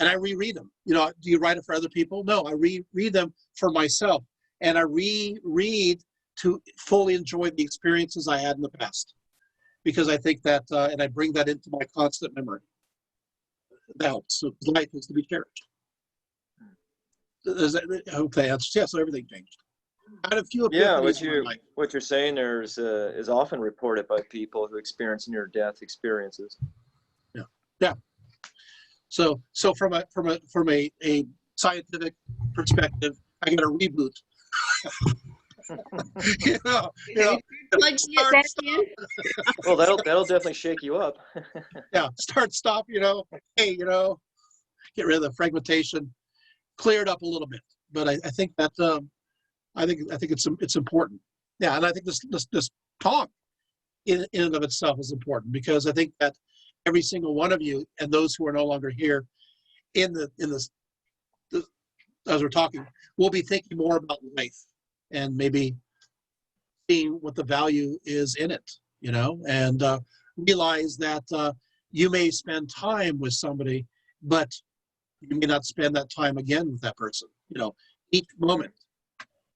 S1: I reread them. Do you write it for other people? No, I reread them for myself. And I reread to fully enjoy the experiences I had in the past. Because I think that, and I bring that into my constant memory. That helps. So life is to be cherished. I hope that answers. Yeah, so everything changed. I had a few epiphanies in my life.
S11: What you're saying there is often reported by people who experience near-death experiences.
S1: Yeah. So from a scientific perspective, I got a reboot.
S11: Well, that'll definitely shake you up.
S1: Yeah, start, stop. Hey, get rid of the fragmentation, clear it up a little bit. But I think that I think it's important. Yeah, and I think this talk in and of itself is important, because I think that every single one of you and those who are no longer here in this as we're talking, will be thinking more about life and maybe seeing what the value is in it, and realize that you may spend time with somebody, but you may not spend that time again with that person. Each moment.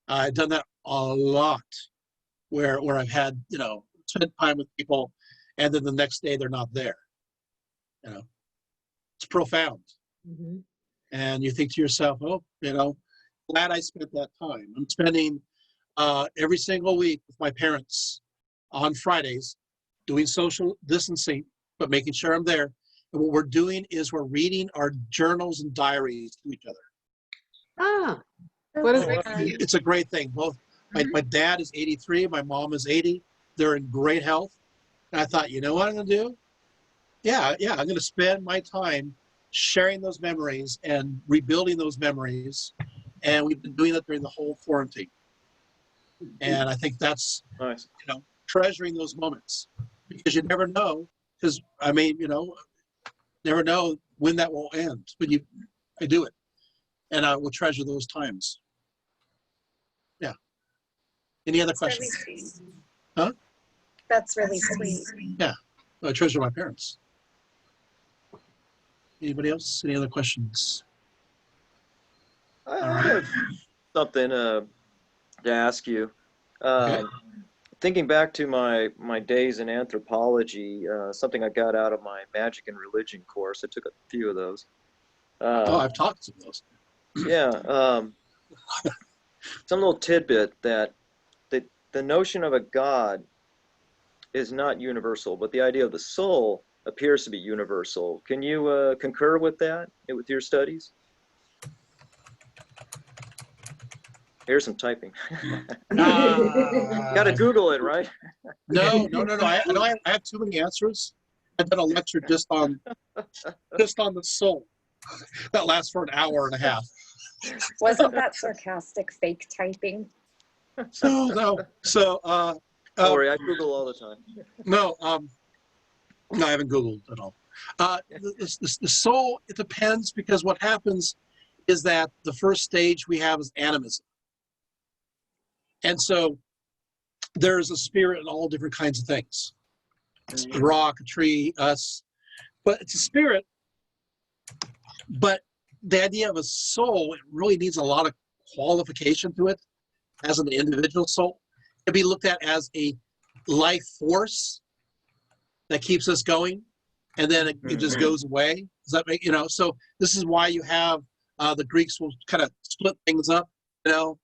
S1: I've done that a lot, where I've had spent time with people, and then the next day they're not there. It's profound.
S4: Mm-hmm.
S1: And you think to yourself, oh, glad I spent that time. I'm spending every single week with my parents on Fridays doing social distancing, but making sure I'm there. And what we're doing is we're reading our journals and diaries to each other.
S4: Ah, what a great idea.
S1: It's a great thing. Both my dad is 83, my mom is 80. They're in great health. And I thought, you know what I'm going to do? Yeah, I'm going to spend my time sharing those memories and rebuilding those memories. And we've been doing that during the whole quarantine. And I think that's,
S11: nice.
S1: Treasuring those moments, because you never know, because never know when that will end, but I do it. And I will treasure those times. Yeah. Any other questions?
S9: Really sweet.
S1: Huh?
S9: That's really sweet.
S1: Yeah. I treasure my parents. Anybody else? Any other questions?
S11: I have something to ask you.
S1: Okay.
S11: Thinking back to my days in anthropology, something I got out of my magic and religion course. I took a few of those.
S1: I've taught some of those.
S11: Yeah. Some little tidbit that the notion of a God is not universal, but the idea of the soul appears to be universal. Can you concur with that with your studies? Here's some typing. Got to Google it, right?
S1: No. I have too many answers. I've done a lecture just on the soul. That lasts for an hour and a half.
S9: Wasn't that sarcastic fake typing?
S1: No. So
S11: don't worry, I Google all the time.
S1: No, I haven't Googled at all. The soul, it depends, because what happens is that the first stage we have is animism. And so there's a spirit in all different kinds of things. It's a rock, a tree, us, but it's a spirit. But the idea of a soul, it really needs a lot of qualification to it as an individual soul. It'd be looked at as a life force that keeps us going, and then it just goes away. Does that make, so this is why you have the Greeks will kind of split things up, so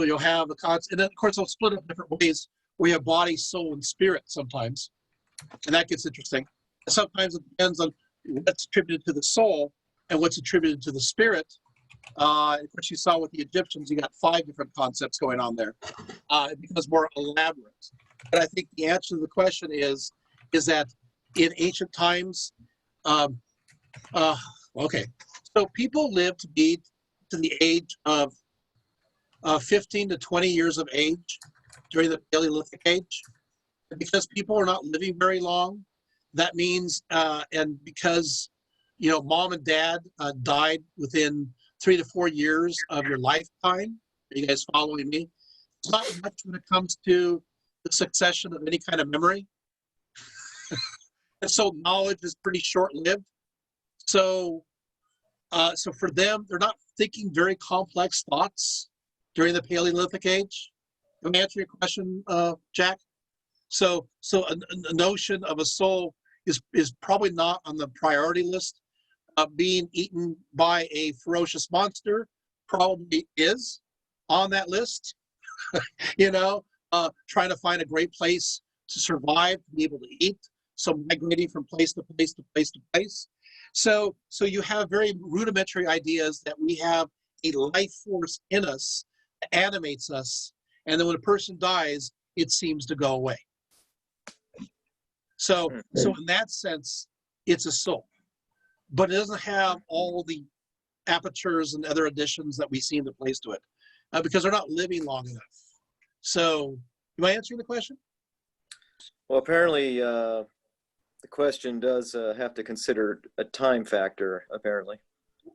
S1: you'll have the concept, and then of course they'll split up different ways. We have body, soul, and spirit sometimes, and that gets interesting. Sometimes it depends on what's attributed to the soul and what's attributed to the spirit. Of course, you saw with the Egyptians, you got 5 different concepts going on there. It becomes more elaborate. But I think the answer to the question is that in ancient times. Okay, so people lived to be to the age of 15 to 20 years of age during the Paleolithic age. Because people are not living very long, that means, and because, you know, mom and dad died within 3 to 4 years of your lifetime. Are you guys following me? It's not much when it comes to the succession of any kind of memory. And so knowledge is pretty short-lived. So, so for them, they're not thinking very complex thoughts during the Paleolithic age. Let me answer your question, Jack. So a notion of a soul is probably not on the priority list. Being eaten by a ferocious monster probably is on that list. You know, trying to find a great place to survive, to be able to eat. So migrating from place to place to place to place. So you have very rudimentary ideas that we have a life force in us that animates us, and then when a person dies, it seems to go away. So in that sense, it's a soul, but it doesn't have all the apertures and other additions that we see in the place to it, because they're not living long enough. So, am I answering the question?
S11: Well, apparently, the question does have to consider a time factor, apparently.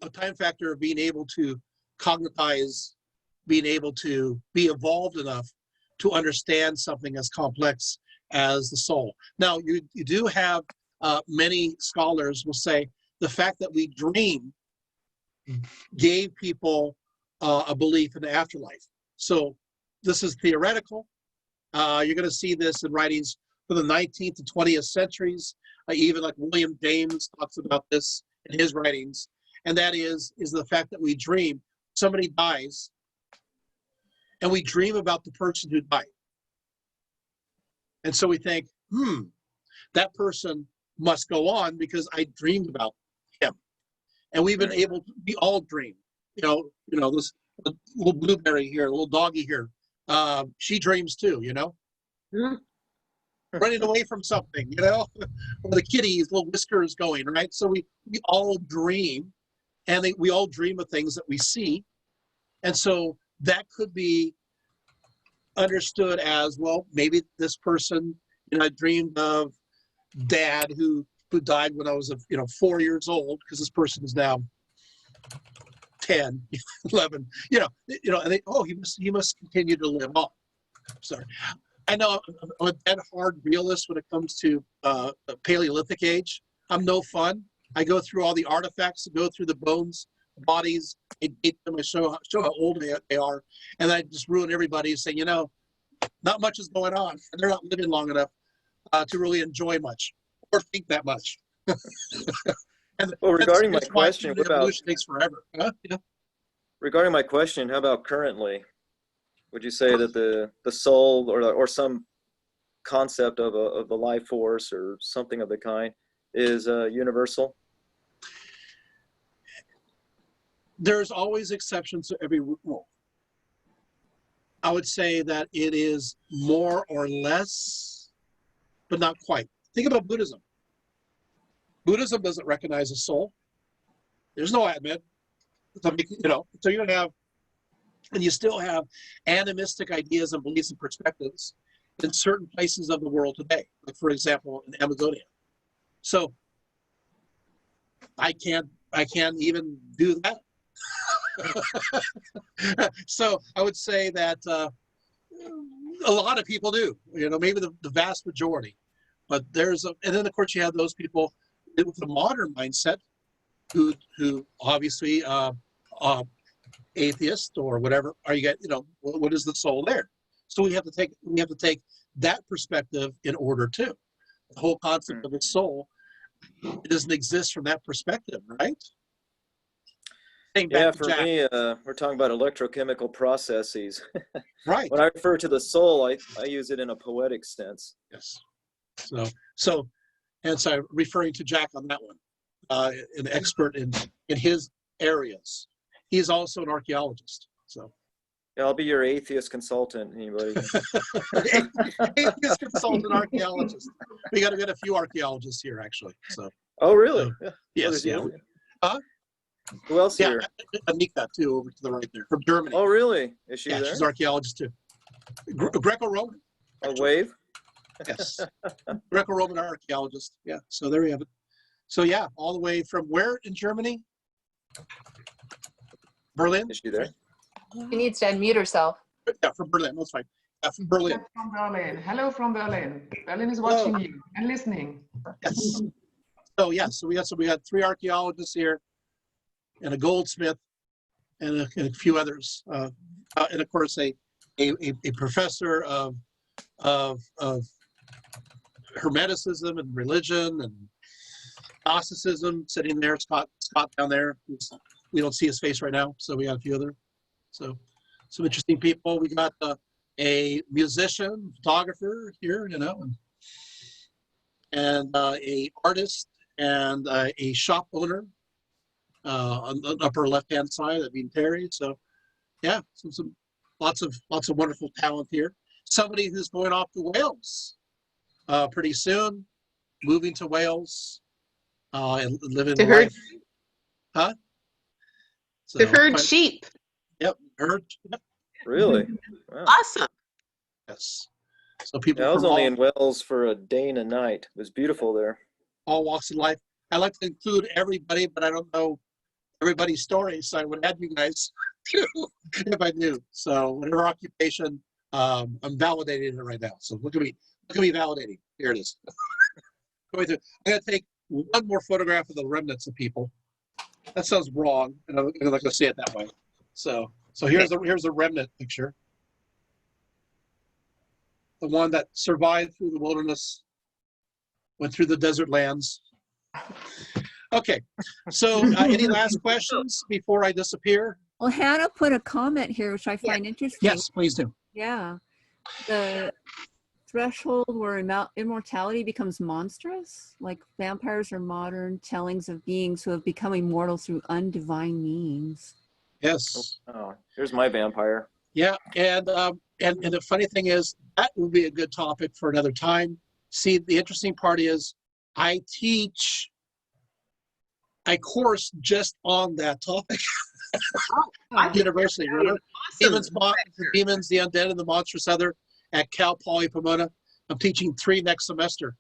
S1: A time factor of being able to cognitize, being able to be evolved enough to understand something as complex as the soul. Now, you do have many scholars will say the fact that we dream gave people a belief in the afterlife. So this is theoretical. You're going to see this in writings from the 19th to 20th centuries. Even like William James talks about this in his writings, and that is the fact that we dream. Somebody dies, and we dream about the person who died. And so we think, that person must go on because I dreamed about him. And we've been able to, we all dream. You know, this little blueberry here, little doggy here, she dreams too, you know? Running away from something, you know? Or the kitty's little whiskers going, right? So we all dream, and we all dream of things that we see. And so that could be understood as, well, maybe this person, you know, I dreamed of dad who died when I was 4 years old, because this person is now 10, 11, you know, and they, he must continue to live on. Sorry. I know I'm a dead hard realist when it comes to the Paleolithic age. I'm no fun. I go through all the artifacts, go through the bones, bodies, I date them, I show how old they are, and I just ruin everybody saying, you know, not much is going on, and they're not living long enough to really enjoy much or think that much. And
S11: well, regarding my
S1: that's why
S11: question,
S1: the evolution takes forever. Huh? Yeah.
S11: Regarding my question, how about currently? Would you say that the soul or some concept of the life force or something of the kind is universal?
S1: There's always exceptions to every rule. I would say that it is more or less, but not quite. Think about Buddhism. Buddhism doesn't recognize a soul. There's no Atman. So, you know, so you have, and you still have animistic ideas and beliefs and perspectives in certain places of the world today. Like, for example, in Amazonia. So I can't even do that. So I would say that a lot of people do, you know, maybe the vast majority, but and then of course you have those people with the modern mindset who obviously atheist or whatever. What is the soul there? So we have to take that perspective in order too. The whole concept of the soul, it doesn't exist from that perspective, right?
S11: Yeah, for me, we're talking about electrochemical processes.
S1: Right.
S11: When I refer to the soul, I use it in a poetic sense.
S1: Yes. So referring to Jack on that one, an expert in his areas. He's also an archaeologist. So
S11: Yeah, I'll be your atheist consultant. Anybody?
S1: Atheist consultant archaeologist. We got to get a few archaeologists here, actually. So.
S11: Oh, really?
S1: So,
S11: Yeah.
S1: yes.
S11: Yeah.
S1: Huh?
S11: Who else
S1: Yeah,
S11: here?
S1: Anika too, over to the right there, from Germany.
S11: Oh, really? Is she
S1: Yeah,
S11: there?
S1: she's an archaeologist too. Greco-Roman.
S11: A wave?
S1: Yes. Greco-Roman archaeologist. Yeah. So there we have it. So yeah, all the way from where in Germany? Berlin.
S11: Is she there?
S6: She needs to unmute herself.
S1: Yeah, from Berlin. That's fine. Yeah, from Berlin.
S13: From Berlin. Hello from Berlin. Berlin is
S1: Hello.
S13: watching you and listening.
S1: Yes. So yeah, so we had 3 archaeologists here, and a goldsmith, and a few others, and of course a professor of Hermeticism and religion and Gnosticism sitting there, Scott down there. We don't see his face right now, so we got a few other. So some interesting people. We got a musician, photographer here, you know, and a artist and a shop owner on the upper left-hand side, that being Terry. So yeah, some lots of wonderful talent here. Somebody who's going off to Wales pretty soon, moving to Wales and living
S4: To
S1: life.
S4: herd,
S1: Huh? So,
S4: to herd sheep.
S1: Yep, herd. Yep,
S11: Really? Wow.
S4: Awesome.
S1: yes. So people
S11: Yeah, I was
S1: from
S11: only
S1: all,
S11: in Wales for a day and a night. It was beautiful there.
S1: all walks of life. I like to include everybody, but I don't know everybody's story, so I would add you guys too if I knew. So whatever occupation, I'm validating it right now. So look at me validating. Here it is. I'm gonna take one more photograph of the remnants of people. That sounds wrong, and I'm not gonna say it that way. So here's a remnant picture. The one that survived through the wilderness, went through the desert lands. Okay, so any last questions before I disappear?
S14: Well, Hannah put a comment here, which I find interesting.
S1: Yes, please do.
S14: Yeah. The threshold where immortality becomes monstrous, like vampires are modern tellings of beings who have become immortal through undivine means.
S1: Yes.
S11: Oh, here's my vampire.
S1: Yeah, and the funny thing is that will be a good topic for another time. See, the interesting part is I teach a course just on that topic. University, remember? Demons, the Undead, and the Monstrous Other at Cal Poly Pomona. I'm teaching 3 next semester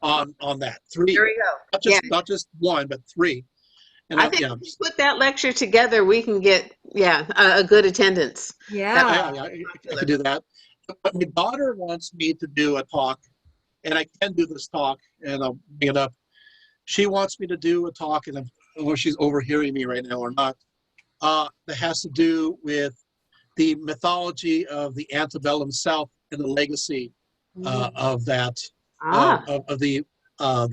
S1: on that. 3.
S4: There we go.
S1: Not just 1, but 3. And
S4: I think if we put that lecture together, we can get a good attendance.
S14: Yeah.
S1: I can do that. But my daughter wants me to do a talk, and I can do this talk, and I'll bring it up. She wants me to do a talk, and I don't know if she's overhearing me right now or not, that has to do with the mythology of the antebellum South and the legacy of that, of the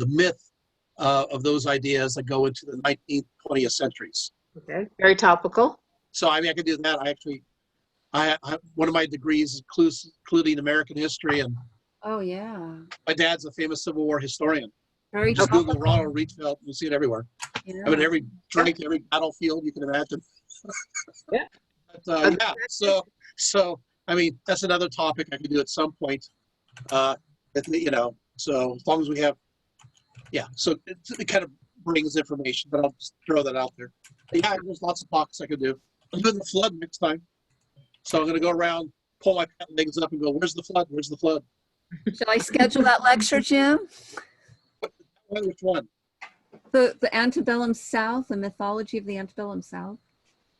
S1: myth of those ideas that go into the 19th, 20th centuries.
S4: Okay, very topical.
S1: So I mean, I could do that. I one of my degrees is including American history, and
S14: Oh, yeah.
S1: my dad's a famous Civil War historian.
S14: Very
S1: Just
S14: topical.
S1: Google Ronald Reedfeld, you'll see it everywhere.
S14: Yeah.
S1: I mean, every drink, every battlefield you can imagine.
S4: Yeah.
S1: But, yeah. So I mean, that's another topic I could do at some point. You know, so as long as we have, yeah. So it kind of brings information, but I'll just throw that out there. But yeah, there's lots of talks I could do. I'm doing the flood next time, so I'm going to go around, pull my legs up, and go, "Where's the flood? Where's the flood?"
S14: Shall I schedule that lecture, Jim?
S1: Which one?
S14: The antebellum South, the mythology of the antebellum South?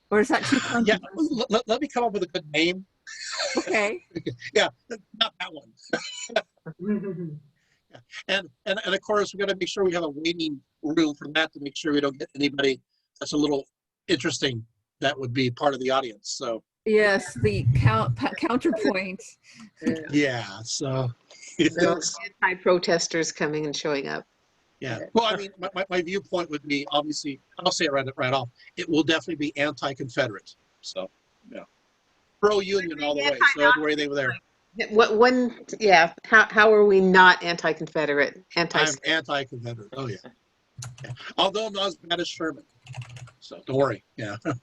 S14: Or is that too
S1: Yeah,
S14: complicated?
S1: let me come up with a good name.
S14: Okay.
S1: Yeah, not that one. And of course, we got to make sure we have a waiting room for that to make sure we don't get anybody that's a little interesting that would be part of the audience. So
S14: Yes, the counterpoint.
S1: yeah, so
S4: Anti-protesters coming and showing up.
S1: yeah. Well, I mean, my viewpoint would be obviously, I'll say it right off. It will definitely be anti-Confederate. So yeah, pro-union all the way. So the way they were there.
S4: How are we not anti-Confederate?
S1: I'm anti-Confederate. Oh yeah. Although I'm not as bad as Sherman. So don't worry. Yeah, I'm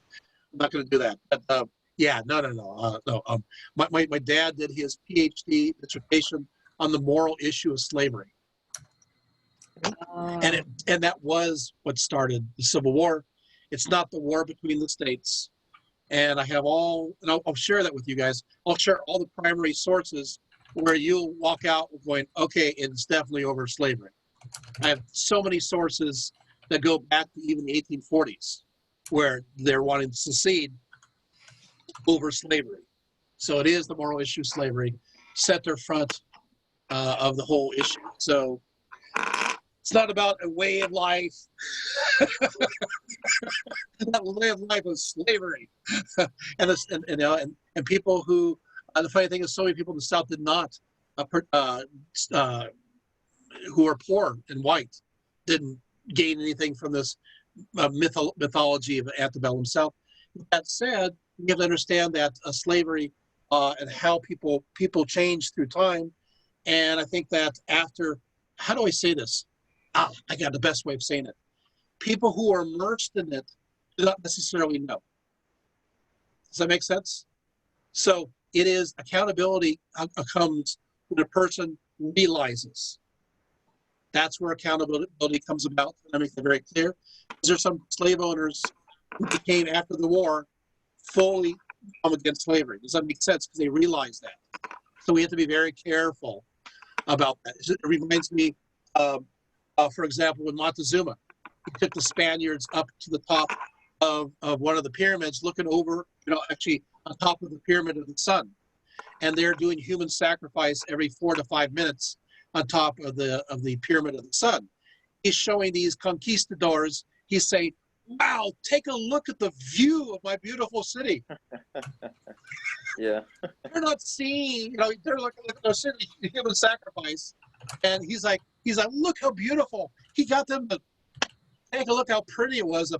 S1: not going to do that. But Yeah, no. My dad did his PhD dissertation on the moral issue of slavery, and that was what started the Civil War. It's not the war between the states, and I have and I'll share that with you guys. I'll share all the primary sources where you'll walk out going, okay, it's definitely over slavery. I have so many sources that go back to even the 1840s, where they're wanting to secede over slavery. So it is the moral issue of slavery, center front of the whole issue. So it's not about a way of life. That way of life was slavery, and people who. The funny thing is, so many people in the South did not, who are poor and white, didn't gain anything from this mythology of antebellum South. With that said, you have to understand that slavery and how people change through time. And I think that after, how do I say this? I got the best way of saying it. People who are immersed in it do not necessarily know. Does that make sense? So it is accountability comes when a person realizes. That's where accountability comes about. And I make that very clear. There's some slave owners who became, after the war, fully against slavery. Does that make sense? Because they realize that. So we have to be very careful about that. It reminds me, for example, when Montezuma, he took the Spaniards up to the top of one of the pyramids, looking over, actually on top of the pyramid of the sun. And they're doing human sacrifice every 4 to 5 minutes on top of the pyramid of the sun. He's showing these conquistadors, he's saying, wow, take a look at the view of my beautiful city.
S11: Yeah.
S1: They're not seeing, they're looking at their city, human sacrifice. And he's like, look how beautiful. He got them to take a look how pretty it was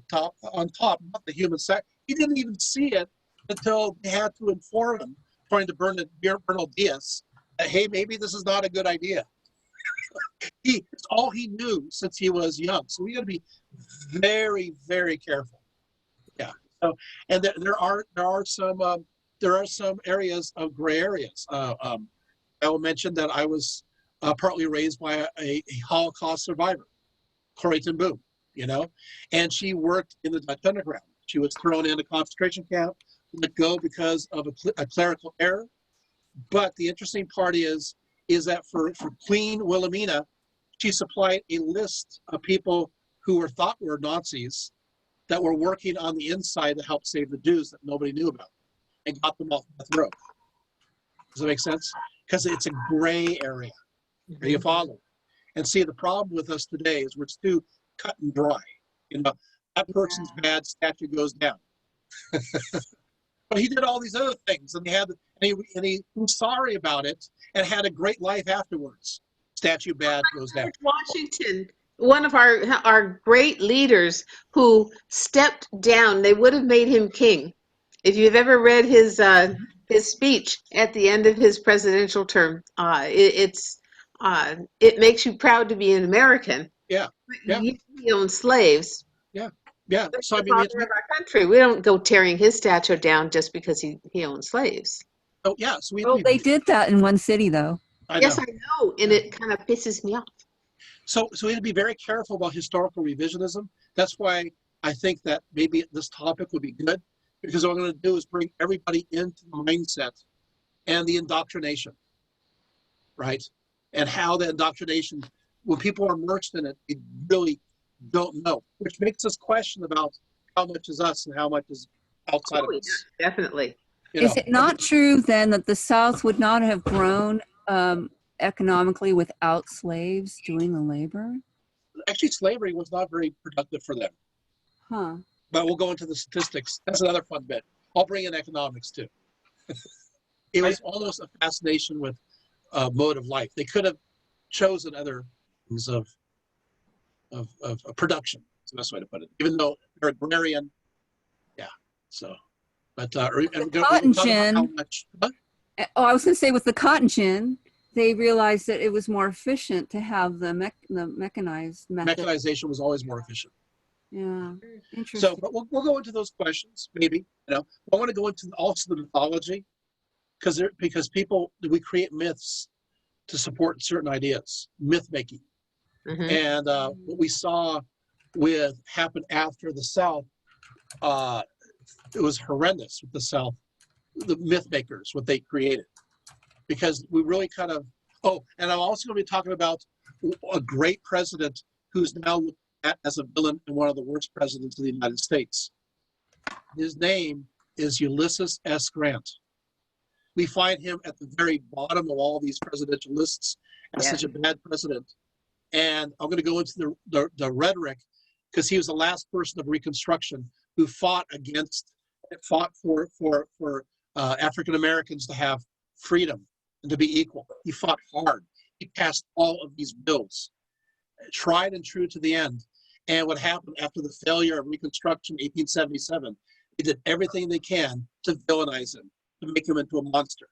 S1: on top, not the human sacrifice. He didn't even see it until they had to inform him, according to Bernal Diaz, that, hey, maybe this is not a good idea. It's all he knew since he was young. So we got to be very, very careful. Yeah. So, and there are some areas of gray areas. I will mention that I was partly raised by a Holocaust survivor, Corrie ten Boom, and she worked in the Dutch underground. She was thrown in a concentration camp, let go because of a clerical error. But the interesting part is that for Queen Wilhelmina, she supplied a list of people who were thought were Nazis that were working on the inside to help save the Jews that nobody knew about, and got them off death row. Does that make sense? Because it's a gray area. Are you follow? And see, the problem with us today is we're too cut and dry. That person's bad, statue goes down. But he did all these other things, and he was sorry about it and had a great life afterwards. Statue bad goes down.
S4: Washington, one of our great leaders who stepped down, they would have made him king. If you've ever read his speech at the end of his presidential term, it makes you proud to be an American.
S1: Yeah, yeah.
S4: He owned slaves.
S1: Yeah, yeah. So I
S4: mean, of our country, we don't go tearing his statue down just because he owned slaves.
S1: Oh yeah, so
S14: they did that in one city though.
S4: Yes, I know, and it kind of pisses me off.
S1: So we have to be very careful about historical revisionism. That's why I think that maybe this topic would be good, because what I'm going to do is bring everybody into the mindset and the indoctrination, right? And how the indoctrination, when people are immersed in it, they really don't know, which makes us question about how much is us and how much is outside of us.
S4: Yeah, definitely.
S14: Is it not true then that the South would not have grown economically without slaves doing the labor?
S1: Actually, slavery was not very productive for them.
S14: Huh.
S1: But we'll go into the statistics. That's another fun bit. I'll bring in economics too. It was almost a fascination with mode of life. They could have chosen other things of production. That's the best way to put it. Even though they're agrarian, yeah. So, but
S14: the cotton gin. Oh, I was going to say with the cotton gin, they realized that it was more efficient to have the mechanized method.
S1: Mechanization was always more efficient.
S14: Yeah. Interesting.
S1: So, but we'll go into those questions, maybe. You know, I want to go into also the mythology, because people, we create myths to support certain ideas, myth making. And what we saw happened after the South, it was horrendous with the South, the myth makers, what they created, because we really kind of. Oh, and I'm also going to be talking about a great president who's now looked at as a villain and one of the worst presidents of the United States. His name is Ulysses S. Grant. We find him at the very bottom of all these presidential lists as such a bad president. And I'm going to go into the rhetoric, because he was the last person of Reconstruction who fought for African Americans to have freedom and to be equal. He fought hard. He passed all of these bills, tried and true to the end. And what happened after the failure of Reconstruction in 1877, they did everything they can to villainize him, to make him into a monster.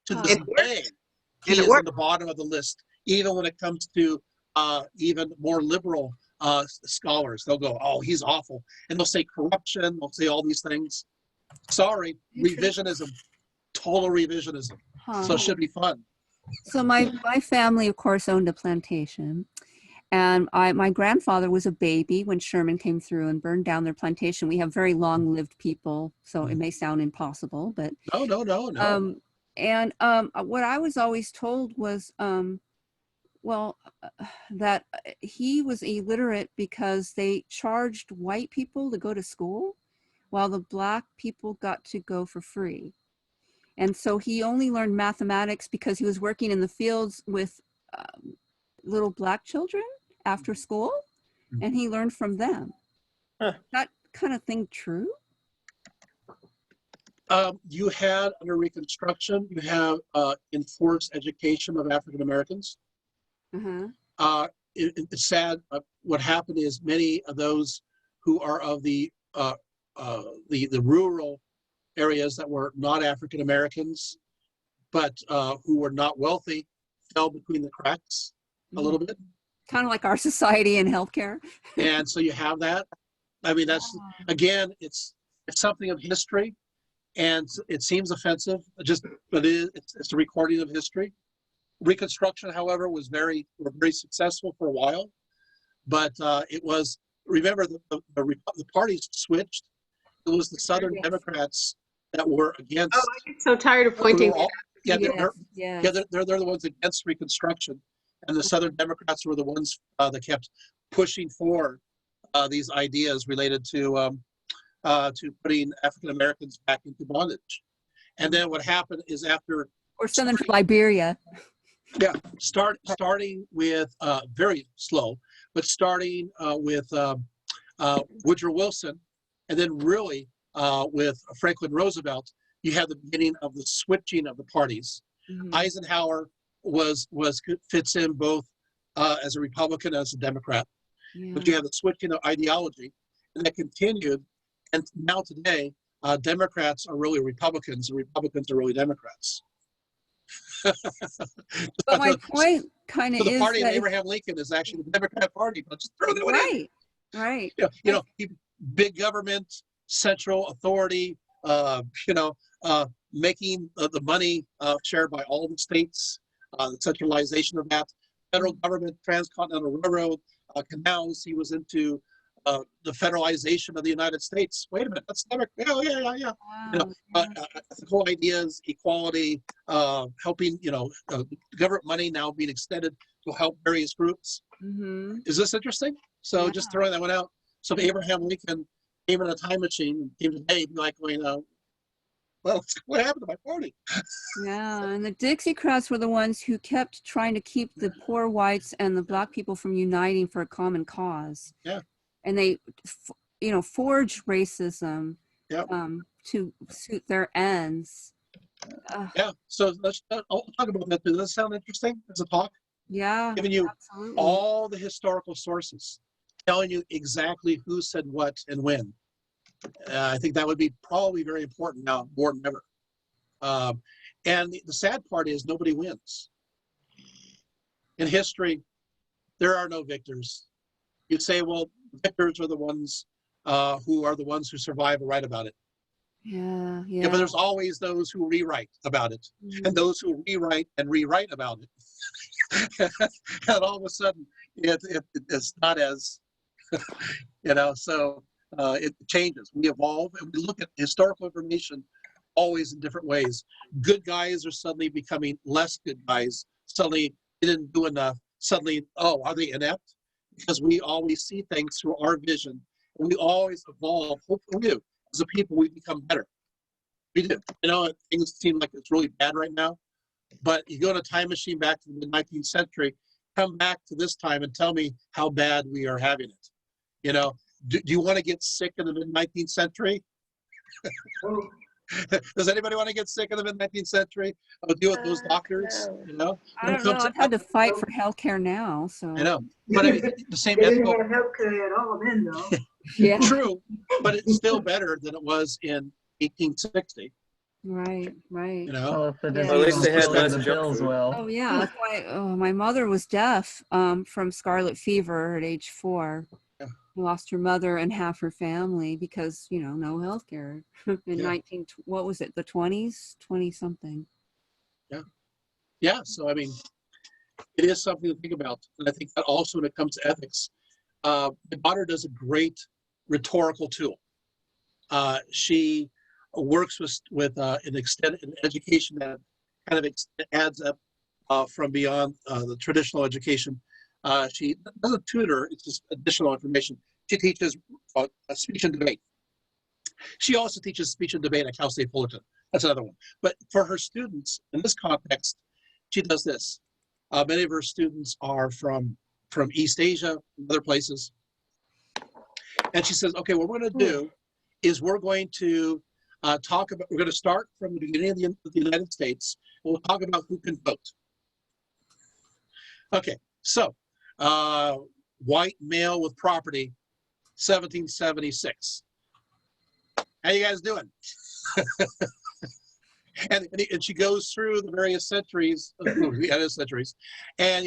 S1: To this day, he is on the bottom of the list, even when it comes to even more liberal scholars. They'll go, oh, he's awful. And they'll say corruption, they'll say all these things. Sorry, revisionism, total revisionism. So it should be fun.
S14: So my family, of course, owned a plantation. And my grandfather was a baby when Sherman came through and burned down their plantation. We have very long-lived people, so it may sound impossible, but
S1: no.
S14: And what I was always told was, that he was illiterate because they charged white people to go to school, while the black people got to go for free. And so he only learned mathematics because he was working in the fields with little black children after school, and he learned from them. That kind of thing true?
S1: You had, under Reconstruction, you have enforced education of African Americans. It's sad. What happened is many of those who are of the rural areas that were not African Americans, but who were not wealthy, fell between the cracks a little bit.
S14: Kind of like our society in healthcare.
S1: And so you have that. I mean, that's, again, it's something of history, and it seems offensive, but it's a recording of history. Reconstruction, however, was very successful for a while, but it was, remember, the parties switched. It was the Southern Democrats that were against.
S4: Oh, I get so tired of pointing.
S1: They're the ones against Reconstruction, and the Southern Democrats were the ones that kept pushing for these ideas related to putting African Americans back into bondage. And then what happened is after,
S14: or send them to Liberia.
S1: Yeah, starting with very slow, but starting with Woodrow Wilson, and then really with Franklin Roosevelt, you have the beginning of the switching of the parties. Eisenhower fits in both as a Republican and as a Democrat, but you have the switching of ideology, and that continued. And now today, Democrats are really Republicans, and Republicans are really Democrats.
S14: But my point kind of is
S1: the party
S14: that
S1: of Abraham Lincoln is actually the Democrat Party. But just throw that one in.
S14: Right.
S1: Big government, central authority. Making the money shared by all the states. The centralization of that. Federal government, transcontinental railroad, canals. He was into the federalization of the United States. Wait a minute, that's Democrat. Yeah.
S14: Wow.
S1: Ethical ideas, equality, helping. Government money now being extended to help various groups. Is this interesting? So just throwing that one out. So if Abraham Lincoln came in a time machine, came today, he'd be like going, well, what happened to my party?
S14: Yeah, and the Dixiecrats were the ones who kept trying to keep the poor whites and the black people from uniting for a common cause.
S1: Yeah.
S14: And they, forged racism to suit their ends.
S1: Yeah, so I'll talk about that. Does that sound interesting as a talk?
S14: Yeah,
S1: giving you
S14: absolutely.
S1: all the historical sources, telling you exactly who said what and when. I think that would be probably very important now, more than ever. And the sad part is nobody wins. In history, there are no victors. You'd say, well, Victors are the ones who survive and write about it.
S14: Yeah,
S1: Yeah,
S14: yeah.
S1: but there's always those who rewrite about it, and those who rewrite and rewrite about it. And all of a sudden, it's not as, so it changes. We evolve, and we look at historical information always in different ways. Good guys are suddenly becoming less good guys. Suddenly, they didn't do enough. Suddenly, oh, are they inept? Because we always see things through our vision, and we always evolve. Hopefully, we do. As a people, we become better. We do. Things seem like it's really bad right now, but you go in a time machine back to the mid-19th century, come back to this time and tell me how bad we are having it. Do you want to get sick in the mid-19th century? Does anybody want to get sick in the mid-19th century? Deal with those doctors,
S14: I don't know. I've had to fight for healthcare now, so.
S1: I know, but I mean, the same.
S7: They didn't have healthcare at all then, though.
S14: Yeah.
S1: True, but it's still better than it was in 1860.
S14: Right.
S10: Well, if the
S14: Yeah.
S10: disease
S11: Or at least
S10: was
S11: they had
S10: killing
S11: less
S10: the
S11: junk
S10: pills
S11: food.
S10: well.
S14: Oh yeah, that's why my mother was deaf from scarlet fever at age 4.
S1: Yeah.
S14: Lost her mother and half her family because no health care in what was it, the 20s, 20 something.
S1: Yeah. So I mean, it is something to think about, and I think that also when it comes to ethics, my daughter does a great rhetorical tool. She works with an extended education that kind of adds up from beyond the traditional education. She doesn't tutor; it's just additional information. She teaches speech and debate. She also teaches speech and debate at Cal State Fullerton. That's another one. But for her students, in this context, she does this. Many of her students are from East Asia and other places. And she says, okay, what we're going to do is we're going to we're going to start from the beginning of the United States. And we'll talk about who can vote. Okay, so white male with property, 1776. How you guys doing? and she goes through the various centuries, and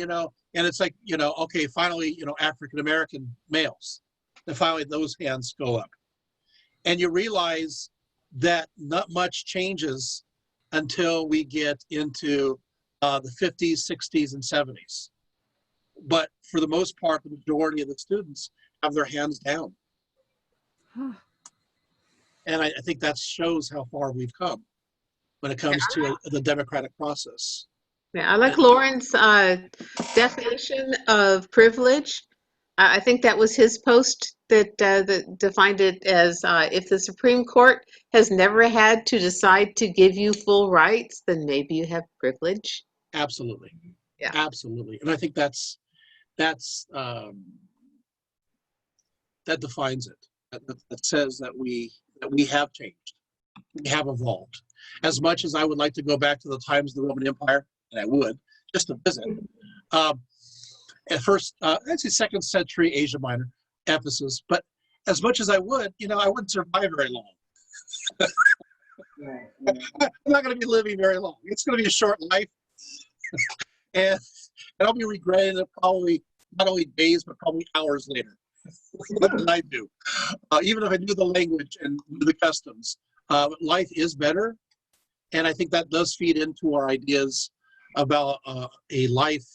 S1: and it's like okay, finally African American males, and finally those hands go up, and you realize that not much changes until we get into the 50s, 60s, and 70s. But for the most part, the majority of the students have their hands down. And I think that shows how far we've come when it comes to the democratic process.
S4: Yeah, I like Lauren's definition of privilege. I think that was his post that defined it as if the Supreme Court has never had to decide to give you full rights, then maybe you have privilege.
S1: Absolutely.
S4: Yeah.
S1: Absolutely. And I think that defines it. That says that we have changed. We have evolved. As much as I would like to go back to the times of the Roman Empire, and I would, just to visit, at first, I'd say 2nd century Asia Minor, Ephesus, but as much as I would, I wouldn't survive very long. I'm not going to be living very long. It's going to be a short life. and I'll be regretting it probably not only days, but probably hours later. What did I do? Even if I knew the language and knew the customs, life is better. And I think that does feed into our ideas about a life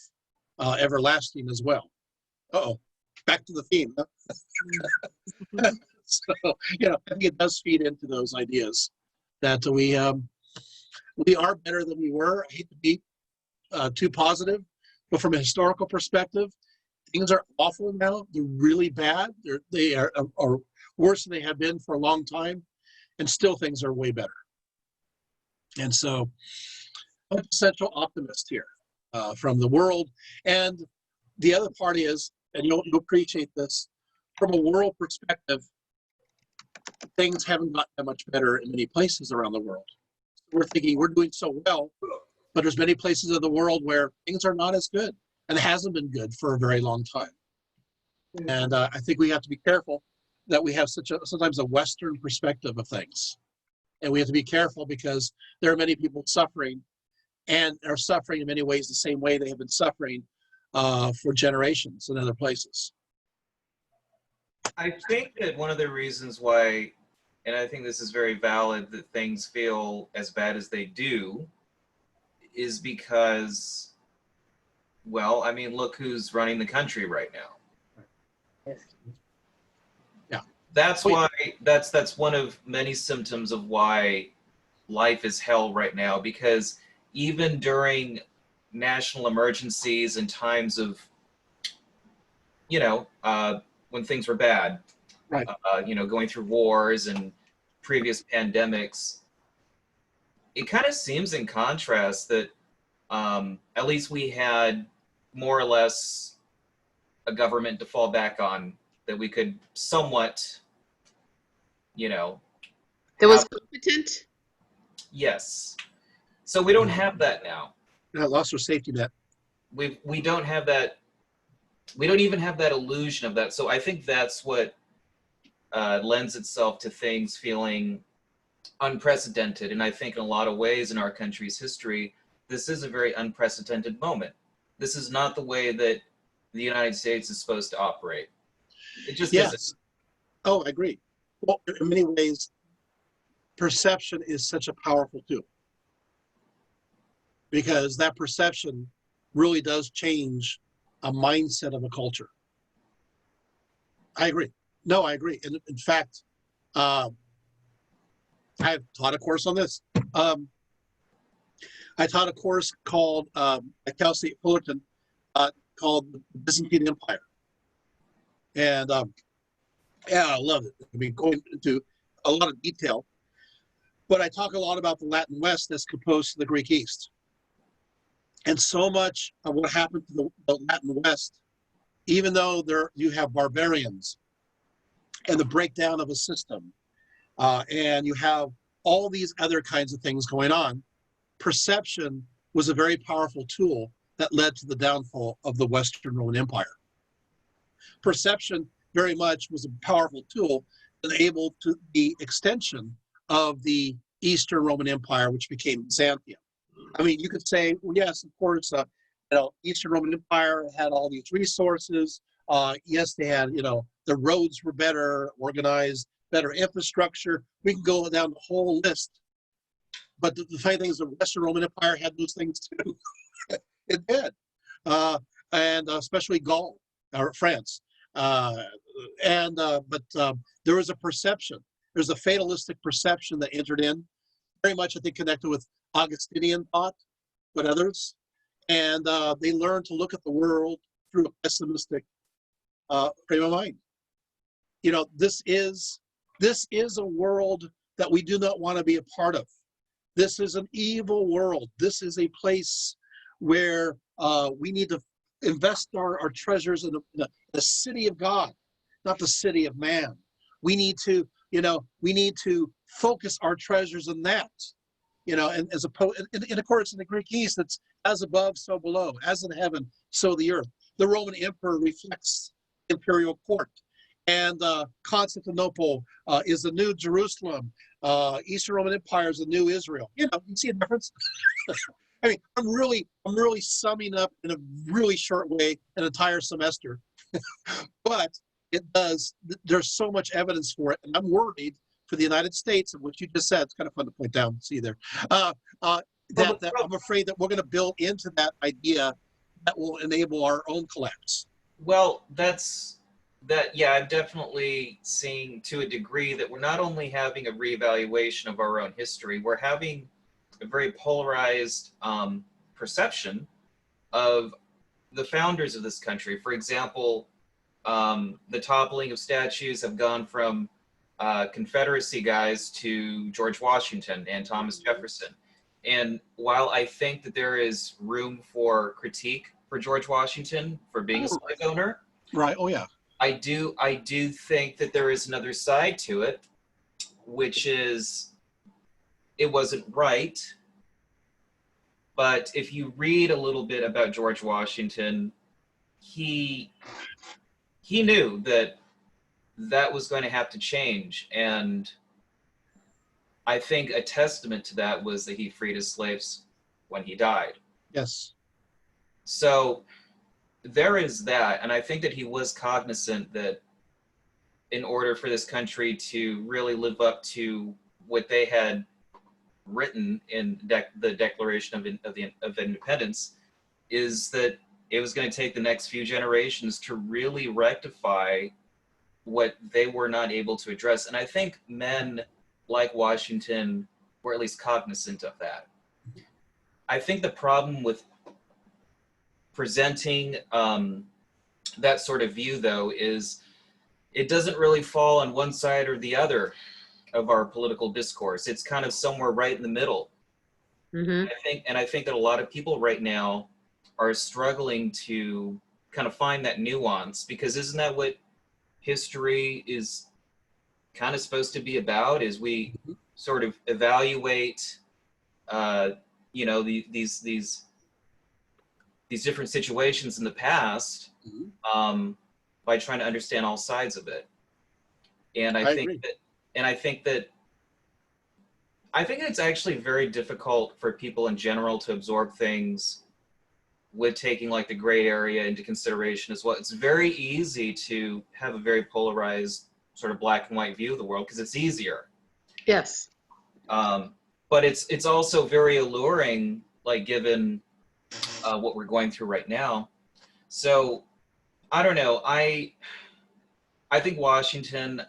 S1: everlasting as well. Uh-oh, back to the theme. Huh? So, I think it does feed into those ideas that we are better than we were. I hate to be too positive, but from a historical perspective, things are awful now. They're really bad. They are worse than they have been for a long time, and still things are way better. And so, I'm a central optimist here from the world. And the other part is, and you'll appreciate this, from a world perspective, things haven't gotten that much better in many places around the world. We're thinking we're doing so well, but there's many places of the world where things are not as good, and it hasn't been good for a very long time. And I think we have to be careful that we have sometimes a Western perspective of things. And we have to be careful because there are many people suffering, and are suffering in many ways the same way they have been suffering for generations in other places.
S12: I think that one of the reasons why, and I think this is very valid, that things feel as bad as they do, is because, well, I mean, look who's running the country right now.
S1: Yeah.
S12: That's why, that's one of many symptoms of why life is hell right now, because even during national emergencies and times of, you know, when things were bad,
S1: right.
S12: You know, going through wars and previous pandemics, it kind of seems in contrast that at least we had more or less a government to fall back on, that we could somewhat, you know,
S4: That was competent?
S12: Yes. So we don't have that now.
S1: Lost our safety net.
S12: We don't have that. We don't even have that illusion of that. So I think that's what lends itself to things feeling unprecedented. And I think in a lot of ways in our country's history, this is a very unprecedented moment. This is not the way that the United States is supposed to operate. It just isn't.
S1: Oh, I agree. Well, in many ways, perception is such a powerful tool, because that perception really does change a mindset of a culture. I agree. No, I agree. And in fact, I've taught a course on this. I taught a course called at Cal State Fullerton called the Byzantine Empire. And yeah, I love it. I mean, going into a lot of detail. But I talk a lot about the Latin West as opposed to the Greek East. And so much of what happened to the Latin West, even though you have barbarians and the breakdown of a system, and you have all these other kinds of things going on, perception was a very powerful tool that led to the downfall of the Western Roman Empire. Perception very much was a powerful tool that enabled to the extension of the Eastern Roman Empire, which became Byzantium. I mean, you could say, well, yes, of course, Eastern Roman Empire had all these resources. Yes, they had, the roads were better organized, better infrastructure. We can go down the whole list. But the funny thing is, the Western Roman Empire had those things too. It did, and especially Gaul or France. But there was a perception. There's a fatalistic perception that entered in, very much, I think, connected with Augustinian thought, but others. And they learned to look at the world through a pessimistic frame of mind. This is a world that we do not want to be a part of. This is an evil world. This is a place where we need to invest our treasures in the city of God, not the city of man. We need to, focus our treasures in that, and as opposed, and of course, in the Greek East, it's as above, so below, as in heaven, so the earth. The Roman emperor reflects imperial court, and Constantinople is the new Jerusalem. Eastern Roman Empire is the new Israel. You see a difference? I mean, I'm really summing up in a really short way an entire semester, but there's so much evidence for it, and I'm worried for the United States, and what you just said, it's kind of fun to point down, see there, that I'm afraid that we're going to build into that idea that will enable our own collapse.
S12: Well, yeah, I'm definitely seeing to a degree that we're not only having a reevaluation of our own history, we're having a very polarized perception of the founders of this country. For example, the toppling of statues have gone from Confederacy guys to George Washington and Thomas Jefferson. And while I think that there is room for critique for George Washington for being a slave owner,
S1: right? Oh yeah.
S12: I do think that there is another side to it, which is it wasn't right. But if you read a little bit about George Washington, he knew that was going to have to change. And I think a testament to that was that he freed his slaves when he died.
S1: Yes.
S12: So there is that. And I think that he was cognizant that in order for this country to really live up to what they had written in the Declaration of Independence, is that it was going to take the next few generations to really rectify what they were not able to address. And I think men like Washington were at least cognizant of that. I think the problem with presenting that sort of view, though, is it doesn't really fall on one side or the other of our political discourse. It's kind of somewhere right in the middle.
S4: Mm-hmm.
S12: I think that a lot of people right now are struggling to kind of find that nuance, because isn't that what history is kind of supposed to be about? Is we sort of evaluate, you know, these different situations in the past by trying to understand all sides of it. And I think it's actually very difficult for people in general to absorb things with taking like the gray area into consideration as well. It's very easy to have a very polarized sort of black and white view of the world because it's easier.
S4: Yes.
S12: But it's also very alluring, like given what we're going through right now. So I don't know. I think Washington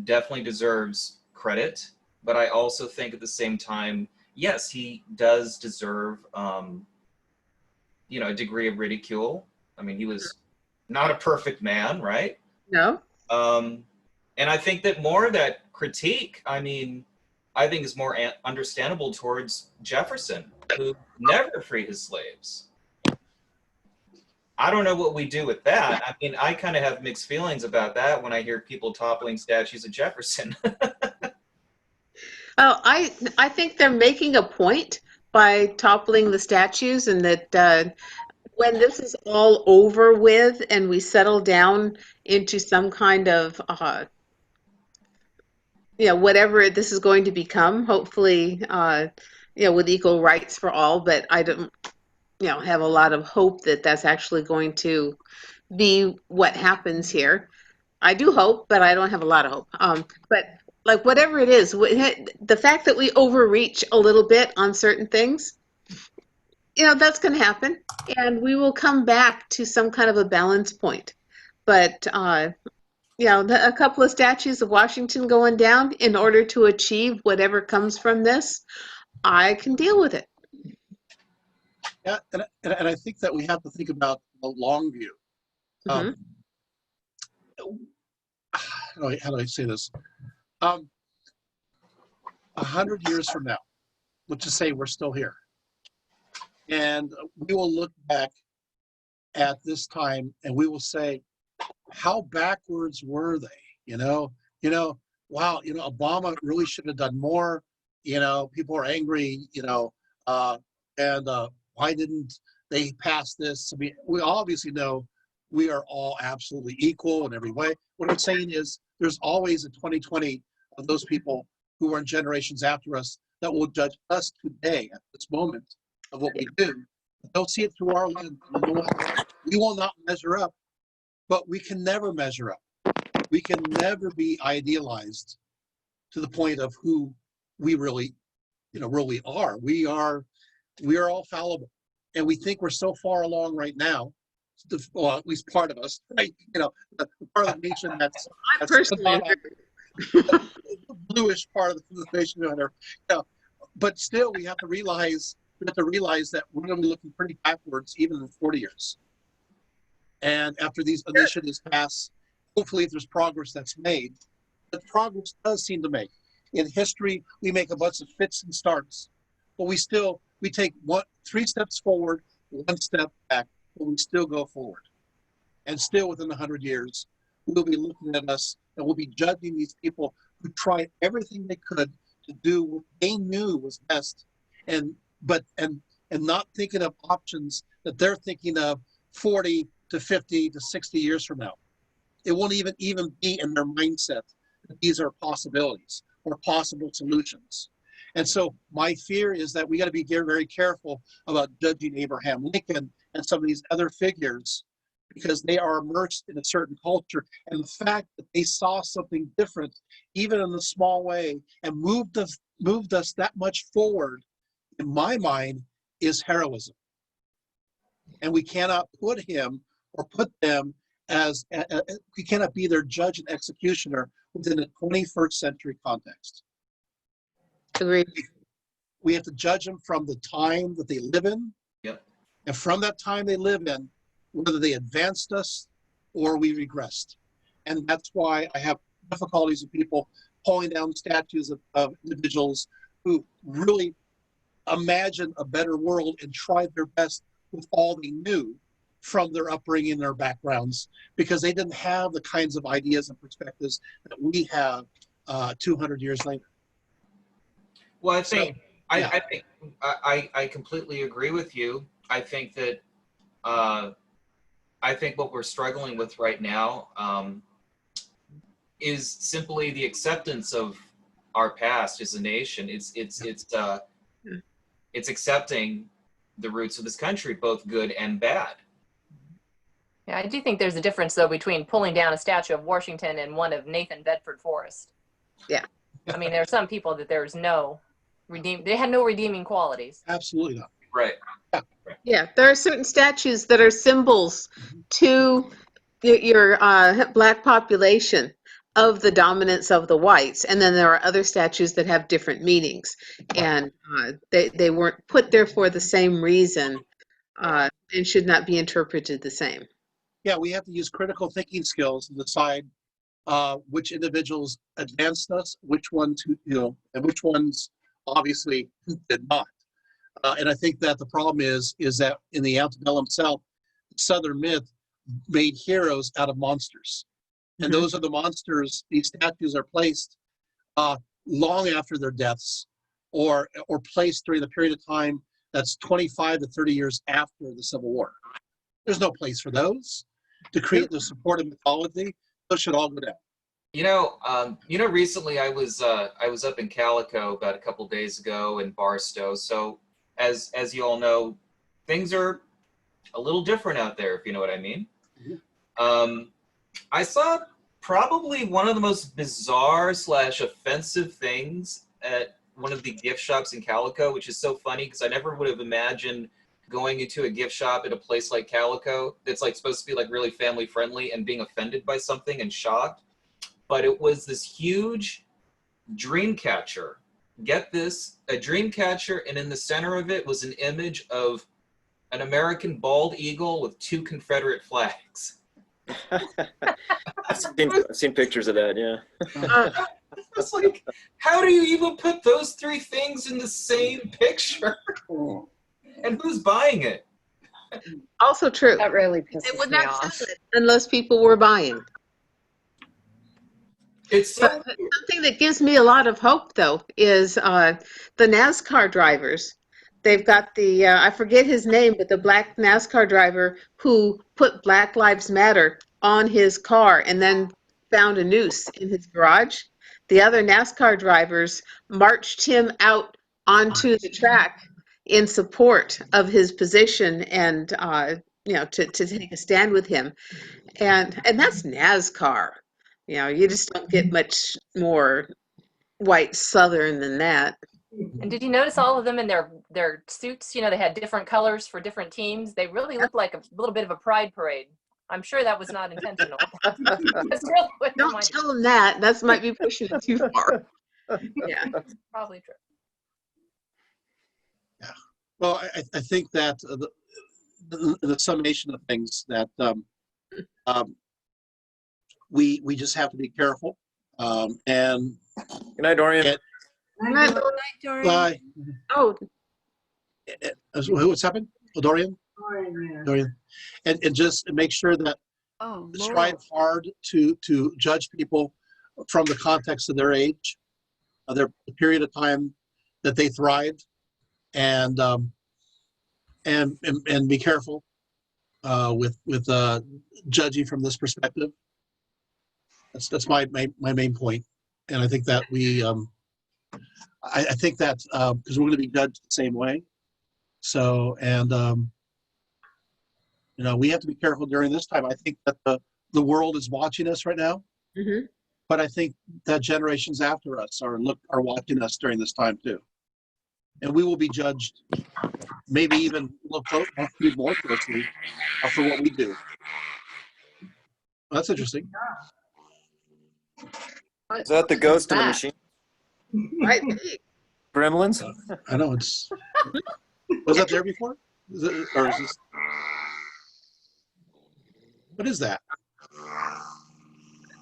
S12: definitely deserves credit, but I also think at the same time, yes, he does deserve you know, a degree of ridicule. I mean, he was not a perfect man, right?
S4: No.
S12: And I think that more of that critique, I mean, I think is more understandable towards Jefferson, who never freed his slaves. I don't know what we do with that. I mean, I kind of have mixed feelings about that when I hear people toppling statues of Jefferson.
S4: Oh, I think they're making a point by toppling the statues, and that when this is all over with and we settle down into some kind of you know, whatever this is going to become, hopefully you know, with equal rights for all, but I don't, you know, have a lot of hope that that's actually going to be what happens here. I do hope, but I don't have a lot of hope. But like whatever it is, the fact that we overreach a little bit on certain things, you know, that's going to happen, and we will come back to some kind of a balance point. But you know, a couple of statues of Washington going down in order to achieve whatever comes from this, I can deal with it.
S1: Yeah, and I think that we have to think about the long view.
S4: Mm-hmm.
S1: How do I say this? 100 years from now, let's just say we're still here, and we will look back at this time and we will say, how backwards were they? You know, wow, you know, Obama really should have done more. You know, people are angry. You know, and why didn't they pass this? I mean, we obviously know we are all absolutely equal in every way. What I'm saying is, there's always a 2020 of those people who are in generations after us that will judge us today at this moment of what we do. They'll see it through our lens. You know what? We will not measure up, but we can never measure up. We can never be idealized to the point of who we really, you know, really are. We are all fallible, and we think we're so far along right now. Well, at least part of us, right? You know, the part of the nation that's
S4: personally
S1: the bluish part of the nation, whatever. You know, but still, we have to realize that we're going to be looking pretty backwards, even in 40 years. And after these initiatives pass, hopefully, if there's progress that's made, but progress does seem to make. In history, we make a bunch of fits and starts, but we take 3 steps forward, 1 step back, but we still go forward. And still within 100 years, we'll be looking at us and we'll be judging these people who tried everything they could to do what they knew was best, and not thinking of options that they're thinking of 40 to 50 to 60 years from now. It won't even be in their mindset that these are possibilities or possible solutions. And so my fear is that we got to be very careful about judging Abraham Lincoln and some of these other figures because they are immersed in a certain culture. And the fact that they saw something different, even in a small way, and moved us that much forward, in my mind, is heroism. And we cannot put him or put them as, we cannot be their judge and executioner within a 21st century context.
S4: Agreed.
S1: We have to judge them from the time that they live in.
S12: Yep.
S1: And from that time they live in, whether they advanced us or we regressed. And that's why I have difficulties with people pulling down statues of individuals who really imagine a better world and tried their best with all they knew from their upbringing and their backgrounds, because they didn't have the kinds of ideas and perspectives that we have 200 years later.
S12: Well, I think
S1: yeah.
S12: I think I completely agree with you. I think that I think what we're struggling with right now is simply the acceptance of our past as a nation. It's accepting the roots of this country, both good and bad.
S6: Yeah, I do think there's a difference, though, between pulling down a statue of Washington and one of Nathan Bedford Forrest.
S4: Yeah.
S6: I mean, there are some people that there's no they had no redeeming qualities.
S1: Absolutely not.
S12: Right.
S4: Yeah, there are certain statues that are symbols to your black population of the dominance of the whites, and then there are other statues that have different meanings, and they weren't put there for the same reason, and should not be interpreted the same.
S1: Yeah, we have to use critical thinking skills to decide which individuals advanced us, which ones and which ones obviously did not. And I think that the problem is that in the antebellum South, Southern myth made heroes out of monsters. And those are the monsters. These statues are placed long after their deaths, or placed during the period of time that's 25 to 30 years after the Civil War. There's no place for those to create the supportive mythology. Those should all go down.
S12: Recently I was up in Calico about a couple days ago in Barstow. So as you all know, things are a little different out there, if you know what I mean. I saw probably one of the most bizarre / offensive things at one of the gift shops in Calico, which is so funny because I never would have imagined going into a gift shop at a place like Calico that's like supposed to be like really family friendly and being offended by something and shocked. But it was this huge dream catcher. Get this, a dream catcher, and in the center of it was an image of an American bald eagle with 2 Confederate flags.
S11: I've seen pictures of that, yeah.
S12: It's like, how do you even put those 3 things in the same picture? And who's buying it?
S4: Also true.
S9: That really pisses
S4: They would
S9: me
S4: not
S9: off.
S4: sell it unless people were buying.
S12: It's so
S4: something that gives me a lot of hope, though, is the NASCAR drivers. They've got the, I forget his name, but the black NASCAR driver who put Black Lives Matter on his car and then found a noose in his garage. The other NASCAR drivers marched him out onto the track in support of his position and, to take a stand with him. And that's NASCAR. You just don't get much more white Southern than that.
S6: And did you notice all of them in their suits? They had different colors for different teams. They really looked like a little bit of a pride parade. I'm sure that was not intentional. That's really what
S4: Don't tell them that. That might be pushing it too far. Yeah.
S6: Probably true.
S1: Yeah. Well, I think that the summation of things that we just have to be careful. And
S11: good night, Dorian.
S4: Good night,
S14: Dorian.
S1: Bye.
S4: Oh,
S1: what's happened? Oh, Dorian. Dorian, and just make sure that strive hard to judge people from the context of their age, their period of time that they thrived, and be careful with judging from this perspective. That's my main point, and I think that I think that because we're going to be judged the same way. So we have to be careful during this time. I think that the world is watching us right now, but I think that generations after us are watching us during this time too, and we will be judged, maybe even look more closely for what we do. Well, that's interesting.
S11: Is that the ghost in the
S4: That.
S11: machine?
S4: Right.
S11: Gremlins?
S1: I know it's. Was that there before? Or is this? What is that?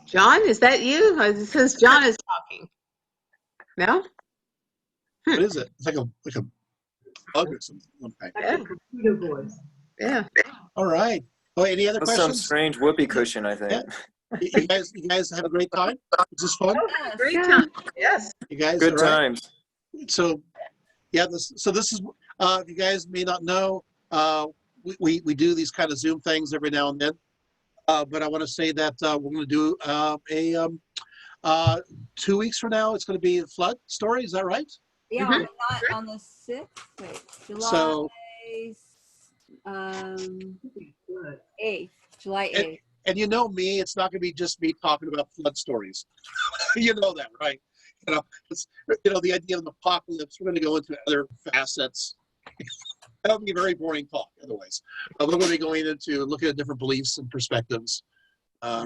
S4: John, is that you? It says John is talking. No?
S1: What is it? It's like a bug or something. Okay.
S4: Yeah.
S7: Computer voice.
S4: Yeah.
S1: All right. Oh, any other
S11: That's some
S1: questions?
S11: strange whoopee cushion, I think.
S1: You guys have a great time. Is this fun?
S4: Great time. Yes.
S1: You guys,
S11: Good
S1: all right?
S11: times.
S1: So, yeah. This is. If you guys may not know, we do these kind of Zoom things every now and then. But I want to say that we're going to do 2 weeks from now. It's going to be a flood story. Is that right?
S14: Yeah,
S4: Mhm.
S14: on the 6th. Wait, July
S1: So-
S14: 8th. July 8th.
S1: And you know me, it's not going to be just me talking about flood stories. You know that, right? The idea of an apocalypse. We're going to go into other facets. That would be a very boring talk otherwise. We're going to be going into looking at different beliefs and perspectives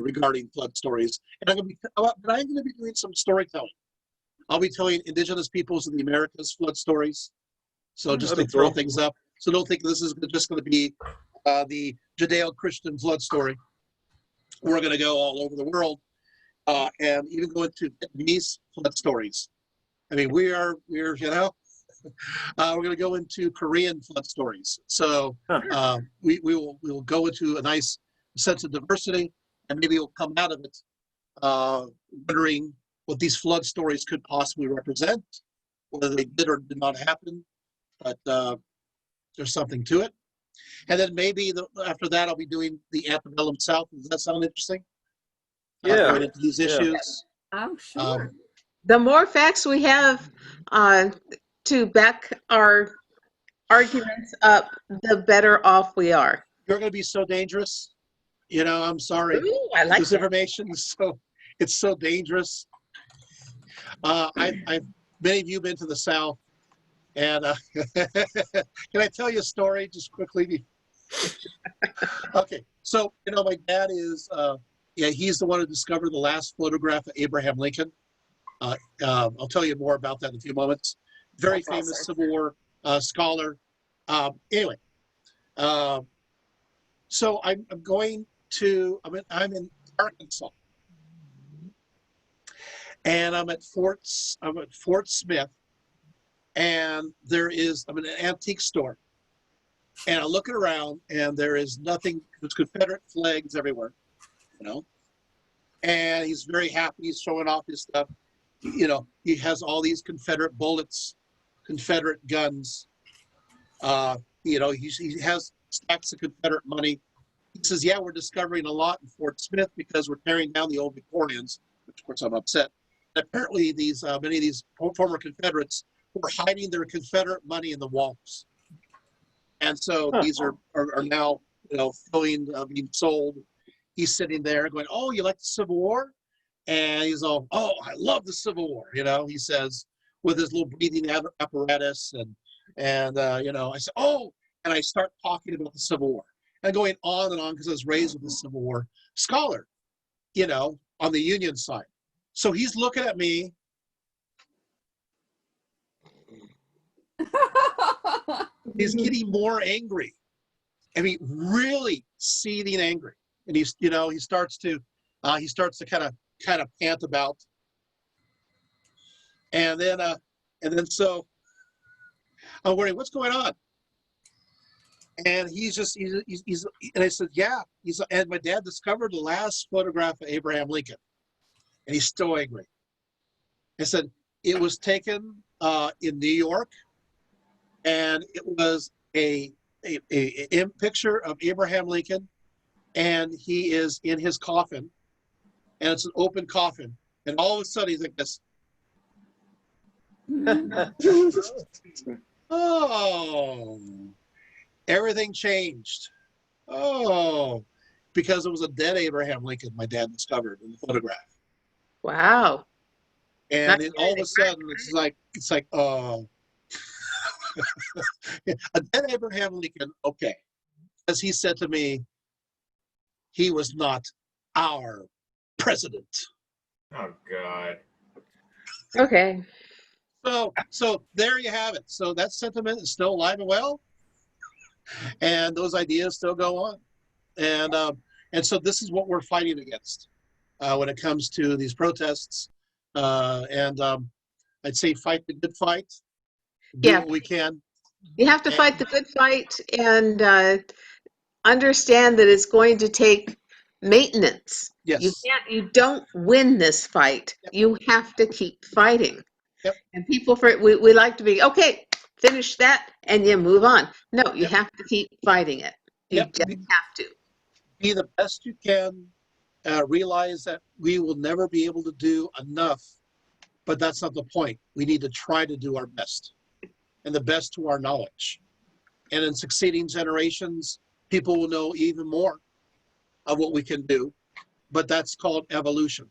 S1: regarding flood stories. And I'm going to be doing some storytelling. I'll be telling indigenous peoples of the Americas flood stories. So just to
S11: That'd be
S1: throw
S11: cool.
S1: things up. So don't think this is just going to be the Judeo-Christian flood story. We're going to go all over the world and even go into Vietnamese flood stories. I mean, we're we're going to go into Korean flood stories. So we will go into a nice sense of diversity, and maybe we'll come out of it wondering what these flood stories could possibly represent, whether they did or did not happen. But there's something to it. And then maybe after that, I'll be doing the antebellum South. Does that sound interesting?
S11: Yeah.
S1: Going into these issues.
S14: Oh, sure.
S4: The more facts we have to back our arguments up, the better off we are.
S1: You're going to be so dangerous. I'm sorry.
S4: Ooh, I like
S1: This
S4: that.
S1: information is it's so dangerous. I've many of you been to the South, and can I tell you a story just quickly? Okay, so my dad is he's the one who discovered the last photograph of Abraham Lincoln. I'll tell you more about that in a few moments. Very
S6: That's
S1: famous
S6: awesome.
S1: Civil War scholar. Anyway, so I'm in Arkansas, and I'm at Fort Smith, and I'm in an antique store, and I'm looking around, and there is nothing. There's Confederate flags everywhere, and he's very happy. He's showing off his stuff. He has all these Confederate bullets, Confederate guns. He has stacks of Confederate money. He says, yeah, we're discovering a lot in Fort Smith because we're tearing down the old Victorians, which of course I'm upset. And apparently many of these former Confederates were hiding their Confederate money in the walls. And so these are now, being sold. He's sitting there going, oh, you like the Civil War? And he's all, oh, I love the Civil War, he says, with his little breathing apparatus. And I said, oh, and I start talking about the Civil War. And going on and on because I was raised with a Civil War scholar, on the Union side. So he's looking at me. He's getting more angry. I mean, really seething angry. And he starts to kind of pant about. And then so I'm wondering what's going on. And he's and I said, yeah. And my dad discovered the last photograph of Abraham Lincoln, and he's still angry. I said, it was taken in New York, and it was a picture of Abraham Lincoln, and he is in his coffin, and it's an open coffin, and all of a sudden he's like this. Oh. Everything changed. Oh, because it was a dead Abraham Lincoln my dad discovered in the photograph.
S4: Wow.
S1: And it, all of a sudden, it's like, oh, a dead Abraham Lincoln. Okay, as he said to me, he was not our president.
S12: Oh God.
S4: Okay.
S1: So there you have it. So that sentiment is still alive and well, and those ideas still go on, and so this is what we're fighting against when it comes to these protests, I'd say fight the good fight, do
S4: Yeah.
S1: what we can.
S4: You have to fight the good fight and understand that it's going to take maintenance.
S1: Yes.
S4: You don't win this fight. You have to keep fighting.
S1: Yep.
S4: And people we like to be, okay, finish that and you move on. No, you have to keep fighting it. You just have to.
S1: Be the best you can. Realize that we will never be able to do enough, but that's not the point. We need to try to do our best, and the best to our knowledge. And in succeeding generations, people will know even more of what we can do, but that's called evolution.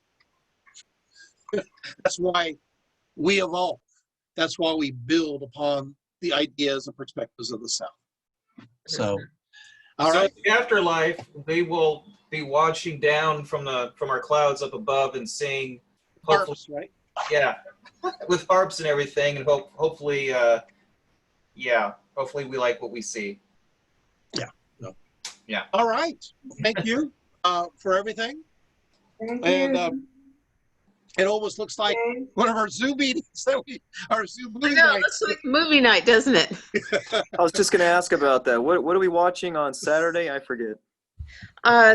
S1: That's why we evolve. That's why we build upon the ideas and perspectives of the South. So, all
S12: So
S1: right.
S12: in the afterlife, we will be watching down from our clouds up above and seeing, hopefully,
S1: Harps, right?
S12: Yeah, with harps and everything, and hopefully, hopefully we like what we see.
S1: Yeah. No.
S12: Yeah.
S1: All right. Thank you for everything.
S7: Thank
S1: And
S7: you.
S1: it almost looks like one of our Zoom meetings our Zoom
S4: I
S1: movie
S4: know, it
S1: nights.
S4: looks like movie night, doesn't it?
S11: I was just going to ask about that. What are we watching on Saturday? I forget.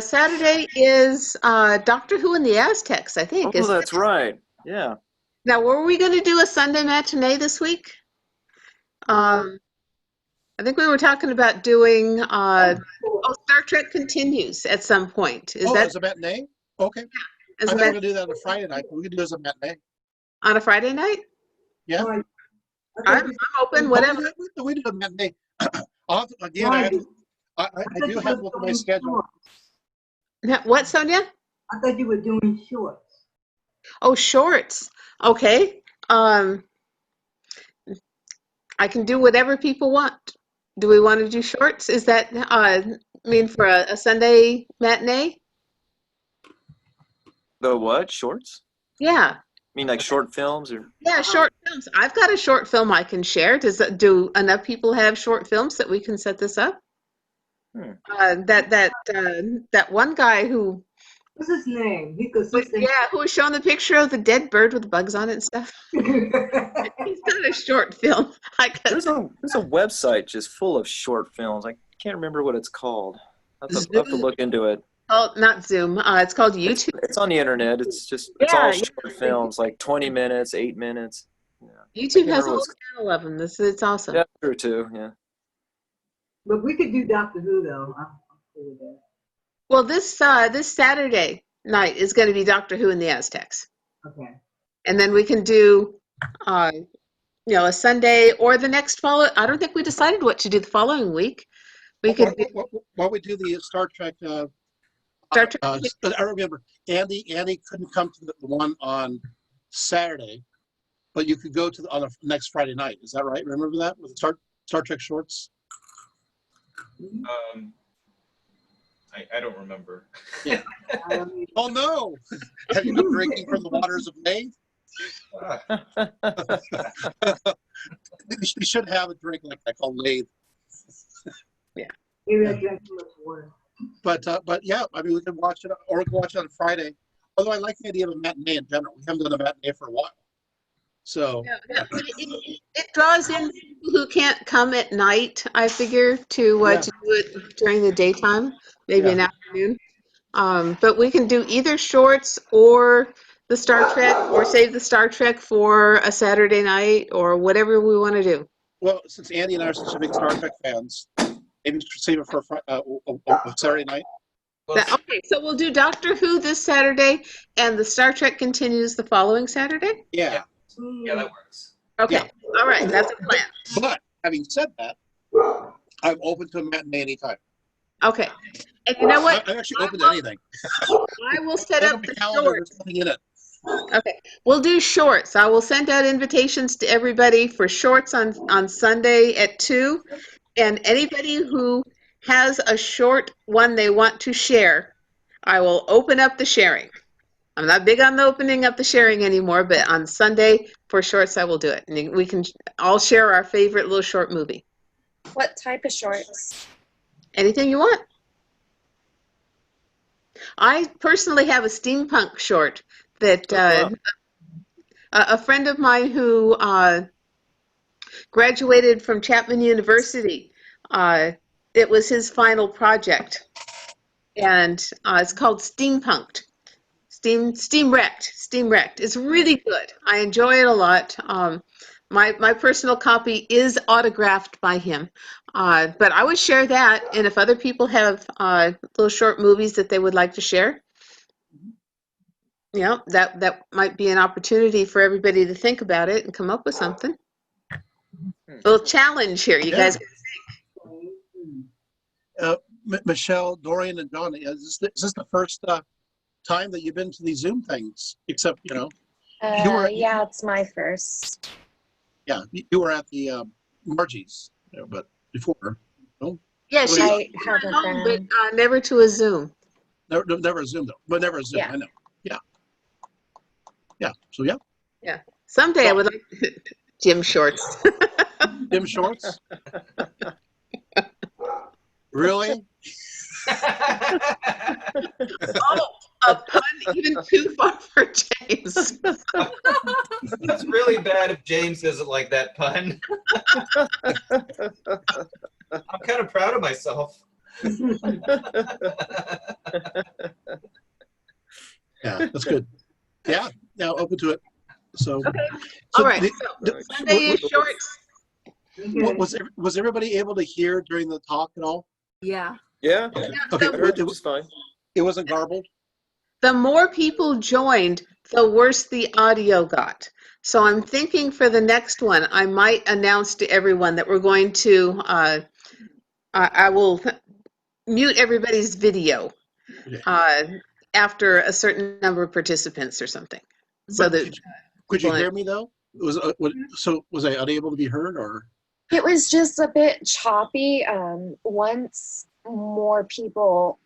S4: Saturday is Doctor Who and the Aztecs, I think.
S11: Oh,
S4: Isn't
S11: that's
S4: it?
S11: right. Yeah.
S4: Now, were we going to do a Sunday matinee this week? I think we were talking about doing Star Trek Continues at some point. Is that
S1: as a matinee? Okay.
S4: as
S1: I
S4: a
S1: thought we were
S4: mat-
S1: going to do that on a Friday night, but we could do it as a matinee.
S4: on a Friday night?
S1: Yeah.
S4: I'm open, whatever.
S1: We do a matinee. Again, I do have to look at my schedule.
S4: What, Sonia?
S7: I thought you were doing shorts.
S4: Oh, shorts. Okay. I can do whatever people want. Do we want to do shorts? Is that mean for a Sunday matinee?
S11: The what? Shorts?
S4: Yeah.
S11: I mean, like short films or?
S4: Yeah, short films. I've got a short film I can share. Do enough people have short films that we can set this up? That one guy who
S7: What's his name?
S4: who was showing the picture of the dead bird with bugs on it and stuff. He's got a short film.
S11: There's a website just full of short films. I can't remember what it's called. I'll have to look into it.
S4: Oh, not Zoom. It's called YouTube.
S11: It's on the internet. It's all short films, like 20 minutes, 8 minutes. Yeah.
S4: YouTube has a whole channel of them. It's awesome.
S11: Yeah, true too. Yeah.
S7: But we could do Doctor Who though. I'm cool with that.
S4: Well, this Saturday night is going to be Doctor Who and the Aztecs,
S7: Okay.
S4: and then we can do, a Sunday or the next follow. I don't think we decided what to do the following week. We could.
S1: Why we do the Star Trek?
S4: Star Trek.
S1: I remember Andy couldn't come to the one on Saturday, but you could go to on the next Friday night. Is that right? Remember that with the Star Trek shorts?
S12: I don't remember.
S1: Yeah. Oh no! Have you been drinking from the waters of May? You should have a drink like that called Lathe.
S4: Yeah.
S7: Maybe I drank too much water.
S1: But yeah, I mean we can watch it, or we can watch it on Friday. Although I like the idea of a matinee in general. We haven't done a matinee for a while, so
S4: It draws in people who can't come at night. I figure to do it during the daytime, maybe an afternoon. But we can do either shorts or the Star Trek, or save the Star Trek for a Saturday night, or whatever we want to do.
S1: Well, since Andy and I are such big Star Trek fans, maybe save it for a Saturday night.
S4: Okay, so we'll do Doctor Who this Saturday, and the Star Trek Continues the following Saturday?
S1: Yeah.
S12: Yeah, that works.
S4: Okay,
S1: Yeah.
S4: all right, that's a plan.
S1: But having said that, I'm open to a matinee anytime.
S4: Okay. And you know what?
S1: I'm actually open to anything.
S4: I will set
S1: Look
S4: up
S1: at
S4: the
S1: the calendar.
S4: short.
S1: There's nothing in it.
S4: Okay, we'll do shorts. I will send out invitations to everybody for shorts on Sunday at 2. And anybody who has a short one they want to share, I will open up the sharing. I'm not big on the opening up the sharing anymore, but on Sunday for shorts, I will do it. And we can all share our favorite little short movie.
S9: What type of shorts?
S4: Anything you want. I personally have a steampunk short that
S11: wow.
S4: a friend of mine who graduated from Chapman University, it was his final project, and it's called Steampunked. Steam wrecked. It's really good. I enjoy it a lot. My personal copy is autographed by him, but I would share that. And if other people have little short movies that they would like to share, that might be an opportunity for everybody to think about it and come up with something. A little challenge here, you guys.
S1: Michelle, Dorian, and John, is this the first time that you've been to these Zoom things? Except, you were.
S9: Yeah, it's my first.
S1: Yeah, you were at the Margie's, but before. No?
S4: Yeah, she's
S9: I haven't
S4: home,
S9: been.
S4: but never to a Zoom.
S1: Never a Zoom though, but never a Zoom.
S9: Yeah.
S1: I know. Yeah. Yeah. So yeah.
S4: Yeah. Someday I would like Jim Shorts.
S1: Jim Shorts. Really?
S4: Oh, a pun even too far for James.
S12: That's really bad if James doesn't like that pun. I'm kind of proud of myself.
S1: Yeah, that's good. Yeah, now open to it. So,
S4: okay. All right. So Sunday is shorts.
S1: Was everybody able to hear during the talk at all?
S14: Yeah.
S11: Yeah.
S1: Okay,
S11: I heard it was fine.
S1: It wasn't garbled?
S4: The more people joined, the worse the audio got. So I'm thinking for the next one, I might announce to everyone that we're going to, I will mute everybody's video after a certain number of participants or something. So that
S1: could you hear me though? Was I unable to be heard or?
S9: It was just a bit choppy. Once more people,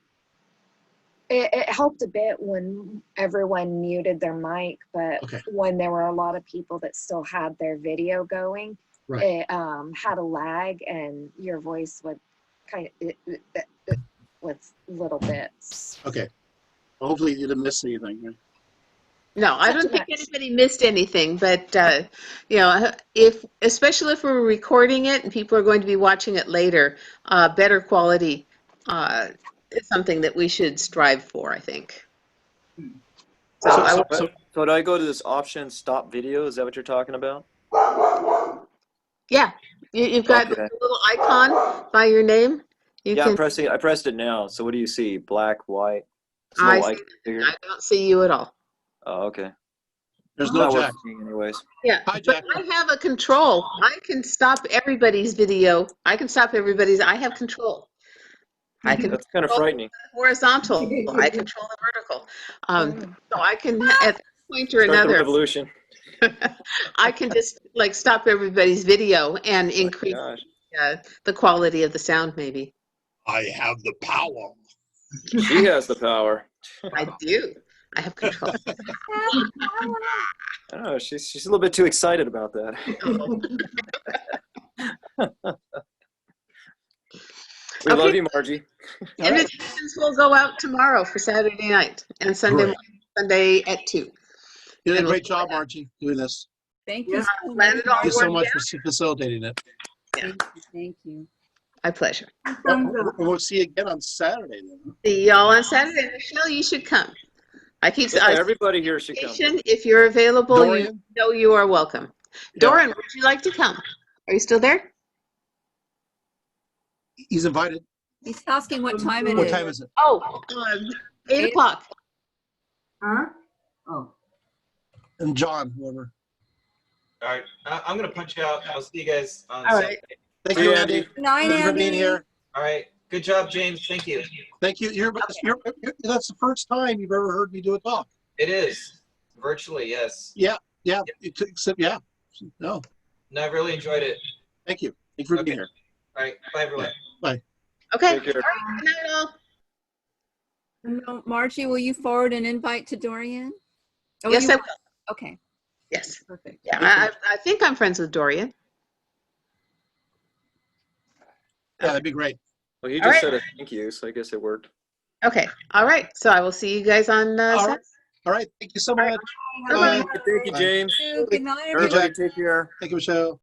S9: it helped a bit when everyone muted their mic, but when there were a lot of people that still had their video going, it had a lag and your voice would kind of with little bits.
S1: Okay. Well, hopefully you didn't miss anything. Right?
S4: No, I don't think anybody missed anything, but especially if we're recording it and people are going to be watching it later, better quality is something that we should strive for, I think.
S11: So do I go to this option, stop video? Is that what you're talking about?
S4: Yeah, you've got a little icon by your name.
S11: I pressed it now. So what do you see? Black, white?
S4: I don't see you at all.
S11: Oh, okay.
S1: There's no Jack.
S11: Anyways.
S4: Yeah, Hi, Jack. But I have a control. I can stop everybody's video. I can stop everybody's. I have control. I can.
S11: That's kind of frightening.
S4: Horizontal. I control the vertical. So I can, at that point or
S11: Start
S4: another,
S11: the revolution.
S4: I can just like stop everybody's video and increase the quality of the sound, maybe.
S1: I have the power.
S11: She has the power.
S4: I do. I have control.
S11: I don't know. She's a little bit too excited about that. We love you, Margie.
S4: Invitations will go out tomorrow for Saturday night and Sunday morning, Sunday at 2.
S1: You did a great job, Margie, doing this.
S14: Thank you.
S1: Thank you so much for facilitating it.
S4: Yeah.
S14: Thank you.
S4: My pleasure.
S1: We'll see you again on Saturday then.
S4: See y'all on Saturday. Michelle, you should come.
S11: Everybody here should come.
S4: If you're available,
S1: Dorian?
S4: you know you are welcome. Doran, would you like to come? Are you still there?
S1: He's invited.
S14: He's asking what time it is.
S1: What time is it?
S4: Oh, 8 o'clock.
S7: Huh? Oh.
S1: And John, whoever.
S12: All right, I'm gonna punch out. I'll see you guys on
S4: All
S12: Saturday.
S4: right.
S1: Thank you, Andy.
S14: Good night,
S1: Thank you for being
S14: Andy.
S1: here.
S12: All right. Good job, James. Thank you.
S1: Thank you. That's the first time you've ever heard me do a talk.
S12: It is virtually, yes.
S1: Yeah. Except, yeah. No.
S12: No, I really enjoyed it.
S1: Thank you. Thank you for being here.
S12: All right. Bye, everyone.
S1: Bye.
S4: Okay.
S11: Take care.
S4: All right. Good night, all.
S14: No, Margie, will you forward an invite to Dorian? Oh,
S4: Yes,
S14: you
S4: I
S14: will.
S4: will.
S14: Okay,
S4: Yes.
S14: perfect.
S4: Yeah, I think I'm friends with Dorian.
S1: Yeah, that'd be great.
S11: Well, he
S4: All
S11: just
S4: right.
S11: said a thank you, so I guess it worked.
S4: Okay. All right. So I will see you guys on
S1: All
S4: Saturday.
S1: right. All right. Thank you so much.
S4: Bye-bye.
S11: Thank you,
S14: Thank
S11: James.
S14: you. Good night, everyone.
S11: Everybody, take care.
S1: Thank you, Michelle.